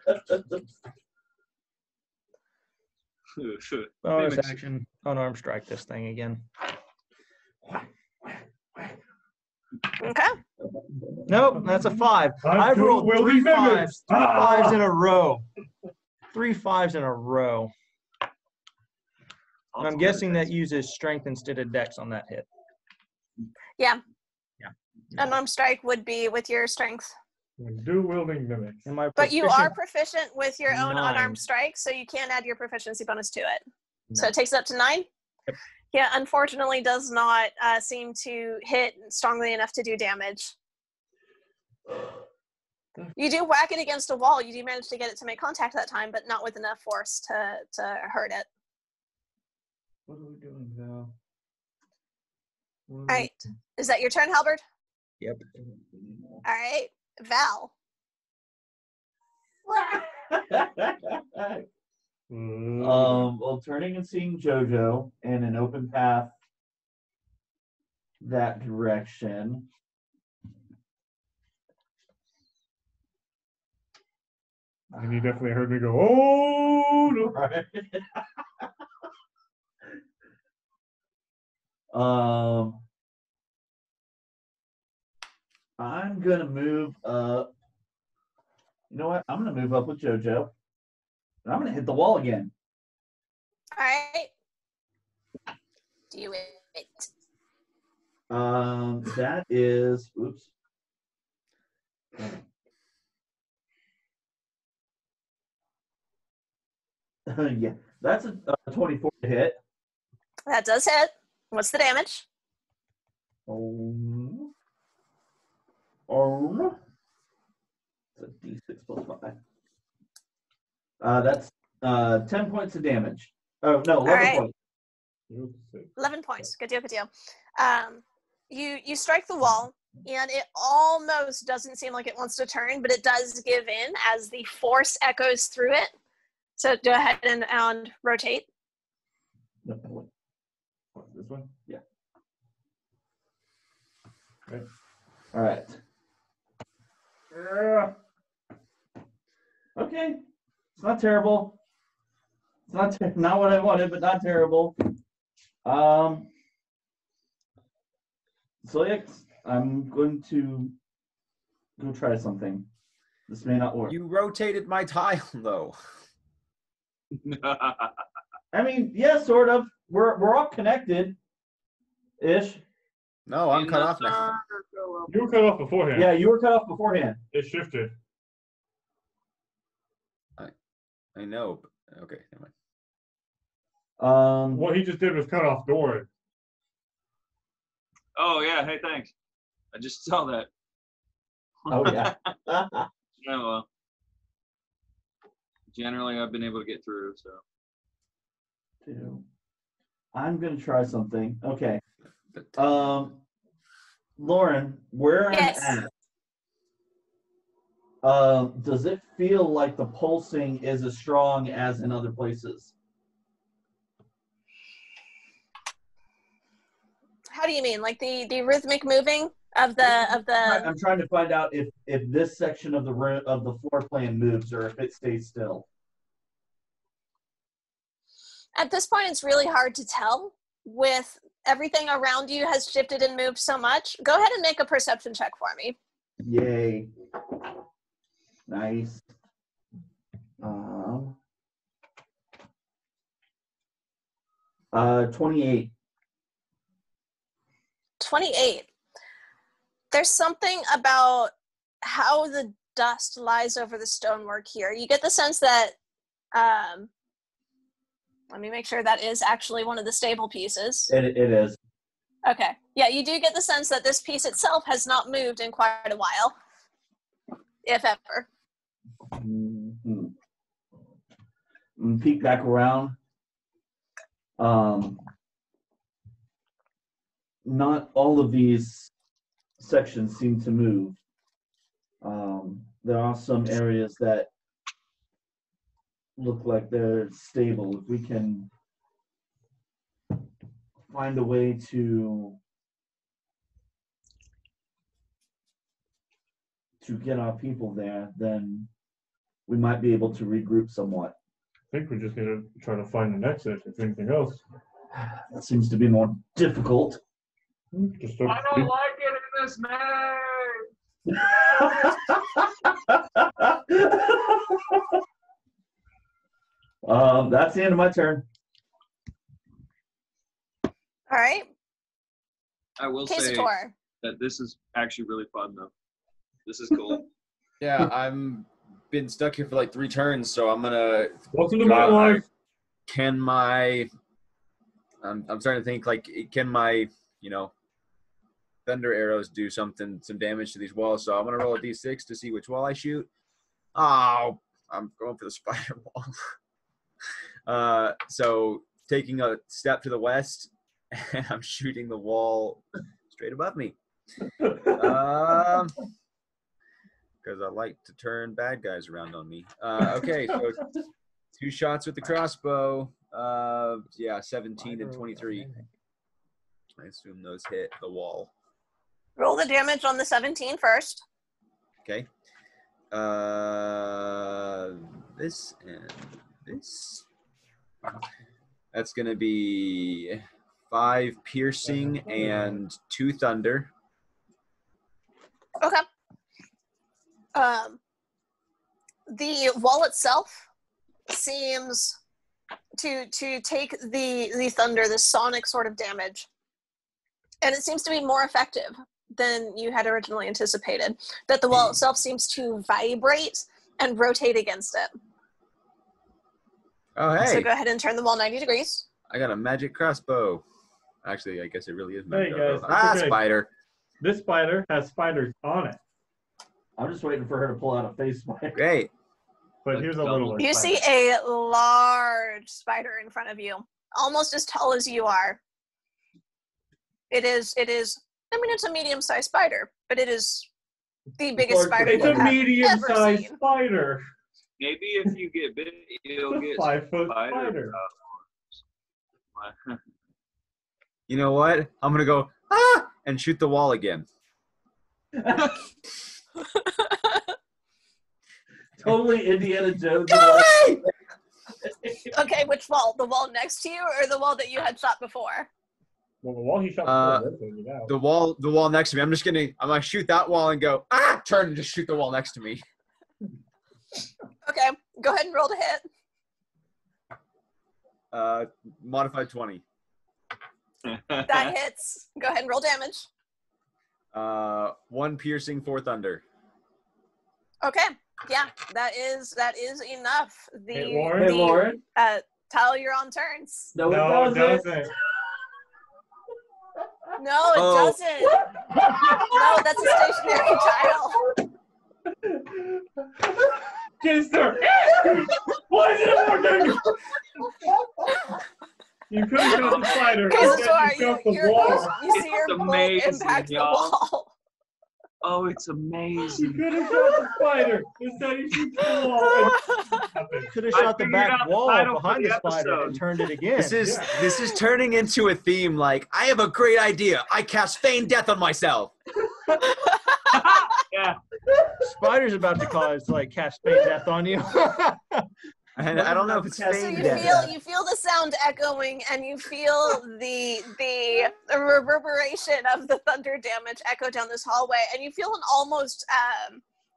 Bonus action, unarmed strike this thing again. Okay. Nope, that's a 5. I've two rolled will be 3 5s. mimics. 3 5s in a row. 3 5s in a row. And I'm guessing that uses strength instead of dex on that hit. Yeah. Yeah. Unarmed strike would be with your strength. Dual wielding mimics. Am I But you are proficient? proficient with your own 9. unarmed strike, so you can add your proficiency bonus to it. So 9. it takes it up to 9? Yep. Yeah, unfortunately does not seem to hit strongly enough to do damage. You do whack it against a wall. You do manage to get it to make contact that time, but not with enough force to hurt it. What are we doing, Val? All right. Is that your turn, Halberd? Yep. All right. Val. Well, turning and seeing JoJo and an open path that direction. And you definitely heard me go, oh, no. Right. I'm gonna move up. You know what? I'm gonna move up with JoJo, and I'm gonna hit the wall again. All right. Do it. That is, oops. Yeah, that's a 24 to hit. That does hit. What's the damage? Oh, it's a D6 plus 5. That's 10 points of damage. Oh no, 11 right. points. 11 points. Good deal, good deal. You strike the wall, and it almost doesn't seem like it wants to turn, but it does give in as the force echoes through it. So go ahead and rotate. No, wait. This one? Yeah. Okay. All right. Okay. It's not terrible. It's not what I wanted, but not terrible. So I'm going to go try something. This may not work. You rotated my tile, though. I mean, yeah, sort of. We're all connected, ish. No, I'm cut off now. You were cut off beforehand. Yeah, you were cut off beforehand. It shifted. I know. But, okay, never mind. What he just did was cut off Doran. Oh yeah, hey, thanks. I just saw that. Oh yeah. Oh well. Generally, I've been able to get through. So. I'm gonna try something. Okay. Lauren, where Yes. I'm at, does it feel like the pulsing is as strong as in other places? How do you mean? Like the rhythmic moving of the I'm trying to find out if this section of the room of the floor plan moves or if it stays still. At this point, it's really hard to tell. With everything around you has shifted and moved so much. Go ahead and make a perception check for me. Yay. Nice. 28. 28. There's something about how the dust lies over the stonework here. You get the sense that, let me make sure that is actually one of the stable pieces. It is. Okay. Yeah, you do get the sense that this piece itself has not moved in quite a while, if ever. Mm-hmm. Peek back around. Not all of these sections seem to move. There are some areas that look like they're stable. If we can find a way to get our people there, then we might be able to regroup somewhat. I think we just need to try to find an exit, if anything else. That seems to be more difficult. Just I don't like it in this man. That's the end of my turn. All right. I will say Casator. that this is actually really fun, though. This is cool. Yeah, I'm been stuck here for like 3 turns, so I'm gonna. Welcome to my life. Can my? I'm starting to think like, can my thunder arrows do some damage to these walls? So I'm gonna roll a d6 to see which wall I shoot. Oh, I'm going for the spider wall. So taking a step to the west, and I'm shooting the wall straight above me. Because I like to turn bad guys around on me. Okay, so 2 shots with the crossbow. 17 and 23. I assume those hit the wall. Roll the damage on the 17 first. Okay. This and this. That's going to be 5 piercing and 2 thunder. Okay. The wall itself seems to take the thunder, the sonic sort of damage, and it seems to be more effective than you had originally anticipated. That the wall itself seems to vibrate and rotate against it. Oh, So hey, go ahead and turn the wall 90 degrees. I got a magic crossbow. Actually, I guess it really is Hey, magic guys, crossbow. that's okay. Spider. This spider has spiders on it, I'm just waiting for her to pull out a face spider. Great. but here's a little one. You see a large spider in front of you, almost as tall as you are. It is, I mean, it's a medium-sized spider, but it is the biggest spider It's you a have ever medium-sized seen. spider. Maybe if you get bit, you'll It's a get 5-foot spider. spider. You know what? I'm gonna go and shoot the wall again. Totally Indiana Jones. Okay, which wall? The wall next to you or the wall that you had shot before? Well, the wall he shot before rotated out. The wall next to me. I'm gonna shoot that wall and go turn and just shoot the wall next to me. Okay, go ahead and roll to hit. Modified 20. That hits. Go ahead and roll damage. 1 piercing, 4 thunder. Okay, yeah, that is enough. Hey, Lauren. Hey, Lauren. Tyler, you're on turns. No, No, it doesn't. No, it Oh. doesn't. No, that's a stationary tile. Gister! Why is it working? You could have shot the spider. Okay, so Instead, Dora, you shot the you wall. see your It's bolt amazing, impact the y'all. wall. Oh, it's You amazing. could have shot the spider. Instead, you shoot the wall. Could have I shot the figured back out the wall title for behind the the spider and episode. turned it again. This is turning into a theme. Like, I have a great idea. I cast feign death on myself. Yeah. Spider's about to cast fate death on you. And I don't know if it's So So feign you death. feel the sound echoing, and you feel the reverberation of the thunder damage echo down this hallway, and you feel an almost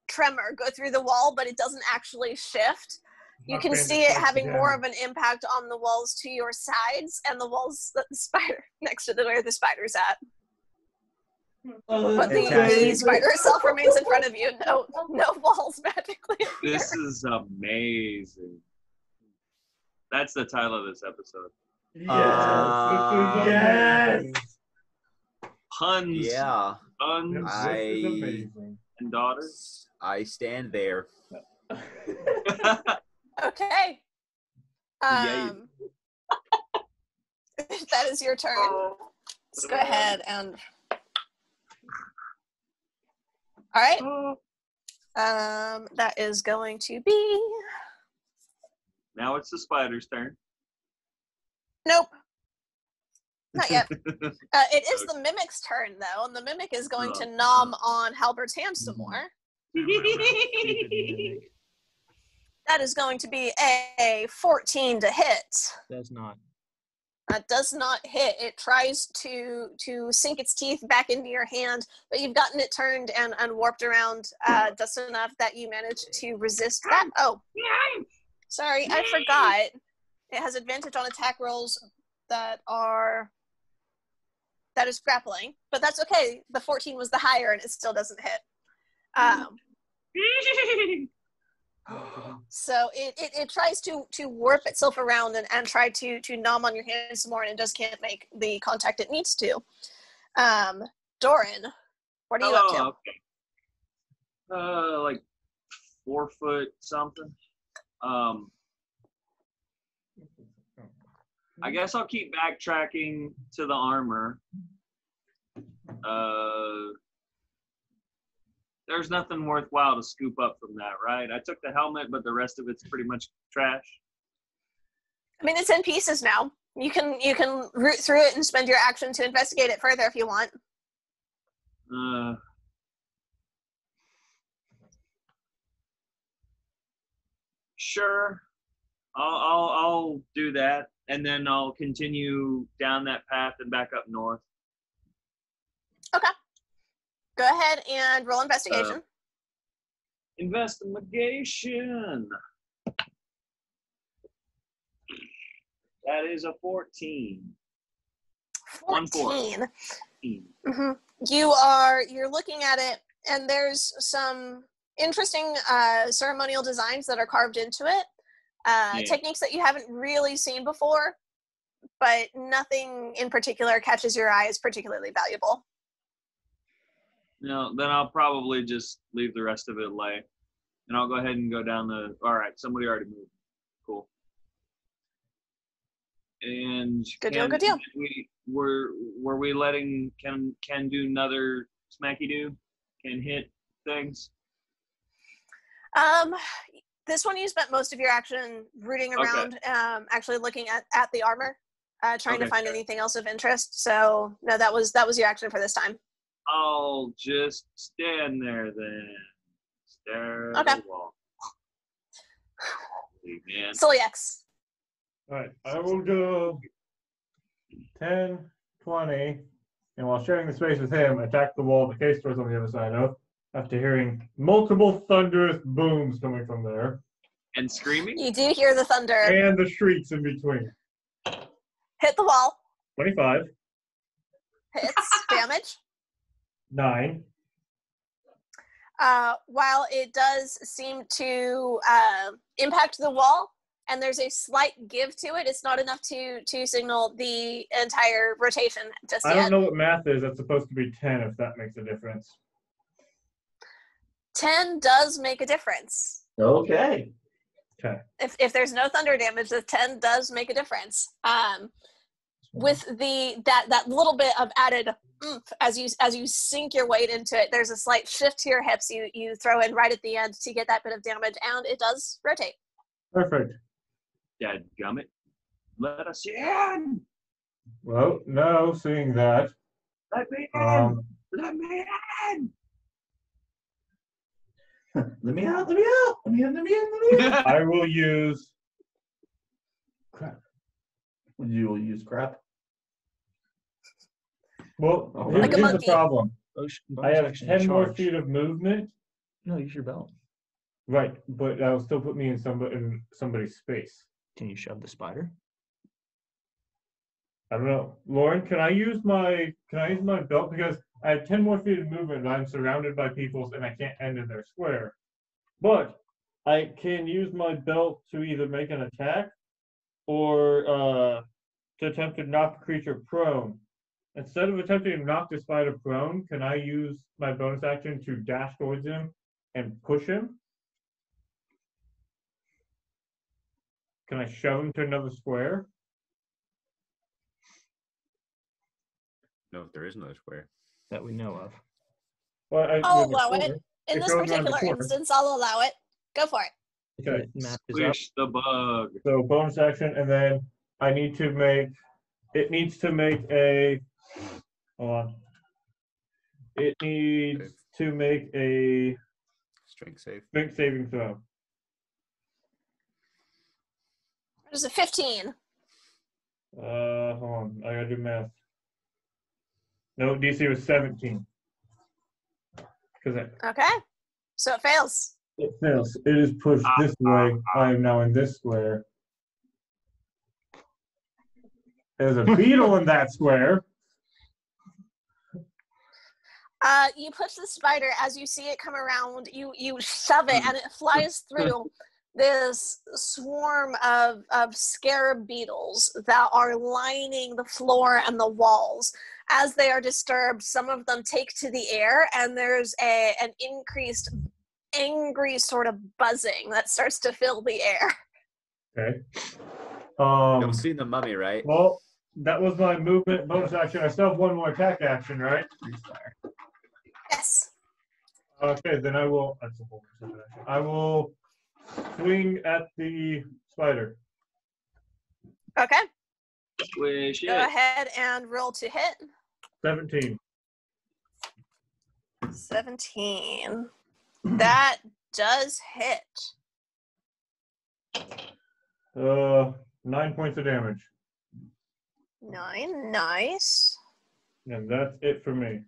tremor go through the wall, but it doesn't actually shift. You can see it having more of an impact on the walls to your sides and the walls that the spider next to where the spider's at. But the Fantastic. spider itself remains in front of you. No walls magically appear. This is amazing. That's the title of this episode. Yes. Puns, Yeah, sons, This is amazing. and daughters. I stand there. Okay. Yay. That is your turn. Let's go ahead and. All right. That is going to be. Now it's the spider's turn. Nope. Not yet. It is the mimic's turn, though, and the mimic is going to nom on Halbert's hand some more. That is going to be a 14 to hit. Does not. That does not hit. It tries to sink its teeth back into your hand, but you've gotten it turned and warped around just enough that you managed to resist that. Oh, sorry, I forgot. It has advantage on attack rolls that is grappling, but that's okay. The 14 was the higher, and it still doesn't hit. So it tries to warp itself around and try to nom on your hand some more, and it just can't make the contact it needs to. Doran, what are you up to? Okay. Like 4 foot something. I guess I'll keep backtracking to the armor. There's nothing worthwhile to scoop up from that, right? I took the helmet, but the rest of it's pretty much trash. I mean, it's in pieces now. You can root through it and spend your action to investigate it further if you want. Sure. I'll do that, and then I'll continue down that path and back up north. Okay. Go ahead and roll investigation. Investigation. That is a 14. 14. Mm-hmm. You're looking at it, and there's some interesting ceremonial designs that are carved into it. techniques that you haven't really seen before, but nothing in particular catches your eye as particularly valuable. No, then I'll probably just leave the rest of it lay. And I'll go ahead and go down the, all right, somebody already moved. Cool. And Good deal, good deal. Were we letting Ken do another smacky do? Can hit things? This one you spent most of your action rooting around, actually looking at the armor, trying to find anything else of interest. So no, that was your action for this time. I'll just stand there then. Stare at the wall. Man. Silly X. All right, I will go 10, 20, and while sharing the space with him, attack the wall the case door's on the other side of, after hearing multiple thunderous booms coming from there. And screaming? You do hear the thunder. And the shrieks in between. Hit the wall. 25. Hits. Damage. 9. While it does seem to impact the wall, and there's a slight give to it, it's not enough to signal the entire rotation just yet. I don't know what math is. That's supposed to be 10 if that makes a difference. 10 does make a difference. Okay. Okay. If there's no thunder damage, the 10 does make a difference. With that little bit of added oomph as you sink your weight into it, there's a slight shift to your hips you throw in right at the end to get that bit of damage, and it does rotate. Perfect. Dadgummit. Let us in! Well, no, seeing that. Let me in! Let me in! Let me out, let me out! Let me in, let me in, let me in! I will use crap. You will use crap? Well, Like a here's the monkey. problem. Bonus I have action 10 more charge. feet of movement. No, use your belt. Right, but that'll still put me in somebody's space. Can you shove the spider? I don't know. Lauren, can I use my belt? Because I have 10 more feet of movement and I'm surrounded by people and I can't end in their square. But I can use my belt to either make an attack or to attempt to knock a creature prone. Instead of attempting to knock the spider prone, can I use my bonus action to dash towards him and push him? Can I shove him to another square? No, there is no square. That we know of. Well, I'll allow it. In It this goes around the particular corner. instance, I'll allow it. Go for it. Okay. Map is up. Squish the bug. So bonus action, and then I need to make. It needs to make a. Hold on. It needs to make a Strength save. strength saving throw. There's a 15. Hold on. I gotta do math. No, DC was 17. Because Okay. So it fails. it fails. It is pushed this way. I am now in this square. There's a beetle in that square. You push the spider as you see it come around. You shove it, and it flies through this swarm of scarab beetles that are lining the floor and the walls. As they are disturbed, some of them take to the air, and there's an increased angry sort of buzzing that starts to fill the air. Okay. You've seen the mummy, right? Well, that was my movement bonus action. I still have one more attack action, right? Yes. Okay, then I will. That's a whole percent action. I will swing at the spider. Okay. Squish Go it. ahead and roll to hit. 17. 17. That does hit. 9 points of damage. 9. Nice. And that's it for me.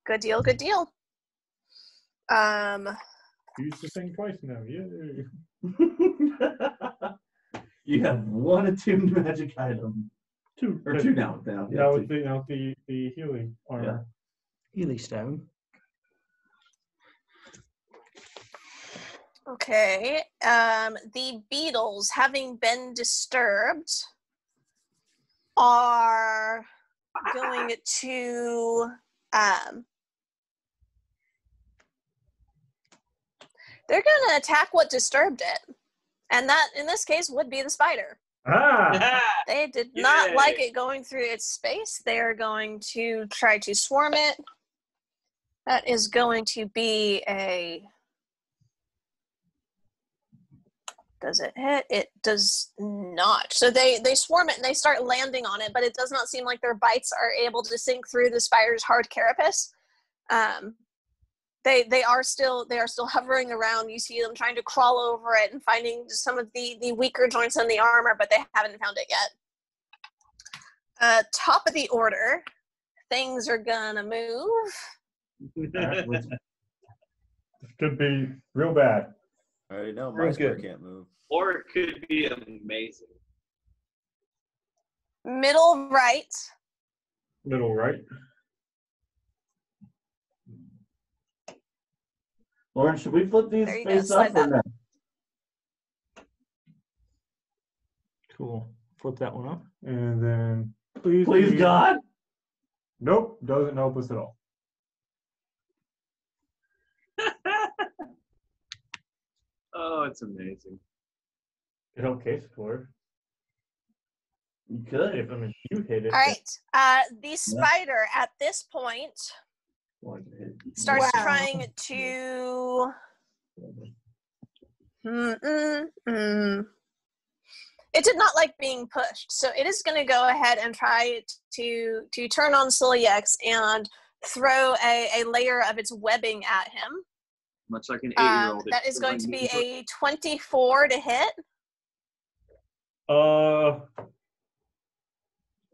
Good deal. Good deal. Use the thing twice now. Yay. You have 1 or 2 magic items. 2. Or 2 now. Yeah, Now with two. the healing armor. Healy stone. Okay. The beetles, having been disturbed, are going to they're going to attack what disturbed it, and that in this case would be the spider. They did not like it going through its space. They are going to try to swarm it. That is going to be a... Does it hit? It does not. So they swarm it and they start landing on it, but it does not seem like their bites are able to sink through the spider's hard carapace. They are still hovering around. You see them trying to crawl over it and finding some of the weaker joints in the armor, but they haven't found it yet. Top of the order, things are gonna move. This could be real bad. I already know Real my square good. can't move. Or it could be amazing. Middle right. Middle right. Lauren, should we flip these There you go, face slide up or that. no? Cool. Flip that one up. And then please. Please, God. Nope, doesn't help us at all. Oh, it's amazing. It helped case for You could. if you hit it. All right. The spider at this point starts Wow. trying to. It did not like being pushed, so it is going to go ahead and try to turn on Celiax and throw a layer of its webbing at him. Much like an 8-year-old. That is going to be a 24 to hit. I'm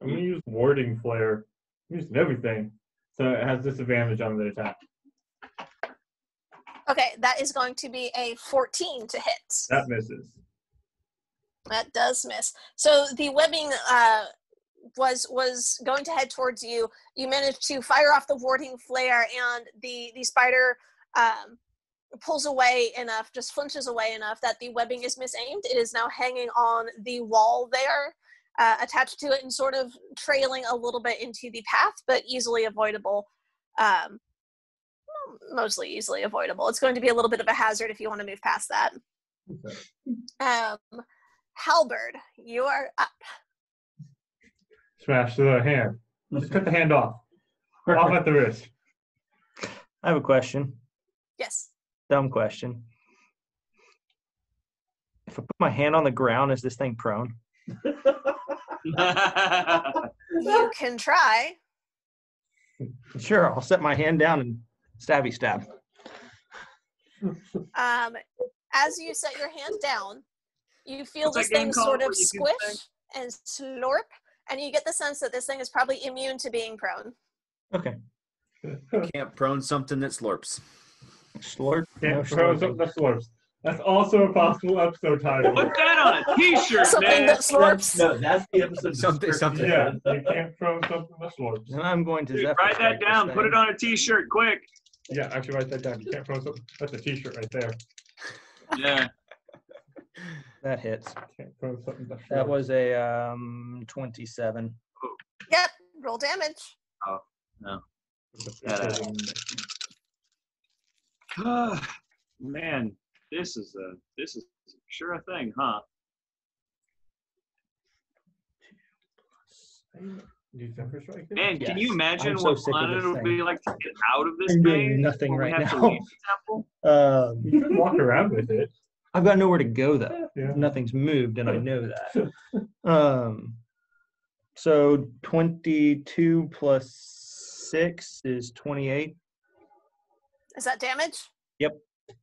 gonna use warding flare. I'm using everything, so it has disadvantage on the attack. Okay, that is going to be a 14 to hit. That misses. That does miss. So the webbing was going to head towards you. You managed to fire off the warding flare, and the spider pulls away enough, just flinches away enough that the webbing is misaimed. It is now hanging on the wall there, attached to it and sort of trailing a little bit into the path, but easily avoidable. Mostly easily avoidable. It's going to be a little bit of a hazard if you want to move past that. Halberd, you are up. Smash to the hand. Just cut the hand off. Off at the wrist. I have a question. Yes. Dumb question. If I put my hand on the ground, is this thing prone? You can try. Sure, I'll set my hand down and stabby stab. As you set your hand down, you feel What's this that game thing called sort of where you can squish and slurp, and you get the sense that this thing is probably immune to being prone. Okay. Can't prone something that slurps. Slurp. No Can't throw slurping. something that slurps. That's also a possible episode title. Put that on a t-shirt, Something man. that slurps. No, that's the episode. Something- something. Yeah, you can't throw something that slurps. And I'm going to Dude, Zephyr write strike that down. this Put thing. it on a t-shirt, quick. Yeah, actually write that down. You can't throw something. That's a t-shirt right there. Yeah. That hits. Can't throw something that slurps. That was a 27. Yep, roll damage. Oh, no. That's Man, this is sure a thing, huh? Do Zephyr strike it? Man, can Yes. you imagine I'm so what sick of planet this it would thing. be like to get out of this I'm doing thing? nothing when we right have to now. leave the temple? You can walk around with it. I've got nowhere to go though. Yeah. Nothing's moved, and I know that. So 22 plus 6 is 28. Is that damage? Yep. All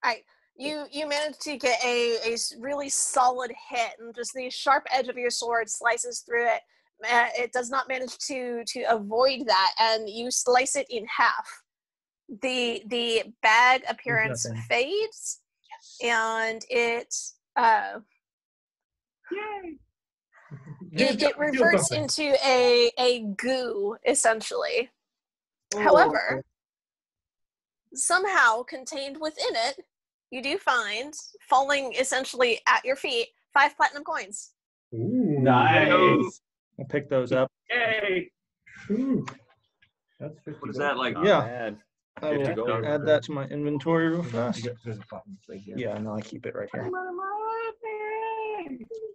right. You managed to get a really solid hit, and just the sharp edge of your sword slices through it. It does not manage to avoid that, and you slice it in half. The bag appearance nothing. fades, and it Yay! it reverts into a goo, essentially. Oh, However, somehow contained within it you do find, falling essentially at your feet, 5 platinum coins. Ooh, Nice. I'll pick those up. Yay! Ooh. That's 50 What is gold. that like? Not Yeah. bad. I will 50 gold. add that to my inventory real You fast. got- There's a platinum thing here. Yeah, no, I keep it right here.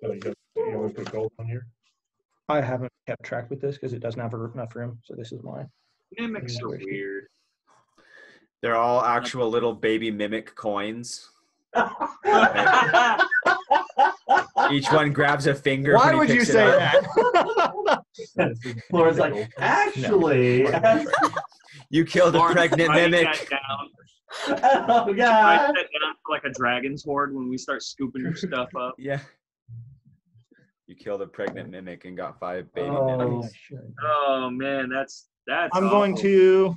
So you always put gold on here. I haven't kept track with this because it doesn't have enough room, so this is mine. Mimics are weird. They're all actual little baby mimic coins. Each one grabs a finger. Why when he would you picks it say up. that? Laura's like, actually. You killed a Lauren's pregnant writing mimic. that down. Oh, Write God. that down for like a dragon's horde when we start scooping your stuff up. Yeah. You killed a pregnant mimic and got 5 baby Oh. mimics. Oh man, that's I'm going awful. to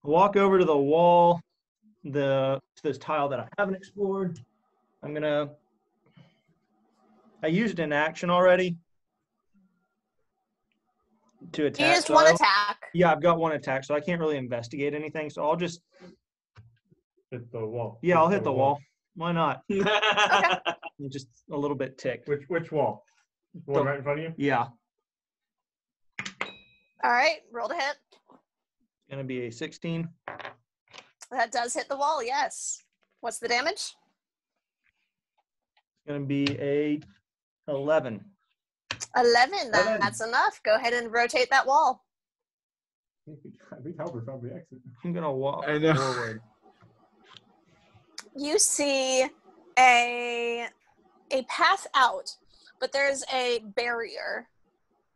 walk over to the wall, to this tile that I haven't explored. I used an action already to attack. You used so one I- attack. Yeah, I've got one attack, so I can't really investigate anything. So I'll just, Hit the wall. yeah, I'll hit the wall. Why not? Okay. I'm just a little bit ticked. Which wall? The one right in front of you? Yeah, All right, roll to hit. gonna be a 16. That does hit the wall, yes. What's the damage? Gonna be a 11. 11. 11. That's enough. Go ahead and rotate that wall. I think Halbert probably exit. I'm gonna walk I know. forward. You see a path out, but there's a barrier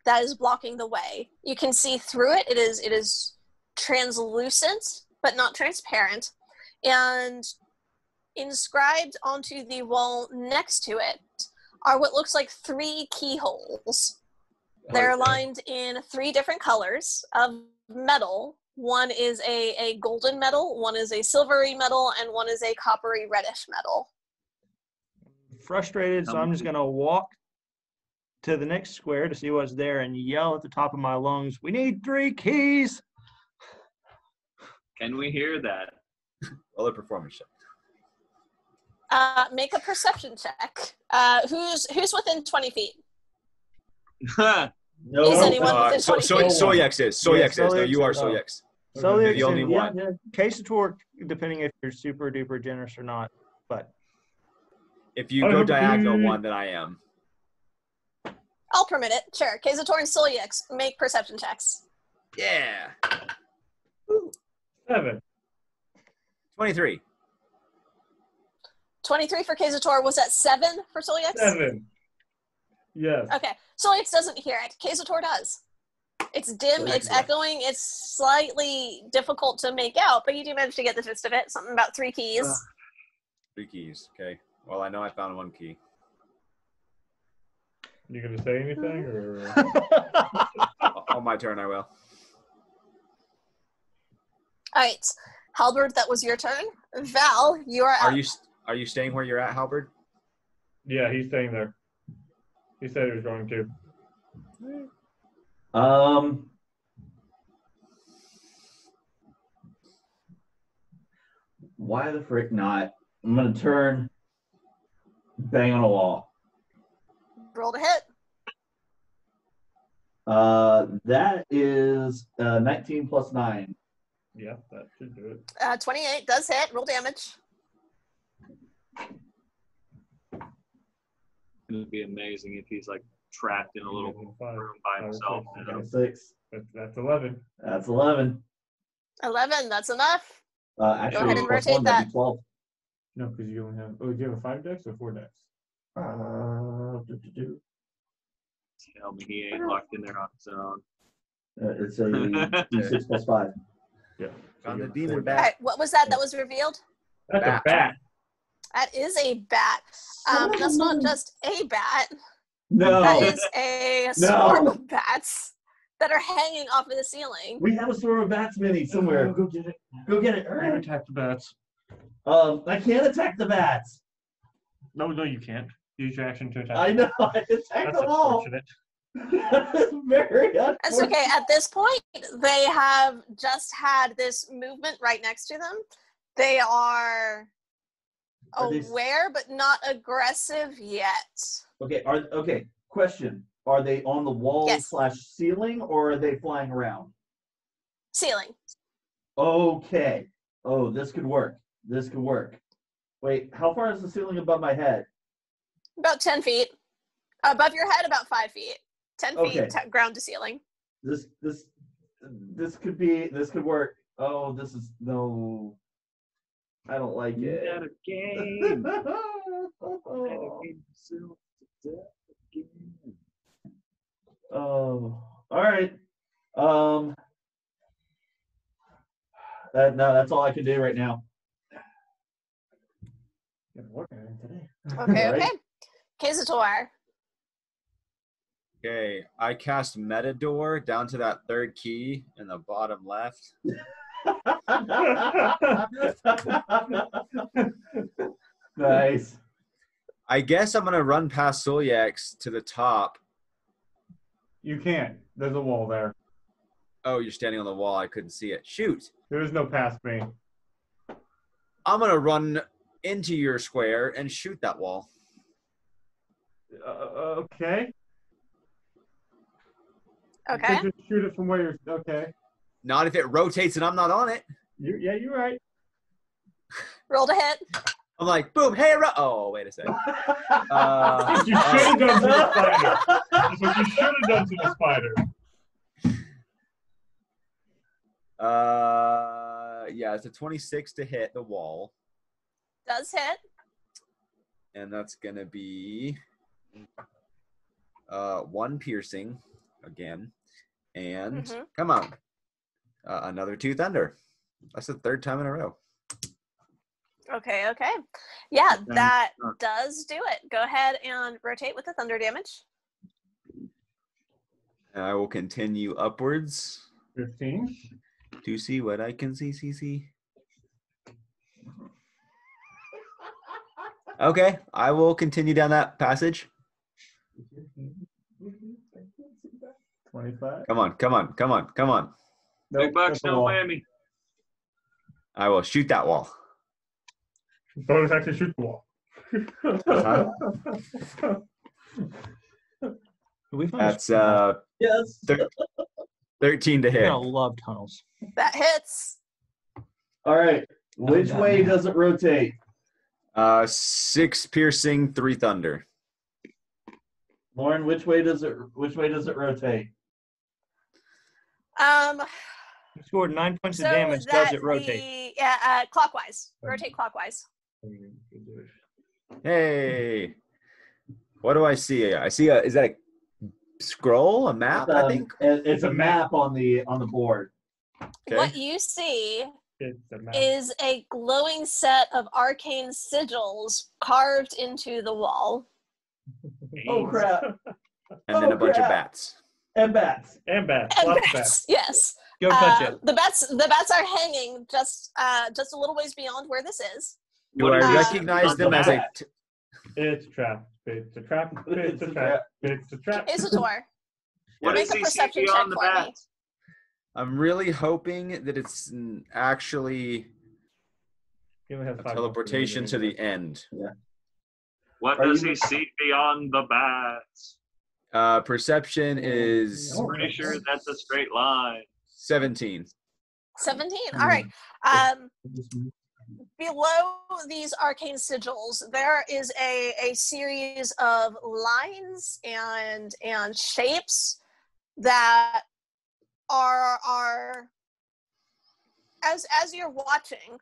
that is blocking the way. You can see through it. It is translucent, but not transparent. And inscribed onto the wall next to it are what looks like 3 keyholes. They're Okay. lined in 3 different colors of metal. One is a golden metal, one is a silvery metal, and one is a coppery reddish metal. Frustrated, so I'm just gonna walk to the next square to see what's there and yell at the top of my lungs, "We need 3 keys!" Can we hear that? Roll a performance check. Make a perception check. Who's within 20 feet? No. Is anyone within So 20 feet? Soyex is. Soyex is. No, Soyex you are is. Soyex. So You're the only Yeah, one. yeah. Casator, depending if you're super duper generous or not, but If you go diagonal 1, then I am. I'll permit it. Sure. Kazator and Soliex, make perception checks. Yeah. 7. 23. 23 for Kazator. Was that 7 for Soliex? 7. Yes. Okay. Soliex doesn't hear it. Kazator does. It's dim, Soliex it's is right. echoing, it's slightly difficult to make out, but you do manage to get the gist of it. Something about 3 keys. 3 keys. Okay. Well, I know I found 1 key. You gonna say anything or? On my turn, I will. All right. Halberd, that was your turn. Val, you are up. Are you staying where you're at, Halberd? Yeah, he's staying there. He said he was going to. Why the frick not? I'm gonna turn, bang on a wall. Roll to hit. That is 19 plus 9. Yeah, that should do it. 28 does hit. Roll damage. It would be amazing if he's like trapped in a little room by himself. You know? 6. That's 11. That's 11. 11, that's enough. Actually, ahead and plus rotate 1, that'd be that. 12. No, because you only have. Oh, do you have a 5 dex or 4 dex? Tell me he ain't locked in there on his own. It's a D6 plus 5. Yeah. Found you the have demon 4 All bat. right, what was that was revealed? That's Bat. a bat. That is a bat. That's not just a bat. No. That is a No. swarm of bats that are hanging off of the ceiling. We have a swarm of bats mini somewhere. Go get it. Go get it. You Hurry. attack the bats. I can't attack the bats. No, you can't. Use your action to attack. I know. I attacked That's them all. unfortunate. That's very unfortunate. That's okay. At this point, they have just had this movement right next to them. They are Are they- aware but not aggressive yet. Okay. Okay. Question: are they on the wall Yes. / ceiling, or are they flying around? Ceiling. Okay. Oh, this could work. This could work. Wait, how far is the ceiling above my head? About 10 feet. Above your head, about 5 feet. 10 Okay. feet ground to ceiling. This could work. Oh, this is no. I don't like it. Not a game. Not a game. Oh, all right. That's all I can do right now. Gonna work on it today. Okay, Right. okay. Kazator. Okay, I cast Metador down to that third key in the bottom left. Nice. I guess I'm gonna run past Solyax to the top. You can't. There's a wall there. Oh, you're standing on the wall. I couldn't see it. Shoot. There is no past me. I'm gonna run into your square and shoot that wall. Okay. Okay. You could just shoot it from where you're. Okay. Not if it rotates and I'm not on it. Yeah, you're right. Roll to hit. I'm like, boom, hey, oh, wait a second. You should have done to the spider. That's what you should have done to the spider. Yeah, it's a 26 to hit the wall, Does hit. and that's gonna be 1 piercing again, and Mhm. come on, another 2 thunder. That's the 3rd time in a row. Okay, okay. Yeah, Okay. that does do it. Go ahead and rotate with the thunder damage. And I will continue upwards 15. to see what I can see. Okay, I will continue down that passage. 25. Come on. Big bucks, that's a no wall. whammy. I will shoot that wall. Don't actually shoot the wall. We found That's Yes. 13 to You're hit. gonna love tunnels. That hits. All right. Which that way man. does it rotate? 6 piercing, 3 thunder. Lauren, which way does it rotate? You scored 9 points So of damage. Does it rotate? Clockwise. Rotate clockwise. Hey, what do I see? I see is that a scroll, a map? I think. It's a map on the board. Okay. What you see It's a map. is a glowing set of arcane sigils carved into the wall. Oh crap! And then a bunch of crap. bats. And bats. And bats. And Lots of bats, bats. yes. Go touch it. The bats are hanging just a little ways beyond where this is. Do What I is this? recognize them as a? Bat. It's a trap. It's a trap. It's a trap. It's a trap. Isator, What make does a he see perception check beyond the for me. bats? I'm really hoping that it's actually He only has a 5 teleportation moves to anyway. the end. What Are does you- he see beyond the bats? Perception is Oh. Pretty sure that's a straight line. 17. 17. All right. Below these arcane sigils, there is a series of lines and shapes that are as you're watching,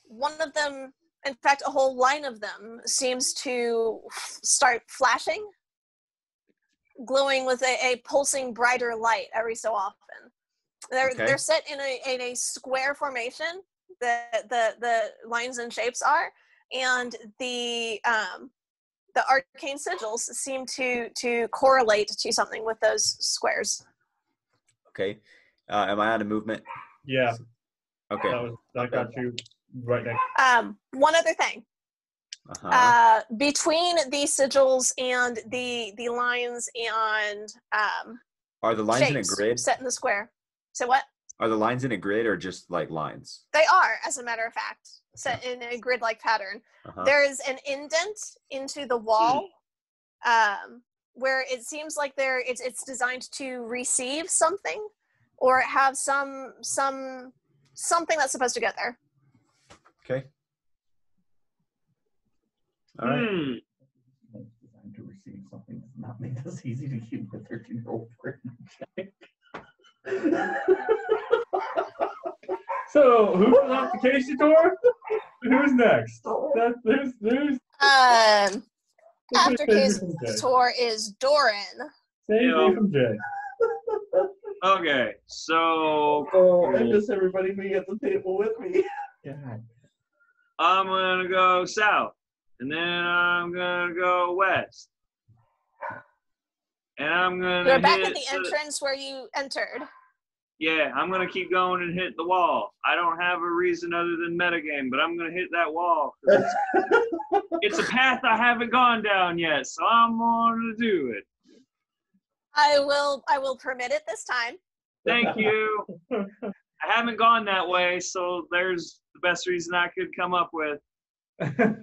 one of them, in fact a whole line of them, seems to start flashing, glowing with a pulsing brighter light every so often. They're set in a square formation. The lines and shapes are, and the arcane sigils seem to correlate to something with those squares. Okay. Am I out of movement? Yeah. Okay. That got you right next. One other thing. Uh-huh. Between the sigils and the lines and Are the lines in a shapes grid? set in the square. So what? Are the lines in a grid or just like lines? They are, as a matter of fact, set in a grid-like pattern. Uh-huh. There is an indent into the wall where it seems like it's designed to receive something or have something that's supposed to go there. Okay. All right. Designed to receive something does not make this easy to keep a 13-year-old brain check. So, who was off the Casey tour? Who's next? There's After Case from Jay. tour is Doran. Save me from Jay. Okay, so Oh, I miss everybody being at the table with me. God. I'm gonna go south, and then I'm gonna go west, and I'm gonna You're back hit at the entrance where you entered. Yeah, I'm gonna keep going and hit the wall. I don't have a reason other than metagame, but I'm gonna hit that wall. It's a path I haven't gone down yet, so I'm gonna do it. I will permit it this time. Thank you. I haven't gone that way, so there's the best reason I could come up with.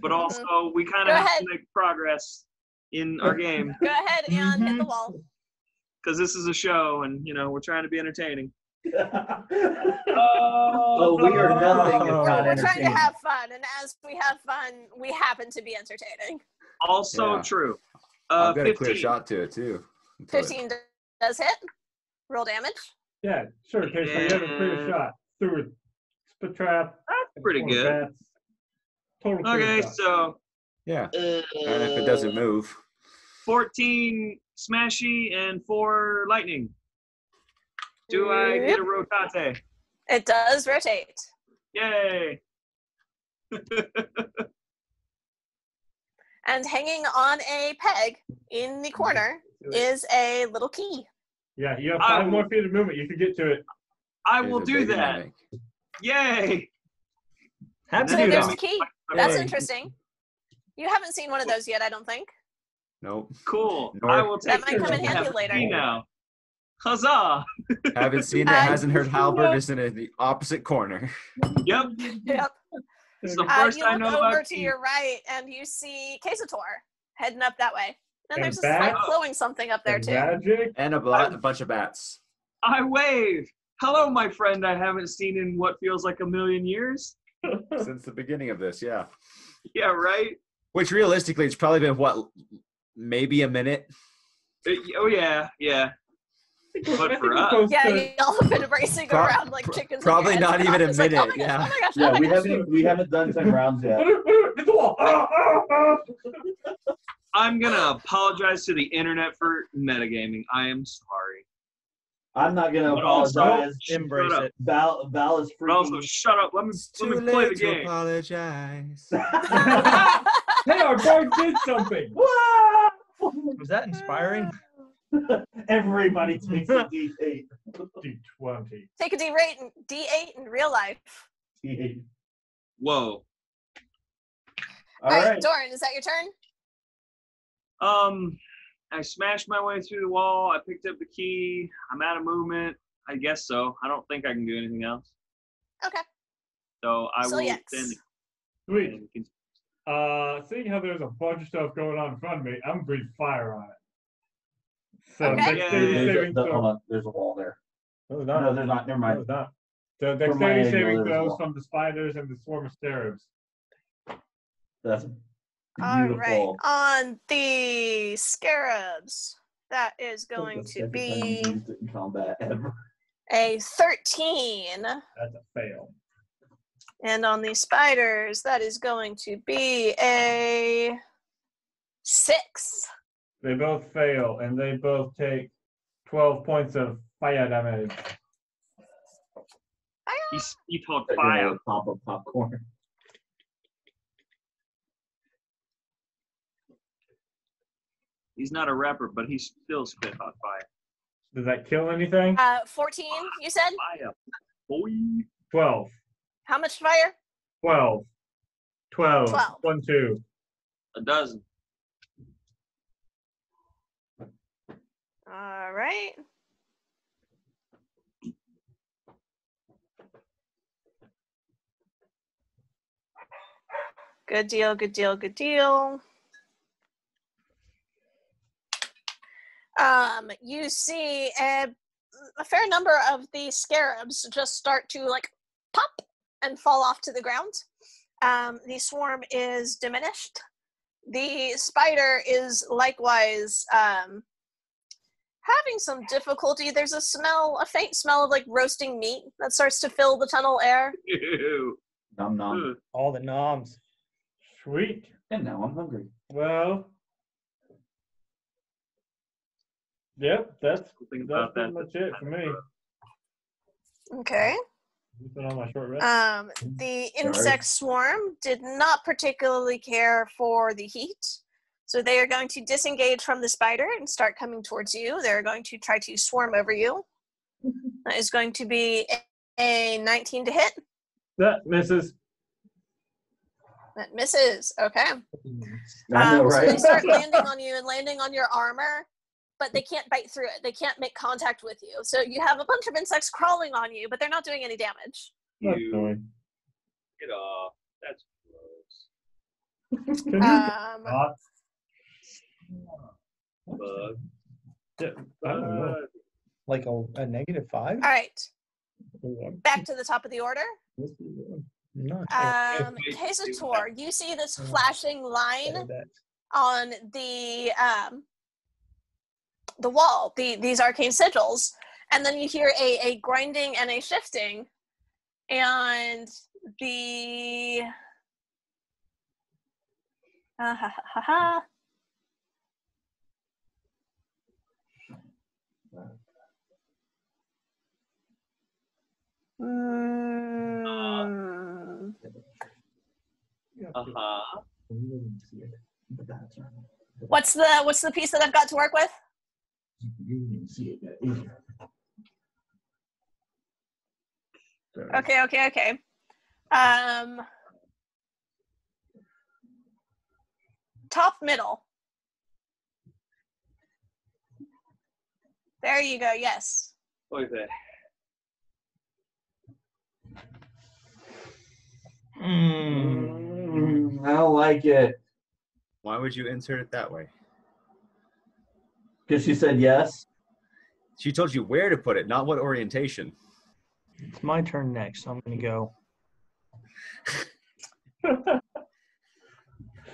But also, we kind Go of have ahead. to make progress in our game Go ahead and hit the wall. because this is a show, and we're trying to be entertaining. Oh, we are nothing if not We're trying to entertaining. have fun, and as we have fun, we happen to be entertaining. Also Yeah. true. I've got a 15. clear shot to it too. Until it- 15 does hit. Roll damage. Yeah, sure, Casey. You have a clear shot. Through a spit trap. That's pretty full of good. bats. Total clear Okay, shot. so Yeah. And if it doesn't move, 14 smashy and 4 lightning. Do I get a rotate? It does rotate. Yay! And hanging on a peg in the corner is a little key. Yeah, you have 5 more feet of movement. You can get to it. I here's will a do big that. mimic. Yay! Happy So to do there's that. the key. That's Yay. interesting. You haven't seen one of those yet, I don't think. Nope. Cool. Nor- I will take That might come in care of handy that later. now. Huzzah! Haven't seen it. Hasn't heard Halbert is in the opposite corner. Yep. Yep. It's the first You I look know over about to keys. your right and you see Quesator heading up that way. And And there's a slight bats. glowing something up there And too. magic. And a bunch of bats. I wave. Hello, my friend I haven't seen in what feels like a million years. Since the beginning of this, yeah. Yeah, right? Which realistically, it's probably been, what, maybe a minute? Oh, yeah. But for us, Yeah, y'all have been racing Pro- around like chickens. probably with your not heads even cut a off. It's like, minute, oh my gosh, yeah. oh my gosh, Yeah, oh my we gosh. haven't done 10 rounds yet. Hit the wall. I'm going to apologize to the internet for metagaming. I am sorry. I'm not gonna But also, apologize. Embrace Shut up. it. Val is But also, freaking. shut up. Let me play the game. apologize. Hey, our bard did something. Was that inspiring? Everybody takes a D8. D20. Take a D8 in real life. D8. Whoa. All All right, right. Doran, is that your turn? I smashed my way through the wall. I picked up the key. I'm out of movement. I guess so. I don't think I can do anything else. Okay. So I will Yes. stand Sweet. there. Seeing how there's a bunch of stuff going on in front of me, I'm gonna breathe fire on it. So Okay. dexterity saving Hold throw. on. There's a wall there. No, there's No, not. there's not. Never No, mind. there's not. So From my dexterity angle, saving there was a throws wall. from the spiders and the swarm of scarabs. That's All beautiful. right. On the scarabs, that is That's going the to second time be you've used it in combat ever. a 13. That's a fail. And on the spiders, that is going to be a 6. They both fail, and they both take 12 points of fire damage. He told Like fire. a pop of popcorn. He's not a rapper, but he still spit hot fire. Does that kill anything? 14, you said? Fire. Boy. 12. How much fire? 12. 12. 12. 1, 2. A dozen. All right. Good deal, good deal, good deal. You see a fair number of the scarabs just start to like pop and fall off to the ground. The swarm is diminished. The spider is likewise having some difficulty. There's a faint smell of like roasting meat that starts to fill the tunnel air. Ew. Nom nom. Ugh. All the noms. Sweet. And now I'm hungry. Well, yep, that's Something that's about pretty that. much it for me. Okay. Just been on my short rest. The insect swarm did not particularly care for the heat, so they are going to disengage from the spider and start coming towards you. They're going to try to swarm over you. That is going to be a 19 to hit. That misses. That misses. Okay. I know, So right? they start landing on you and landing on your armor, but they can't bite through it. They can't make contact with you. So you have a bunch of insects crawling on you, but they're not doing any damage. That's You annoying. get off. That's gross. Can you not? Bug. Yeah, I don't know. Like a -5? All right. Back to the top of the order. No. Kazator, you see this flashing line on the wall, these arcane sigils, and then you hear a grinding and a shifting, and the Uh-huh. What's the piece that I've got to work with? Okay. Top middle. There you go. Yes. What is that? I don't like it. Why would you insert it that way? Because she said yes. She told you where to put it, not what orientation. It's my turn next, so I'm going to go.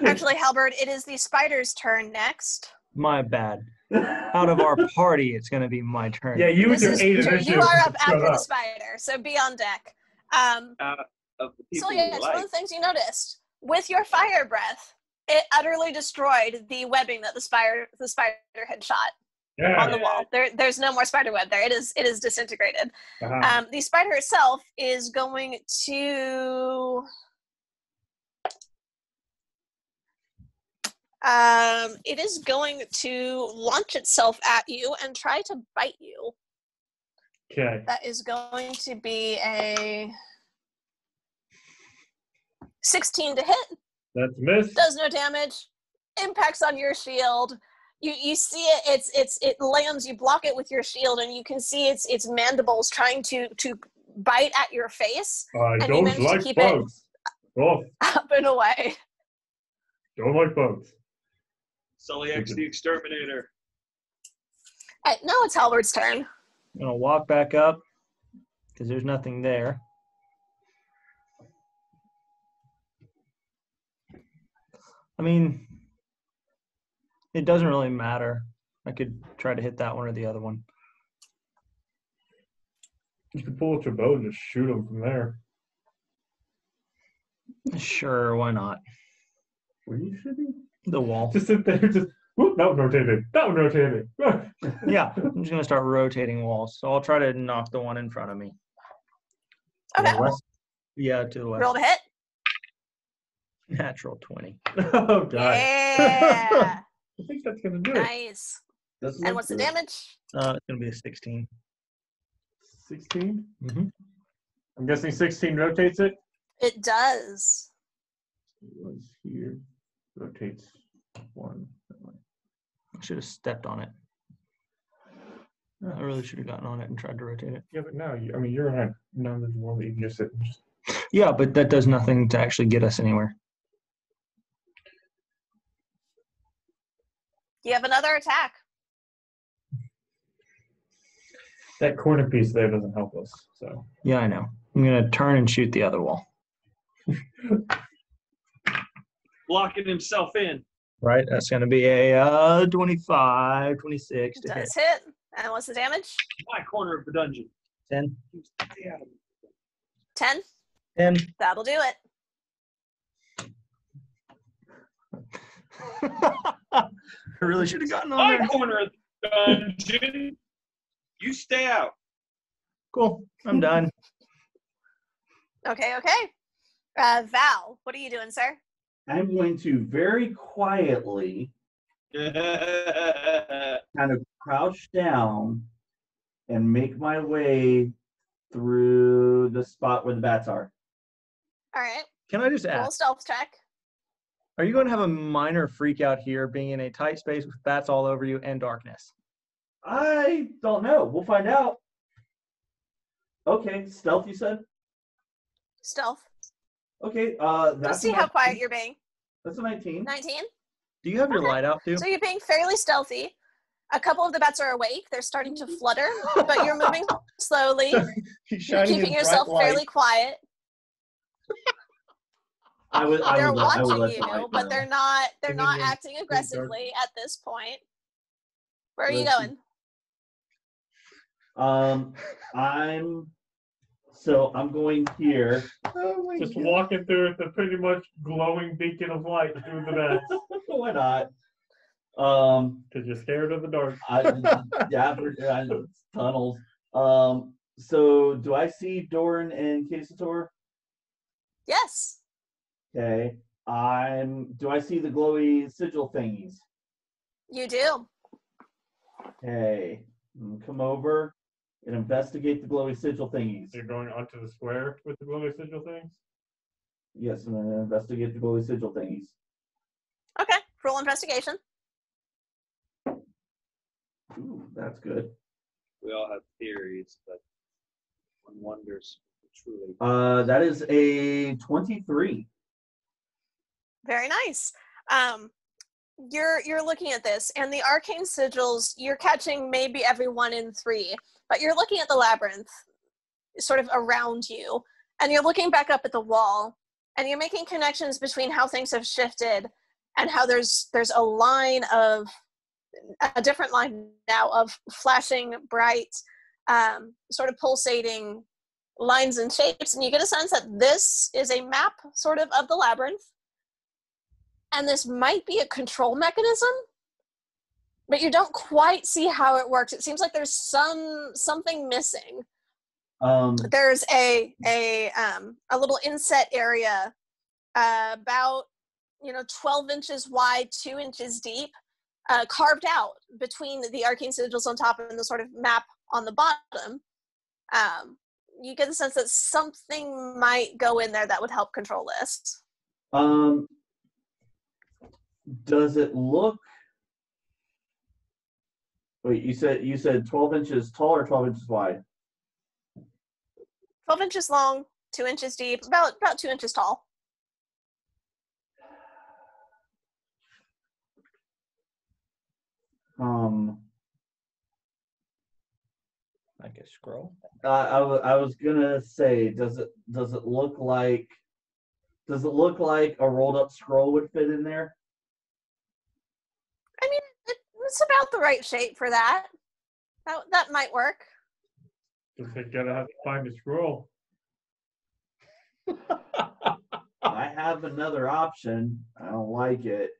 Actually, Halberd, it is the spider's turn next. My bad. Out of our party, it's going to be my turn. Yeah, you This do is 8 true. initiative. You are up Shut after the up. spider, so be on deck. Of the people So yes, we one like. of the things you noticed with your fire breath, it utterly destroyed the webbing that the spider had shot on the wall. There's no more spider web there. It is disintegrated. Uh-huh. The spider itself is going to it is going to launch itself at you and try to bite you. Okay. That is going to be a 16 to hit. That's a miss. Does no damage. Impacts on your shield. You see it. It lands. You block it with your shield, and you can see its mandibles trying to bite at your face. I and you don't managed to like keep bugs. Oh, it up and away. don't like bugs. Sully X the Exterminator. All right, now it's Halberd's turn. I'm going to walk back up because there's nothing there. I mean, it doesn't really matter. I could try to hit that one or the other one. You can pull out your bow and just shoot them from there. Sure, why not? Were you shooting? The wall. Just sit there, just whoop, that one rotated. That one rotated. Yeah, I'm just going to start rotating walls. So I'll try to knock the one in front of me. Okay. West? Yeah, to the west. Roll to hit. Natural 20. Oh god. Yeah. I think that's gonna do it. Nice. And what's the damage? It's going to be a 16. 16? Mm-hmm. I'm guessing 16 rotates it. It does. It was here. Rotates 1. I should have stepped on it. I really should have gotten on it and tried to rotate it. Yeah, but now you're on a non-visual one that you can just sit and just. Yeah, but that does nothing to actually get us anywhere. You have another attack. That corner piece there doesn't help us. So Yeah, I know. I'm going to turn and shoot the other wall. Blocking himself in. Right? That's going to be a 25, 26 to hit. Does hit. And what's the damage? My corner of the dungeon. 10. 10. 10. That'll do it. I really should have gotten on My there. corner of the dungeon. You stay out. Cool. I'm done. Okay. Val, what are you doing, sir? I'm going to very quietly kind of crouch down and make my way through the spot where the bats are. All right. Can I just Roll a ask, stealth check. are you going to have a minor freak out here being in a tight space with bats all over you and darkness? I don't know. We'll find out. Okay, stealth, you said? Stealth. Okay, Let's that's see how quiet you're being. That's a 19. 19. Do you have your Okay. light out too? So you're being fairly stealthy. A couple of the bats are awake. They're starting to flutter, but you're moving slowly. He's You're keeping yourself fairly quiet. I would They're let watching the light you, but know. they're not And then acting aggressively at this point. Where are you Listen. going? I'm going here. Oh my just God. walking through with a pretty much glowing beacon of light through the vents Why not? because you're scared of the dark. Tunnels. So do I see Doran and Casator? Yes. Okay. Do I see the glowy sigil thingies? You do. Okay. Come over and investigate the glowy sigil thingies. You're going onto the square with the glowing sigil things. Yes, I'm gonna investigate the glowy sigil thingies. Okay. Roll investigation. Ooh, that's good. We all have theories, but one wonders truly. That is a 23. Very nice. You're looking at this, and the arcane sigils, you're catching maybe every 1 in 3, but you're looking at the labyrinth sort of around you, and you're looking back up at the wall, and you're making connections between how things have shifted and how there's a different line now of flashing bright, sort of pulsating lines and shapes, and you get a sense that this is a map sort of the labyrinth. And this might be a control mechanism, but you don't quite see how it works. It seems like there's something missing. There's a little inset area, about 12 inches wide, 2 inches deep, carved out between the arcane sigils on top and the sort of map on the bottom. You get the sense that something might go in there that would help control this. Does it look? Wait, you said 12 inches tall or 12 inches wide? 12 inches long, 2 inches deep, about 2 inches tall. Like a scroll. I was gonna say, does it look like a rolled up scroll would fit in there? I mean, it's about the right shape for that. That might work. Just they gotta have to find a scroll. I have another option. I don't like it.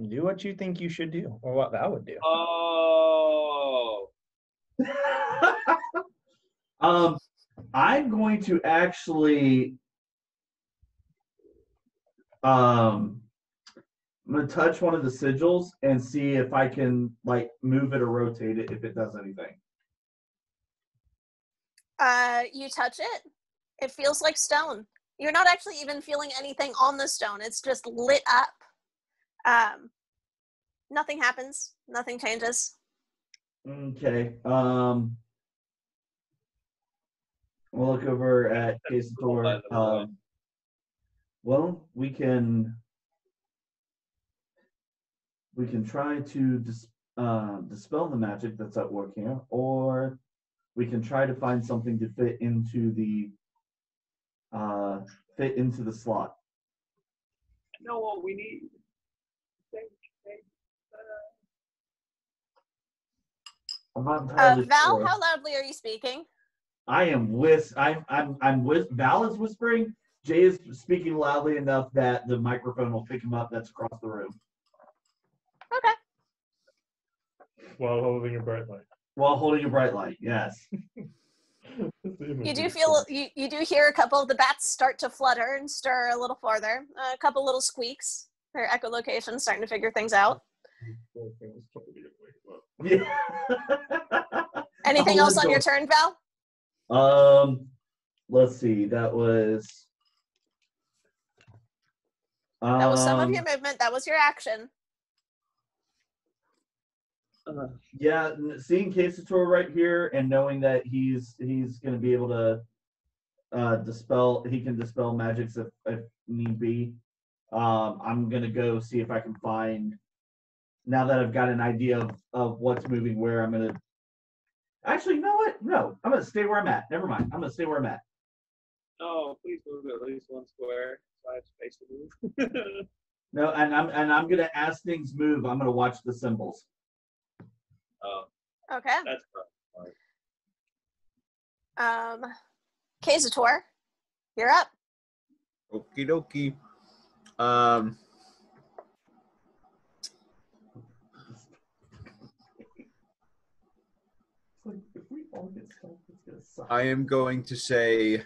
Do what you think you should do, or what Val would do. Oh. I'm going to actually I'm gonna touch one of the sigils and see if I can move it or rotate it if it does anything. You touch it. It feels like stone. You're not actually even feeling anything on the stone. It's just lit up. Nothing happens. Nothing changes. Okay. We'll look over at Casador. Well, we can we can try to dispel the magic that's at work here, or we can try to find something to fit into the slot. I know what we need. I'm not entirely Val, sure. how loudly are you speaking? I am Val is whispering. Jay is speaking loudly enough that the microphone will pick him up. That's across the room. Okay. While holding a bright light. While holding a bright light, yes. You do feel you do hear a couple of the bats start to flutter and stir a little farther. A couple little squeaks. Their echolocation starting to figure things out. Yeah. Anything else on your turn, Val? Let's see. That was Some of your movement. That was your action. Yeah, seeing Casator right here and knowing that he's going to be able to dispel magics if need be. I'm going to go see if I can find, now that I've got an idea of what's moving where, I'm going to actually, you know what? No, I'm going to stay where I'm at. Never mind. I'm going to stay where I'm at. Oh, please move at least one square so I have space to move. No, and I'm going to, as things move, I'm going to watch the symbols. Oh, Okay. that's rough. Casator, you're up. Okie dokie. If we all get stuck, it's going to suck. I am going to say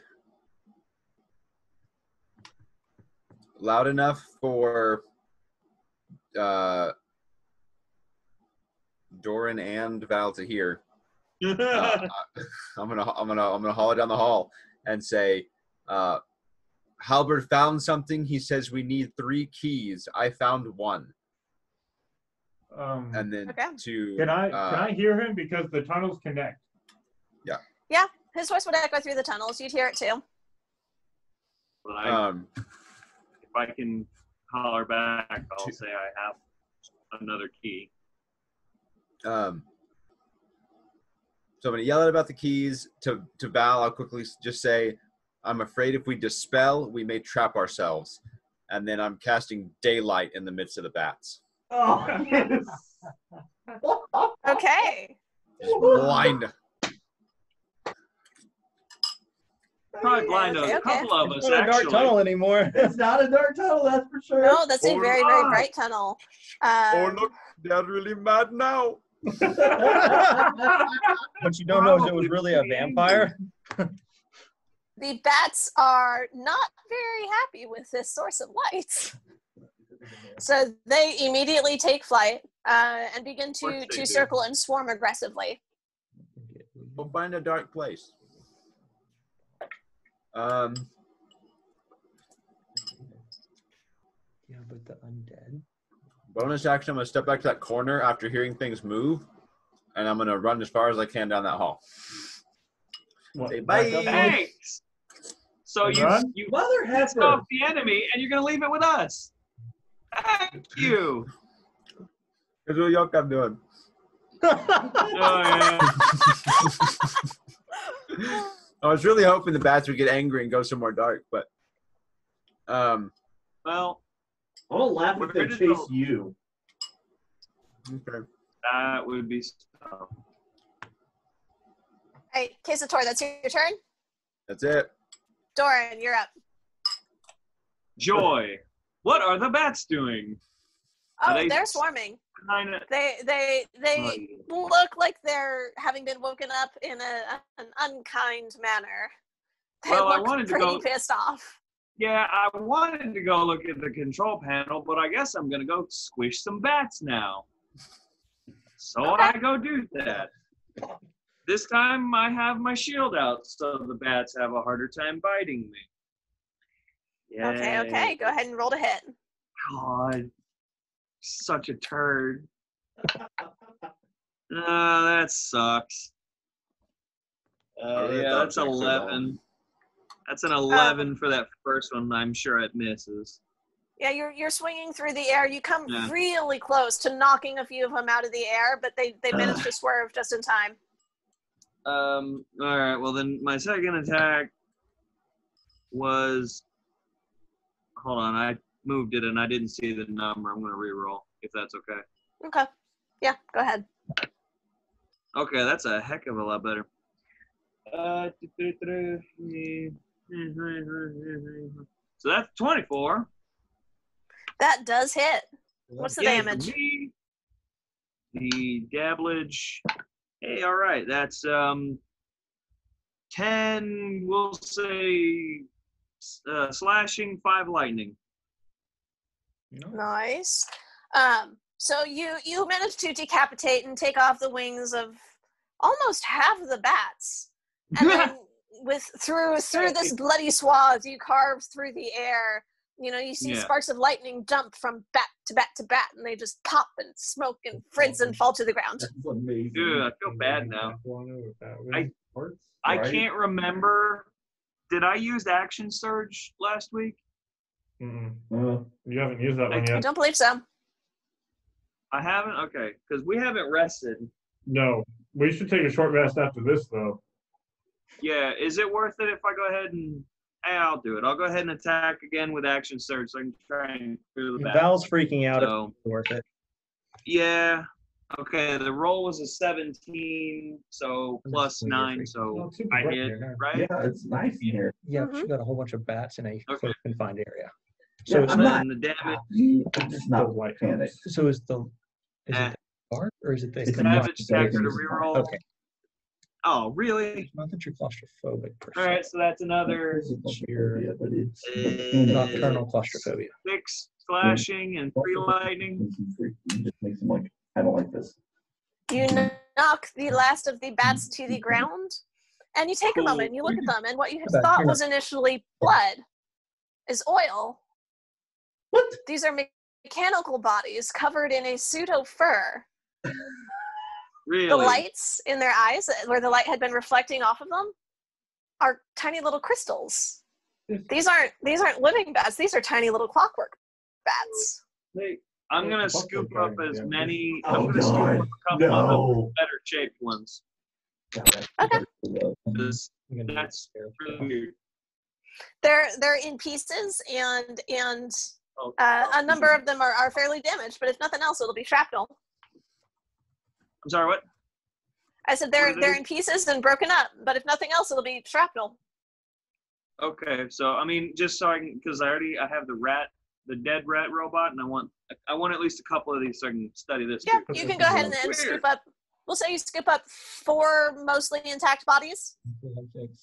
loud enough for Doran and Val to hear. I'm gonna haul it down the hall and say, Halbert found something. He says we need 3 keys. I found 1. And then Can I hear him because the tunnels connect? Yeah, his voice would echo through the tunnels. You'd hear it too. But if I can holler back, I'll say I have another key. So I'm going to yell out about the keys to Val. I'll quickly just say, I'm afraid if we dispel, we may trap ourselves. And then I'm casting daylight in the midst of the bats. Oh, yes. Okay. Just blind. Probably blind Okay, a okay. couple of us, It's not a dark actually. tunnel anymore. It's not a dark tunnel, that's for sure. No, that's a Or very, very not. bright tunnel. Oh, look, they're really mad now. What you don't know is it was really a vampire. The bats are not very happy with this source of light. So they immediately take flight and begin Of course they to do. circle and swarm aggressively. We'll find a dark place. Yeah, but the undead. Bonus action, I'm going to step back to that corner after hearing things move, and I'm going to run as far as I can down that hall. What, Say back bye. up? Thanks. So And you run? Mother pissed heifer. off the enemy, and you're gonna leave it with us. Thank you. Here's what y'all kept doing. Oh, yeah. I was really hoping the bats would get angry and go somewhere dark, but Well, I'm gonna laugh if they Where did chase the- you. okay. that would be stuff. Hey, Casator, that's your turn. That's it. Doran, you're up. Joy. What are the bats doing? Are Oh, they- they're swarming. Kinda. They look like they're having been woken up in an unkind manner. They Well, I look wanted to pretty go- pissed off. Yeah, I wanted to go look at the control panel, but I guess I'm gonna go squish some bats now. So Okay. I go do that. This time I have my shield out, so the bats have a harder time biting me. Okay, okay. Go ahead and roll to hit. God, such a turd. That sucks. really Yeah, thought that's it took so 11. That's an 11 for that first one. I'm sure it misses. Yeah, you're swinging through the air. You come Yeah. really close to knocking a few of them out of the air, but they manage to swerve just in time. All right. Well, then my second attack was. Hold on, I moved it and I didn't see the number. I'm gonna re-roll if that's okay. Okay. Yeah, go ahead. Okay, that's a heck of a lot better. So that's 24. That does hit. What's the Yay for damage? me. The dabblage. Hey, all right. That's 10. We'll say slashing, 5 lightning. Nice. So you managed to decapitate and take off the wings of almost half of the bats, and then through this bloody swath, you carve through the air. You know, you see sparks of lightning jump from bat to bat to bat, and they just pop and smoke and frizz and fall to the ground. That's amazing. Dude, I feel bad now. I Right? can't remember. Did I use action surge last week? Mm-mm. Uh, You haven't used that one I yet. don't believe so. I haven't? Okay, because we haven't rested. No. We should take a short rest after this, though. Yeah, is it worth it if I go ahead and... Hey, I'll do it. I'll go ahead and attack again with action surge so I can try and clear the battle. Val's freaking out. So, If it's worth it. yeah. Okay, the roll was a 17, so plus Weird 9, freak. so Oh, it's super I bright hit, here now. right? yeah, it's nice in here. Yeah, Mhm. she got a whole bunch of bats in a Okay. confined area. Yeah, So, is, I'm And not- then the damage, I'm just not White panicked. so is the Eh. it the dark or is it the It's can I have a not- check for the everything's fine. reroll? okay? Oh, really? It's not that you're claustrophobic per se. All right, so that's another Yeah, but it's Nocturnal claustrophobia. 6 slashing and 3 lightning. It just makes them like, I don't like this. You knock the last of the bats to the ground, and you take a moment and you look at them, and what you had Come back, thought you're was initially blood is oil. What? These are mechanical bodies covered in a pseudo fur. Really? The lights in their eyes, where the light had been reflecting off of them, are tiny little crystals. These aren't living bats. These are tiny little clockwork bats. Hey, I'm gonna Buffalo scoop up dragon, as yeah. many. Oh, I'm gonna scoop God. up a couple of the No. better shaped ones. Okay. 'Cause I'm gonna that's be really careful. weird. They're in pieces, and Oh, a number of them are fairly damaged. But if nothing else, it'll be shrapnel. I'm sorry. What? I said What are they're they? in pieces and broken up. But if nothing else, it'll be shrapnel. Okay, so I mean, just so I can, because I have the dead rat robot, and I want at least a couple of these so I can study this. Yeah, too. you can go ahead and Weird. scoop up. We'll say you scoop up 4 mostly intact bodies.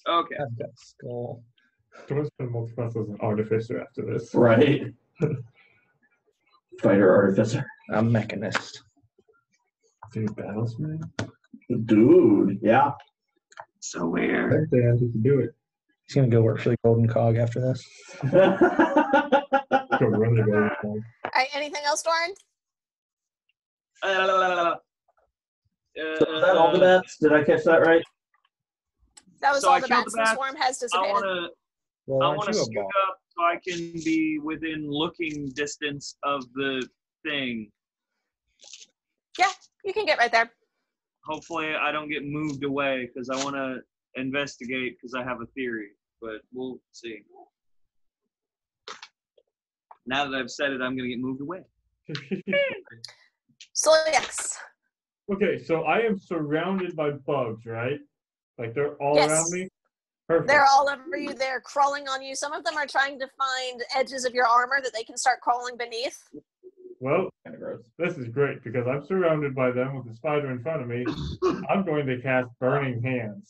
Okay. I've got skull. Joy's been multi-class as an artificer after this. Right. Fighter artificer. I'm mechanist. Dude, battles, man. Dude, yeah. So weird. They had to do it. He's gonna go work for the Golden Cog after this. Go run the gold cog. All right, anything else, Doran? So is that all the bats? Did I catch that right? That was So all I the killed bats. the The bats. swarm has I dissipated. want Well, aren't to you a scoot ball? up so I can be within looking distance of the thing. You can get right there. Hopefully, I don't get moved away because I want to investigate because I have a theory, but we'll see. Now that I've said it, I'm going to get moved away. So yes. Okay, so I am surrounded by bugs, right? Like they're all Yes. around me? Perfect. They're all over you. They're crawling on you. Some of them are trying to find edges of your armor that they can start crawling beneath. Well, Kind of gross. this is great because I'm surrounded by them with a spider in front of me. I'm going to cast Burning Hands.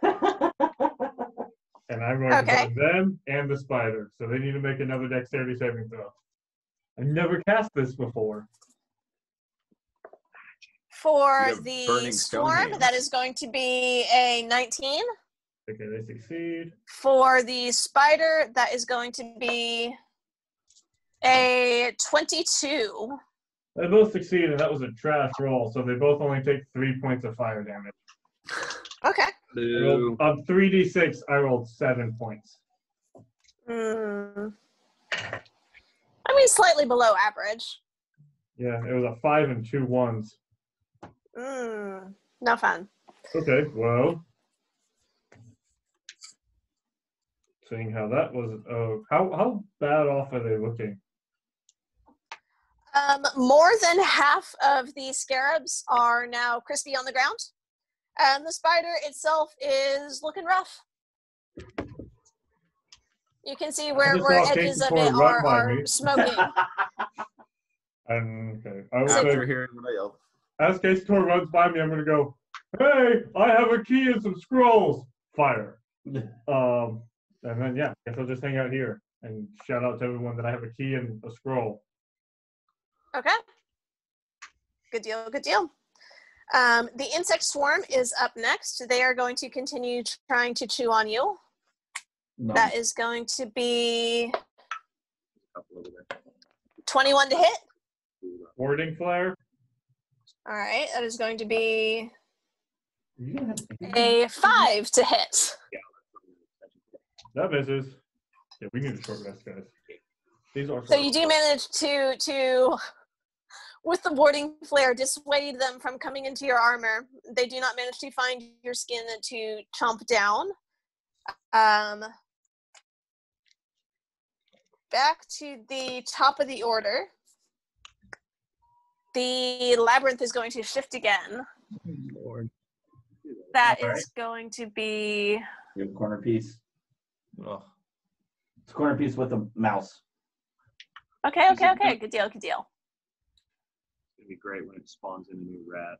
And I'm going Okay. to burn them and the spider. So they need to make another dexterity saving throw. I've never cast this before. For You have the burning stone swarm, hands. that is going to be a 19. Okay, they succeed. For the spider, that is going to be a 22. They both succeed, and that was a trash roll. So they both only take 3 points of fire damage. Okay. I rolled, on 3d6, I rolled 7 points. Hmm. Probably slightly below average. Yeah, it was a 5 and 2 1s. No fun. Okay, well, seeing how that was, how bad off are they looking? More than half of the scarabs are now crispy on the ground, and the spider itself is looking rough. You can see where just saw edges of Casey it run by are me. smoking. And okay, I will After say, hearing what I yelled. as Casey Tor runs by me, I'm gonna go, hey, I have a key and some scrolls. Fire. And then yeah, I guess I'll just hang out here and shout out to everyone that I have a key and a scroll. Okay. Good deal, good deal. The insect swarm is up next. They are going to continue trying to chew on you. No. That is going to be 21 to hit. Warding flare. All right, that is going to be You're gonna have to- a 5 to hit. That misses. Yeah, we need a short rest, guys. These are So you do manage to with the warding flare, dissuade them from coming into your armor. They do not manage to find your skin to chomp down. Back to the top of the order. The labyrinth is going to shift again. Lord. That All is going to be You have a corner piece. Ugh. It's a corner piece with a mouse. okay. Good deal. It's gonna be great when it spawns in a new rat.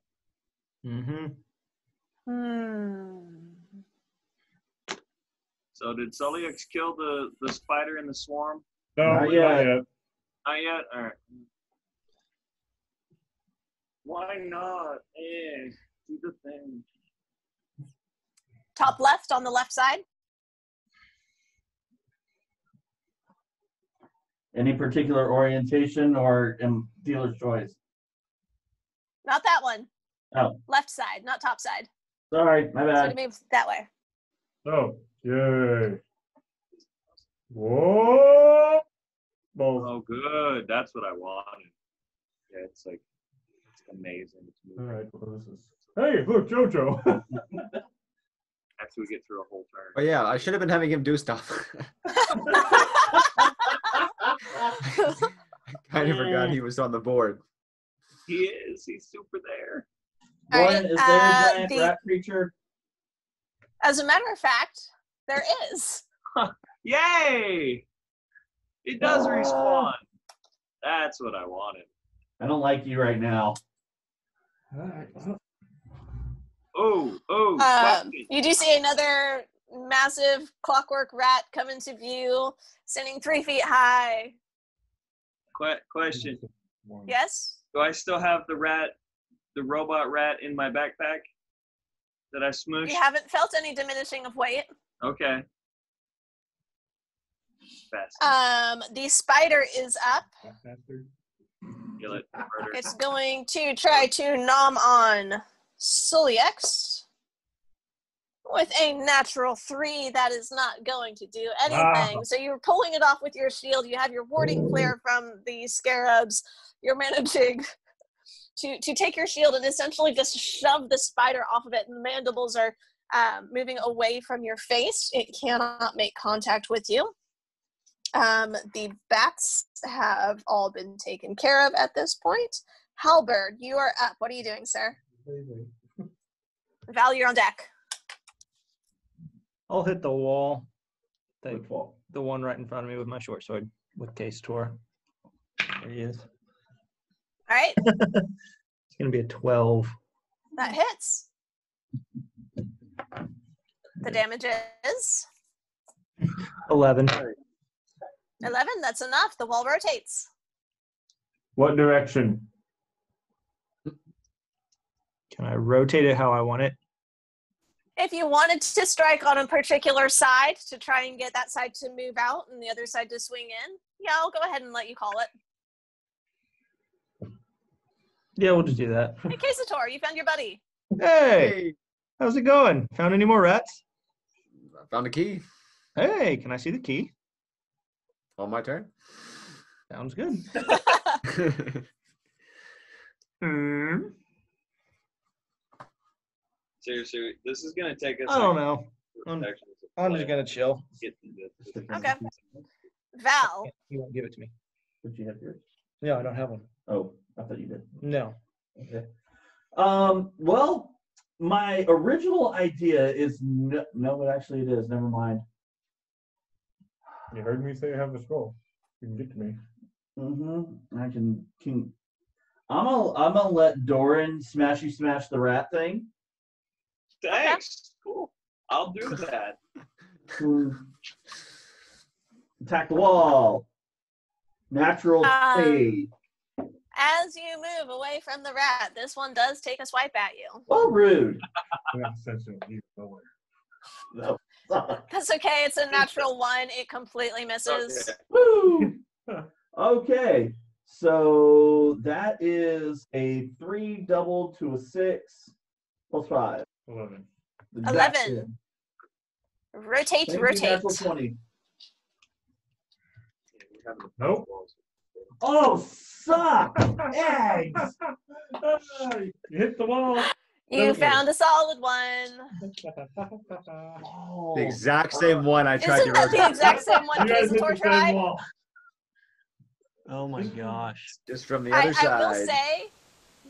So did Celiax kill the spider in the swarm? No, Not not yet. yet. Not yet? Alright. Why not? Do the thing. Top left on the left side. Any particular orientation or dealer's choice? Not that one. Oh, Left side, not top side. sorry, my So bad. to move that way. Oh, yay. Whoa! Both. Oh, good. That's what I wanted. Yeah, it's like, it's amazing. It's All moving. right, well, this is. Hey, look, JoJo. After we get through a whole turn. Oh yeah, I should have been having him do stuff. I kind of forgot he was on the board. He is. He's super there. All Lauren, right, is there a giant the- rat creature? As a matter of fact, there is. Yay! It does respawn. That's what I wanted. I don't like you right now. Oh, You do see another massive clockwork rat come into view, standing 3 feet high. question. Yes? Do I still have the robot rat in my backpack that I smooshed? You haven't felt any diminishing of weight. Okay. Fast. The spider is up. Kill it. Murder. It's going to try to nom on Suliex. With a natural 3, that is not going to do anything. Wow. So you're pulling it off with your shield. You have your warding flare from the scarabs. You're managing to take your shield and essentially just shove the spider off of it. And the mandibles are moving away from your face. It cannot make contact with you. The bats have all been taken care of at this point. Halberd, you are up. What are you doing, sir? Val, you're on deck. I'll hit the wall. Good fault. The one right in front of me with my short sword with Case Tor. There he is. All right, It's gonna be a 12. that hits. The damage is 11. 11. That's enough. The wall rotates. What direction? Can I rotate it how I want it? If you wanted to strike on a particular side to try and get that side to move out and the other side to swing in, yeah, I'll go ahead and let you call it. Yeah, we'll just do that. Hey, Casator, you found your buddy. Hey, how's it going? Found any more rats? I found a key Hey, can I see the key? on my turn. Sounds good. Seriously, this is gonna take us. I don't know. Protections to I'm play just gonna out. chill. Get through this. Okay. Val. You won't give it to me. Did you have yours? No, I don't have one. Oh, I thought you did. No. Okay. Well, my original idea is no, but actually it is. Never mind. You heard me say I have the scroll. You can get to me. I can. I'm gonna let Doran smash the rat thing. Thanks. Cool. I'll do that. Attack the wall. Natural fade. As you move away from the rat, this one does take a swipe at you. Well, rude. I'm not sensitive. You nowhere. No. That's okay. It's a natural 1. It completely misses. Okay. Woo! Okay, so that is a 3 doubled to a 6 plus 5. 11. 11. Rotate, Thank you, rotate. natural 20. Nope. Oh, suck! Eggs! You hit the wall. You found a solid one. Oh, The exact same one I tried Isn't to that the rotate. exact same one You guys hit Kaisator the same tried? wall. Oh my gosh. Just from the other I side. will say,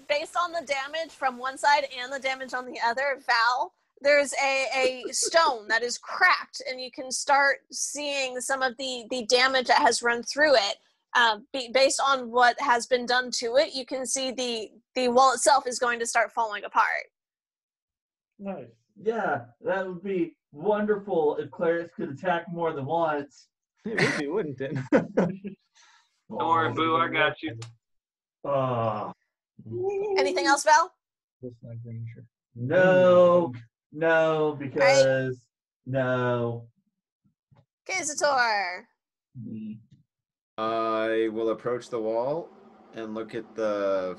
based on the damage from one side and the damage on the other, Val, there's a stone that is cracked, and you can start seeing some of the damage that has run through it. Based on what has been done to it, you can see the wall itself is going to start falling apart. Nice. yeah, that would be wonderful if Clarence could attack more than once. It would be, wouldn't it? Don't worry, Boo. I got you. Oh, Anything else, Val? no, because no. Kaisator. I will approach the wall and look at the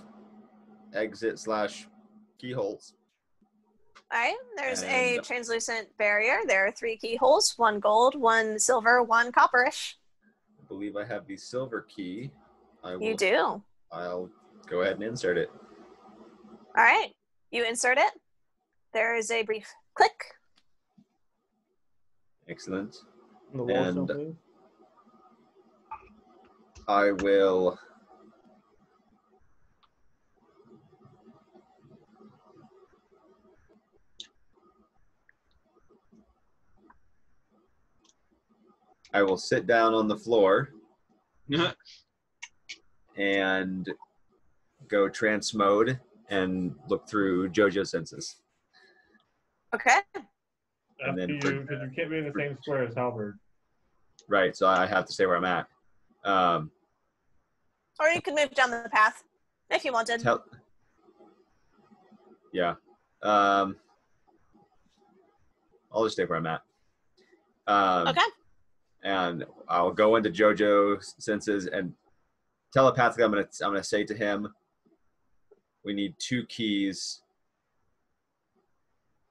exit / keyholes. All right, there's a And- translucent barrier. There are 3 keyholes, 1 gold, 1 silver, 1 copperish. I believe I have the silver key. You do. I'll go ahead and insert it. All right, you insert it. There is a brief click. Excellent. The walls And- don't move. I will sit down on the floor and go trance mode and look through JoJo's senses. Okay. After then you, because you can't be in the same square as Halberd. Right, so I have to stay where I'm at. Or you can move down the path if you wanted. Yeah. I'll just stay where I'm at. Okay. And I'll go into JoJo's senses and telepathically I'm gonna say to him, we need 2 keys.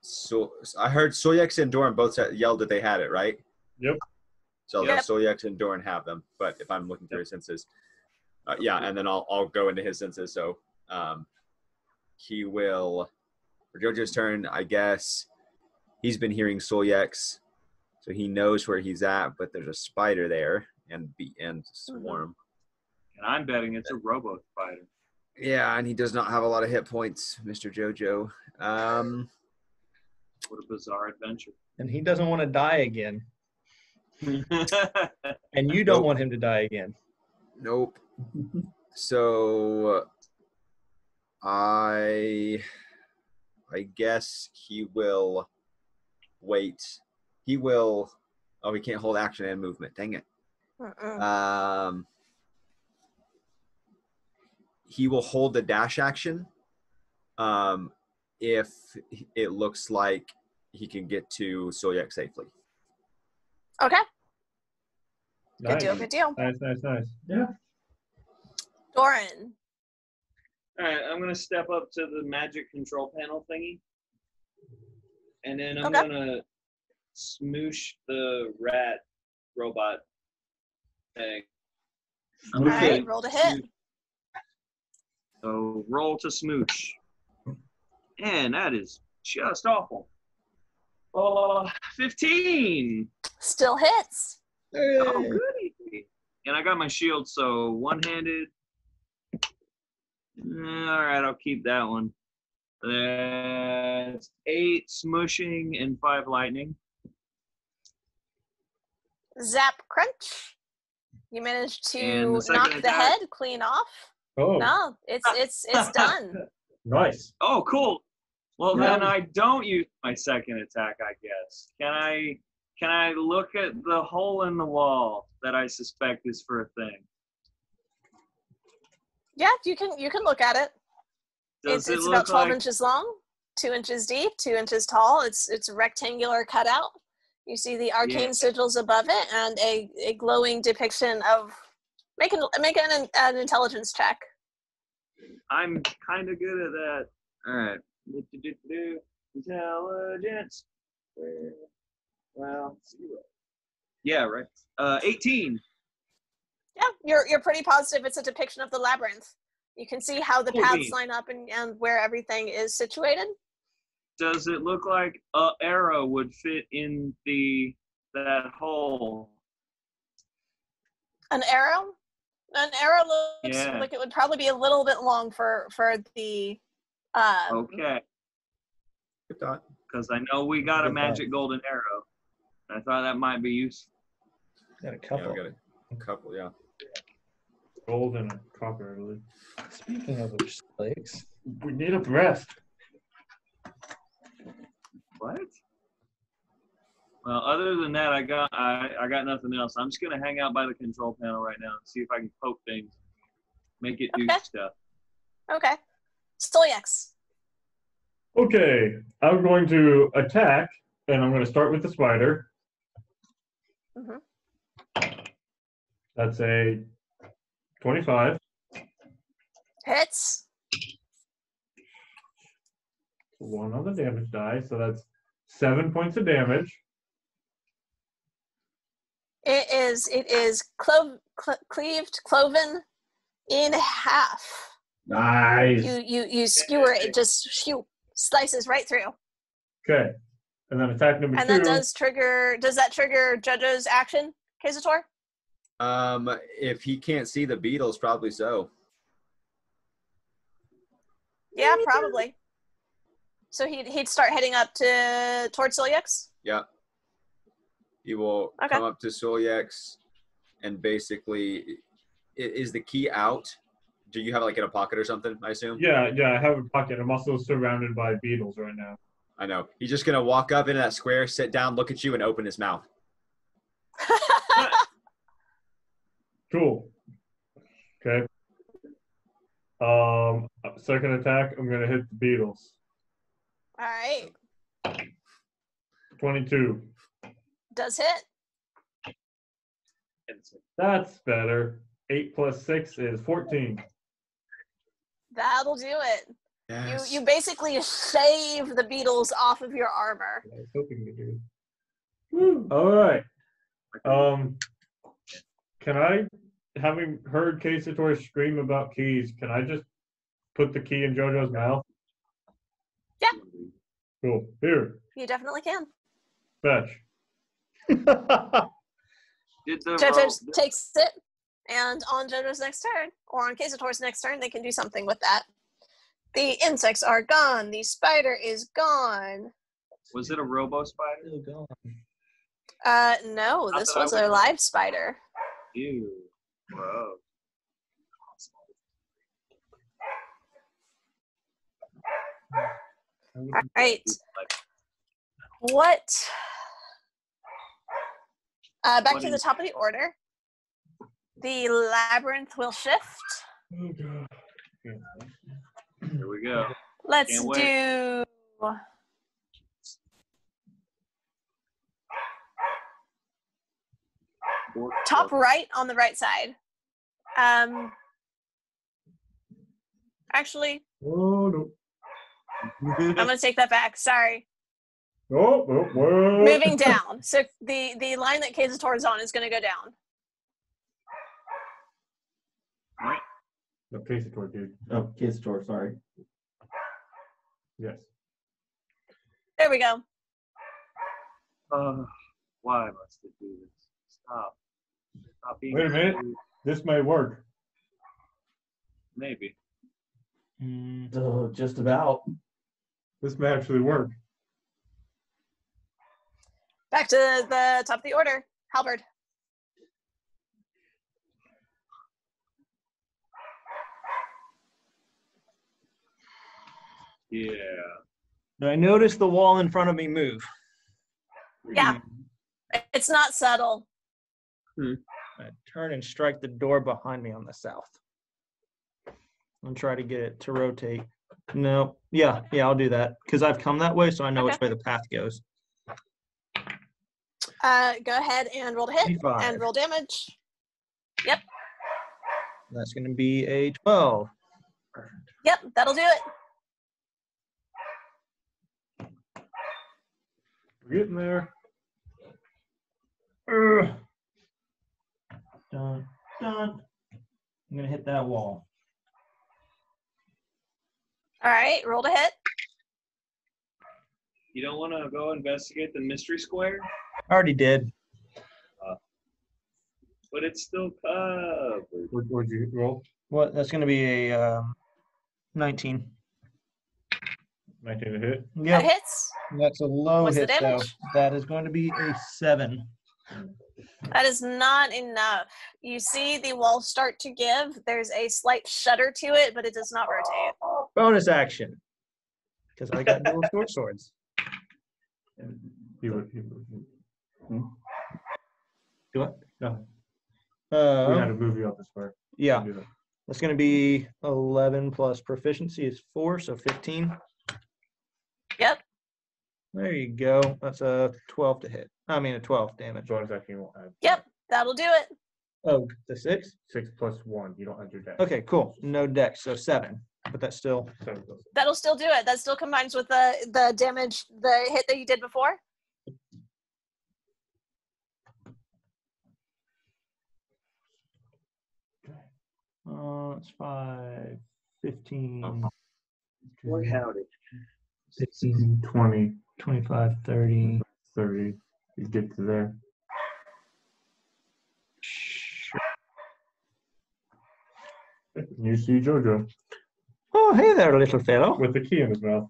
So I heard Soyex and Doran both yelled that they had it, right? Yep. So Yep. Soyex and Doran have them, but if I'm looking through his senses, yeah, and then I'll go into his senses. So he will, for JoJo's turn, I guess he's been hearing Soyex, so he knows where he's at, but there's a spider there and swarm. And I'm betting it's a robo spider. Yeah, and he does not have a lot of hit points, Mr. JoJo. What a bizarre adventure. And he doesn't want to die again. And you don't Nope. want him to die again. Nope. So I guess he will wait. He will. Oh, he can't hold action and movement. Dang it. He will hold the dash action if it looks like he can get to Soyex safely. Okay. Good Nice. deal, good deal. Nice. Yeah. Doran. All right, I'm going to step up to the magic control panel thingy. And then I'm Okay. going to smoosh the rat robot thing All right, roll to hit. So roll to smooch. And that is just awful. 15. Still hits. Oh, goody. And I got my shield, so one-handed. All right, I'll keep that one. That's 8 smushing and 5 lightning. Zap crunch. You managed And to the second knock the attack? head clean off. Oh, No, it's done. nice. Oh, cool. Well, Yeah. then I don't use my second attack, I guess. Can I look at the hole in the wall that I suspect is for a thing? Yeah, you can look at it. Does it It's look about 12 like inches long, 2 inches deep, 2 inches tall. It's a rectangular cutout. You see the arcane sigils above it and a glowing depiction of make an intelligence check. I'm kind of good at that. All right. Intelligence. Well, 0. Yeah, right. 18. Yeah, you're pretty positive it's a depiction of the labyrinth. You can see how the Cool paths beans. line up and where everything is situated. Does it look like an arrow would fit in that hole? An arrow? An arrow looks Yeah. like it would probably be a little bit long for the Okay, Good thought. because I know we got a Good magic golden arrow. I thought that might be useful. Got a Yeah, couple. we got a couple, yeah. Gold and a copper, I believe. Speaking of which, Lakes. We need a rest. What? Well, other than that, I got nothing else. I'm just gonna hang out by the control panel right now and see if I can poke things, make it do Okay. stuff. Okay. Stoyax. Okay, I'm going to attack, and I'm going to start with the spider. Mhm. That's a 25. Hits. 1 on the damage die, so that's 7 points of damage. It is cloven in half. Nice. You skewer it, just slices right through. Okay, and then attack number And 2. that does that trigger Jojo's action, Kazator? If he can't see the beetles, probably so. Yeah, probably. So he'd start heading up towards Silyax? Yeah. He will Okay. come up to Solyax and basically, is the key out? Do you have it like in a pocket or something, I assume? Yeah, I have a pocket. I'm also surrounded by beetles right now. I know. He's just going to walk up into that square, sit down, look at you, and open his mouth. Cool. Okay. Second attack, I'm going to hit the beetles. All right. 22. Does hit. That's better. 8 plus 6 is 14. That'll do it. Yes. You basically shave the beetles off of your armor. I was hoping to do. Woo. All right. Can I, having heard Kasator scream about keys, can I just put the key in JoJo's mouth? Yeah. Cool. Here. You definitely can. Fetch. Did the Jojo roll- takes it, and on Jojo's next turn, or on Kasator's next turn, they can do something with that. The insects are gone. The spider is gone. Was it a robo spider? Still going. No, Not this that I was would a know. live spider. Ew. Whoa. All right. What? Back What to the is- top of the order. The labyrinth will shift. Oh, God. Here we go. Let's Can't wait. do top right on the right side. Actually, Oh, no. I'm gonna take that back. Sorry. Oh, whoa. Moving down. So the line that Kazator is on is gonna go down. No, Casator, dude. Oh, Kid Store, sorry. Yes. There we go. Why must it do this? Stop. Stop being Wait a minute. rude. This may work. Maybe. Oh, just about. This may actually work. Back to the top of the order. Halberd. Yeah. Do I notice the wall in front of me move? Yeah. It's not subtle. I turn and strike the door behind me on the south. And try to get it to rotate. No. Yeah, I'll do that. Because I've come that way, so I know which way the path goes. Go ahead and roll to hit 25. and roll damage. Yep. That's going to be a 12. Yep, that'll do it. We're getting there. Dun, dun. I'm going to hit that wall. All right, roll to hit. You don't want to go investigate the mystery square? I already did. But it's still covered. What'd you roll? What? That's going to be a 19. 19 to hit. That Yep. hits. That's a low What's the hit, though. damage? That is going to be a 7. That is not enough. You see the wall start to give. There's a slight shudder to it, but it does not rotate. Bonus action. Because I got dual short swords. He would. Do what? No. We had Uh, a movie on this part. yeah. Do that. That's going to be 11 plus proficiency is 4, so 15. Yep. There you go. That's a 12 to hit. I mean, a 12 damage. Bonus action you won't add. Yep, that'll do it. Oh, the 6? 6 plus 1. You don't add your dex. Okay, cool. No dex, so 7. But that's still 7 plus That'll still do it. That still combines with the damage, the hit that you did before. it's 5, 15, Boy, howdy. 16, 20, 25, 30. 30. You get to there. You see Jojo Oh, hey there, little fellow. with the key in his mouth.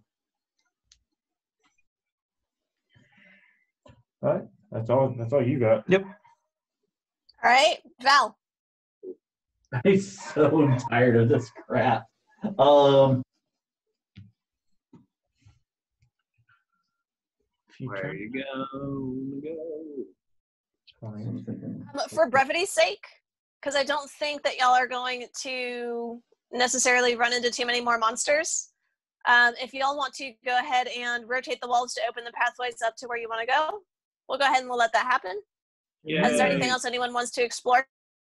All right. That's all you got. Yep. All right, Val. I'm so tired of this crap. Where you go? For brevity's sake, because I don't think that y'all are going to necessarily run into too many more monsters. If y'all want to go ahead and rotate the walls to open the pathways up to where you want to go, we'll go ahead and we'll let that happen. Yeah. Is there anything else anyone wants to explore?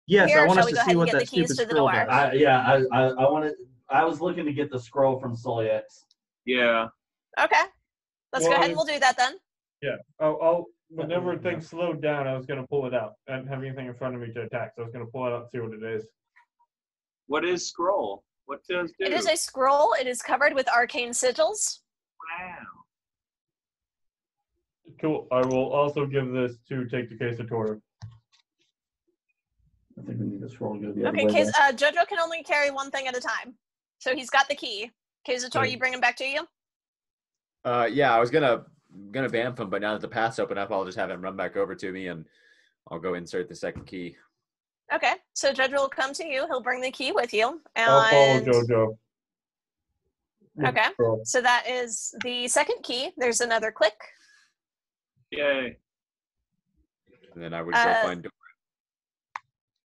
Yes, Here, I want shall us we to go see ahead and what get the that keys stupid to the scroll door? does. I wanted. I was looking to get the scroll from Soliex. Yeah. Okay, let's go ahead and we'll do that then. Yeah. Oh, whenever things slowed down, I was going to pull it out. I didn't have anything in front of me to attack, so I was going to pull it out and see what it is. What is scroll? What does do? It is a scroll. It is covered with arcane sigils. Wow. Cool. I will also give this to take to Casator. I think we need the scroll to go the other Okay, way. then. Jojo can only carry one thing at a time. So he's got the key. Kazator, you bring him back to you? Yeah, I was gonna bamf him, but now that the path's open up, I'll just have him run back over to me, and I'll go insert the second key. Okay, so Jojo will come to you. He'll bring the key with you. I'll follow And Jojo. Okay. Scroll. so that is the second key. There's another click. Yay. And then I would go find.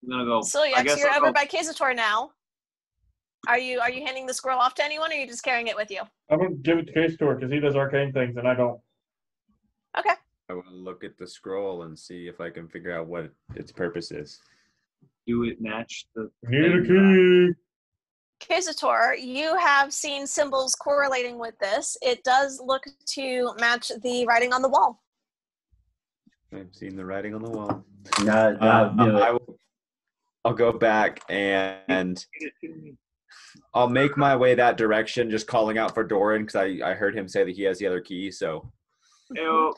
I'm gonna go. I Celiax, guess you're I'll over go- by Kazator now. Are you handing the scroll off to anyone, or are you just carrying it with you? I'm going to give it to Casator because he does arcane things and I don't. Okay. I will look at the scroll and see if I can figure out what its purpose is. Do it match the Need a thing? key. Kazator, you have seen symbols correlating with this. It does look to match the writing on the wall. I've seen the writing on the wall. I knew it. I'll go back and I'll make my way that direction, just calling out for Doran because I heard him say that he has the other key. So, Ew.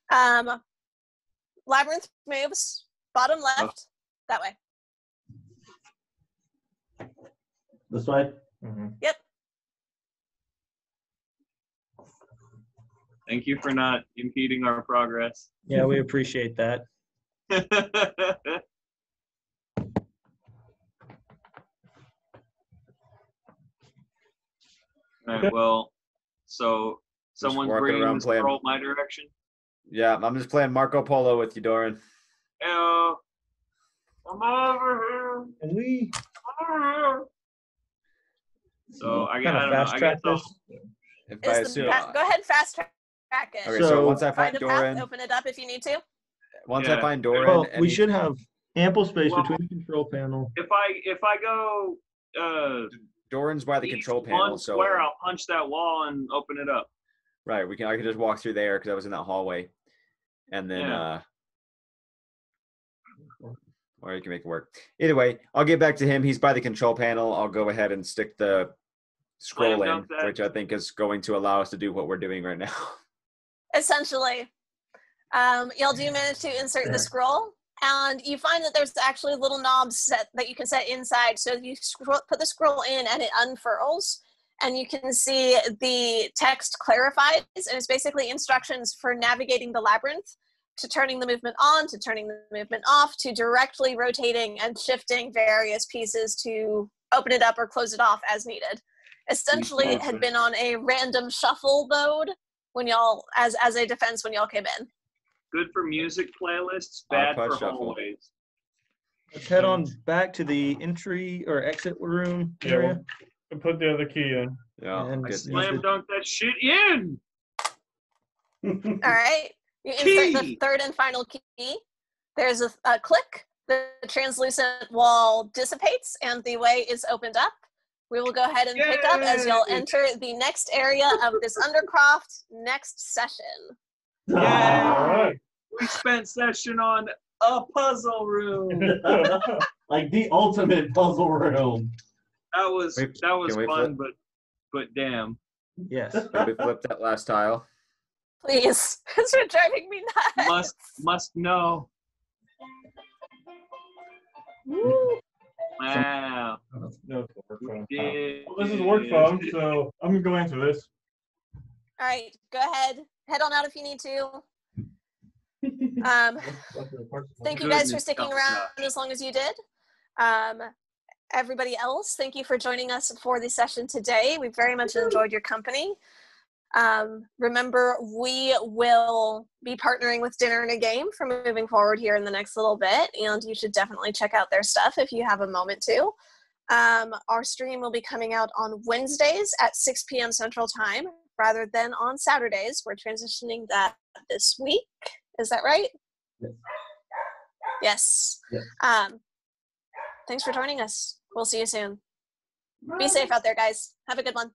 Labyrinth moves bottom left, that way. This way? Yep. Thank you for not impeding our progress. Yeah, we appreciate that. All right, well, so someone's walking bringing around the playing. scroll my direction. yeah, I'm just playing Marco Polo with you, Doran. Ew. I'm over here. Can we So I kind of don't know. fast I track guess I'll, this? If I Is the assume, go ahead, fast track it. okay, so So- once I Find find a path, Doran, open it up if you need to. once Yeah. I find Doran, Well, we any- should have ample space Well- between the control panel. if I go Doran's by the east control one panel, so square, I'll punch that wall and open it up. right, I can just walk through there because I was in that hallway, and then Yeah. or you can make it work. Either way, I'll get back to him. He's by the control panel. I'll go ahead and stick the scroll Slam in, dunk that. which I think is going to allow us to do what we're doing right now. Essentially. Y'all do manage to insert the scroll, and you find that there's actually little knobs that you can set inside. So you put the scroll in and it unfurls, and you can see the text clarifies, and it's basically instructions for navigating the labyrinth, to turning the movement on, to turning the movement off, to directly rotating and shifting various pieces to open it up or close it off as needed. Essentially, it had been on a random shuffle mode when y'all, as a defense when y'all came in. Good for music playlists, bad Push for shuffle. hallways. Let's head on back to the entry or exit room Yeah, area. we'll put the other key in. Yeah, And good. Slam dunk that shit in. All right. You insert the Key. third and final key. There's a click. The translucent wall dissipates and the way is opened up. We will go ahead and pick up as y'all Yay. enter the next area of this Undercroft next session. All right. We spent session on a puzzle room. Like the ultimate puzzle room. That was Wait, fun, can we flip? but damn. Yes. Can we flip that last tile? Please. It's been driving me nuts. Must know. Wow. No, it's work phone. Did- Well, this is work phone, so I'm gonna go answer this. All right. Go ahead. Head on out if you need to. Thank you guys for Goodness, sticking top around notch. as long as you did. Everybody else, thank you for joining us for the session today. We very much enjoyed your company. Remember, we will be partnering with Dinner and a Game for moving forward here in the next little bit, and you should definitely check out their stuff if you have a moment to. Our stream will be coming out on Wednesdays at 6 p.m. Central Time rather than on Saturdays. We're transitioning that this week. Is that right? Yes. Yes. Yes. Thanks for joining us. We'll see you soon. Be safe out there, guys. Have a good one.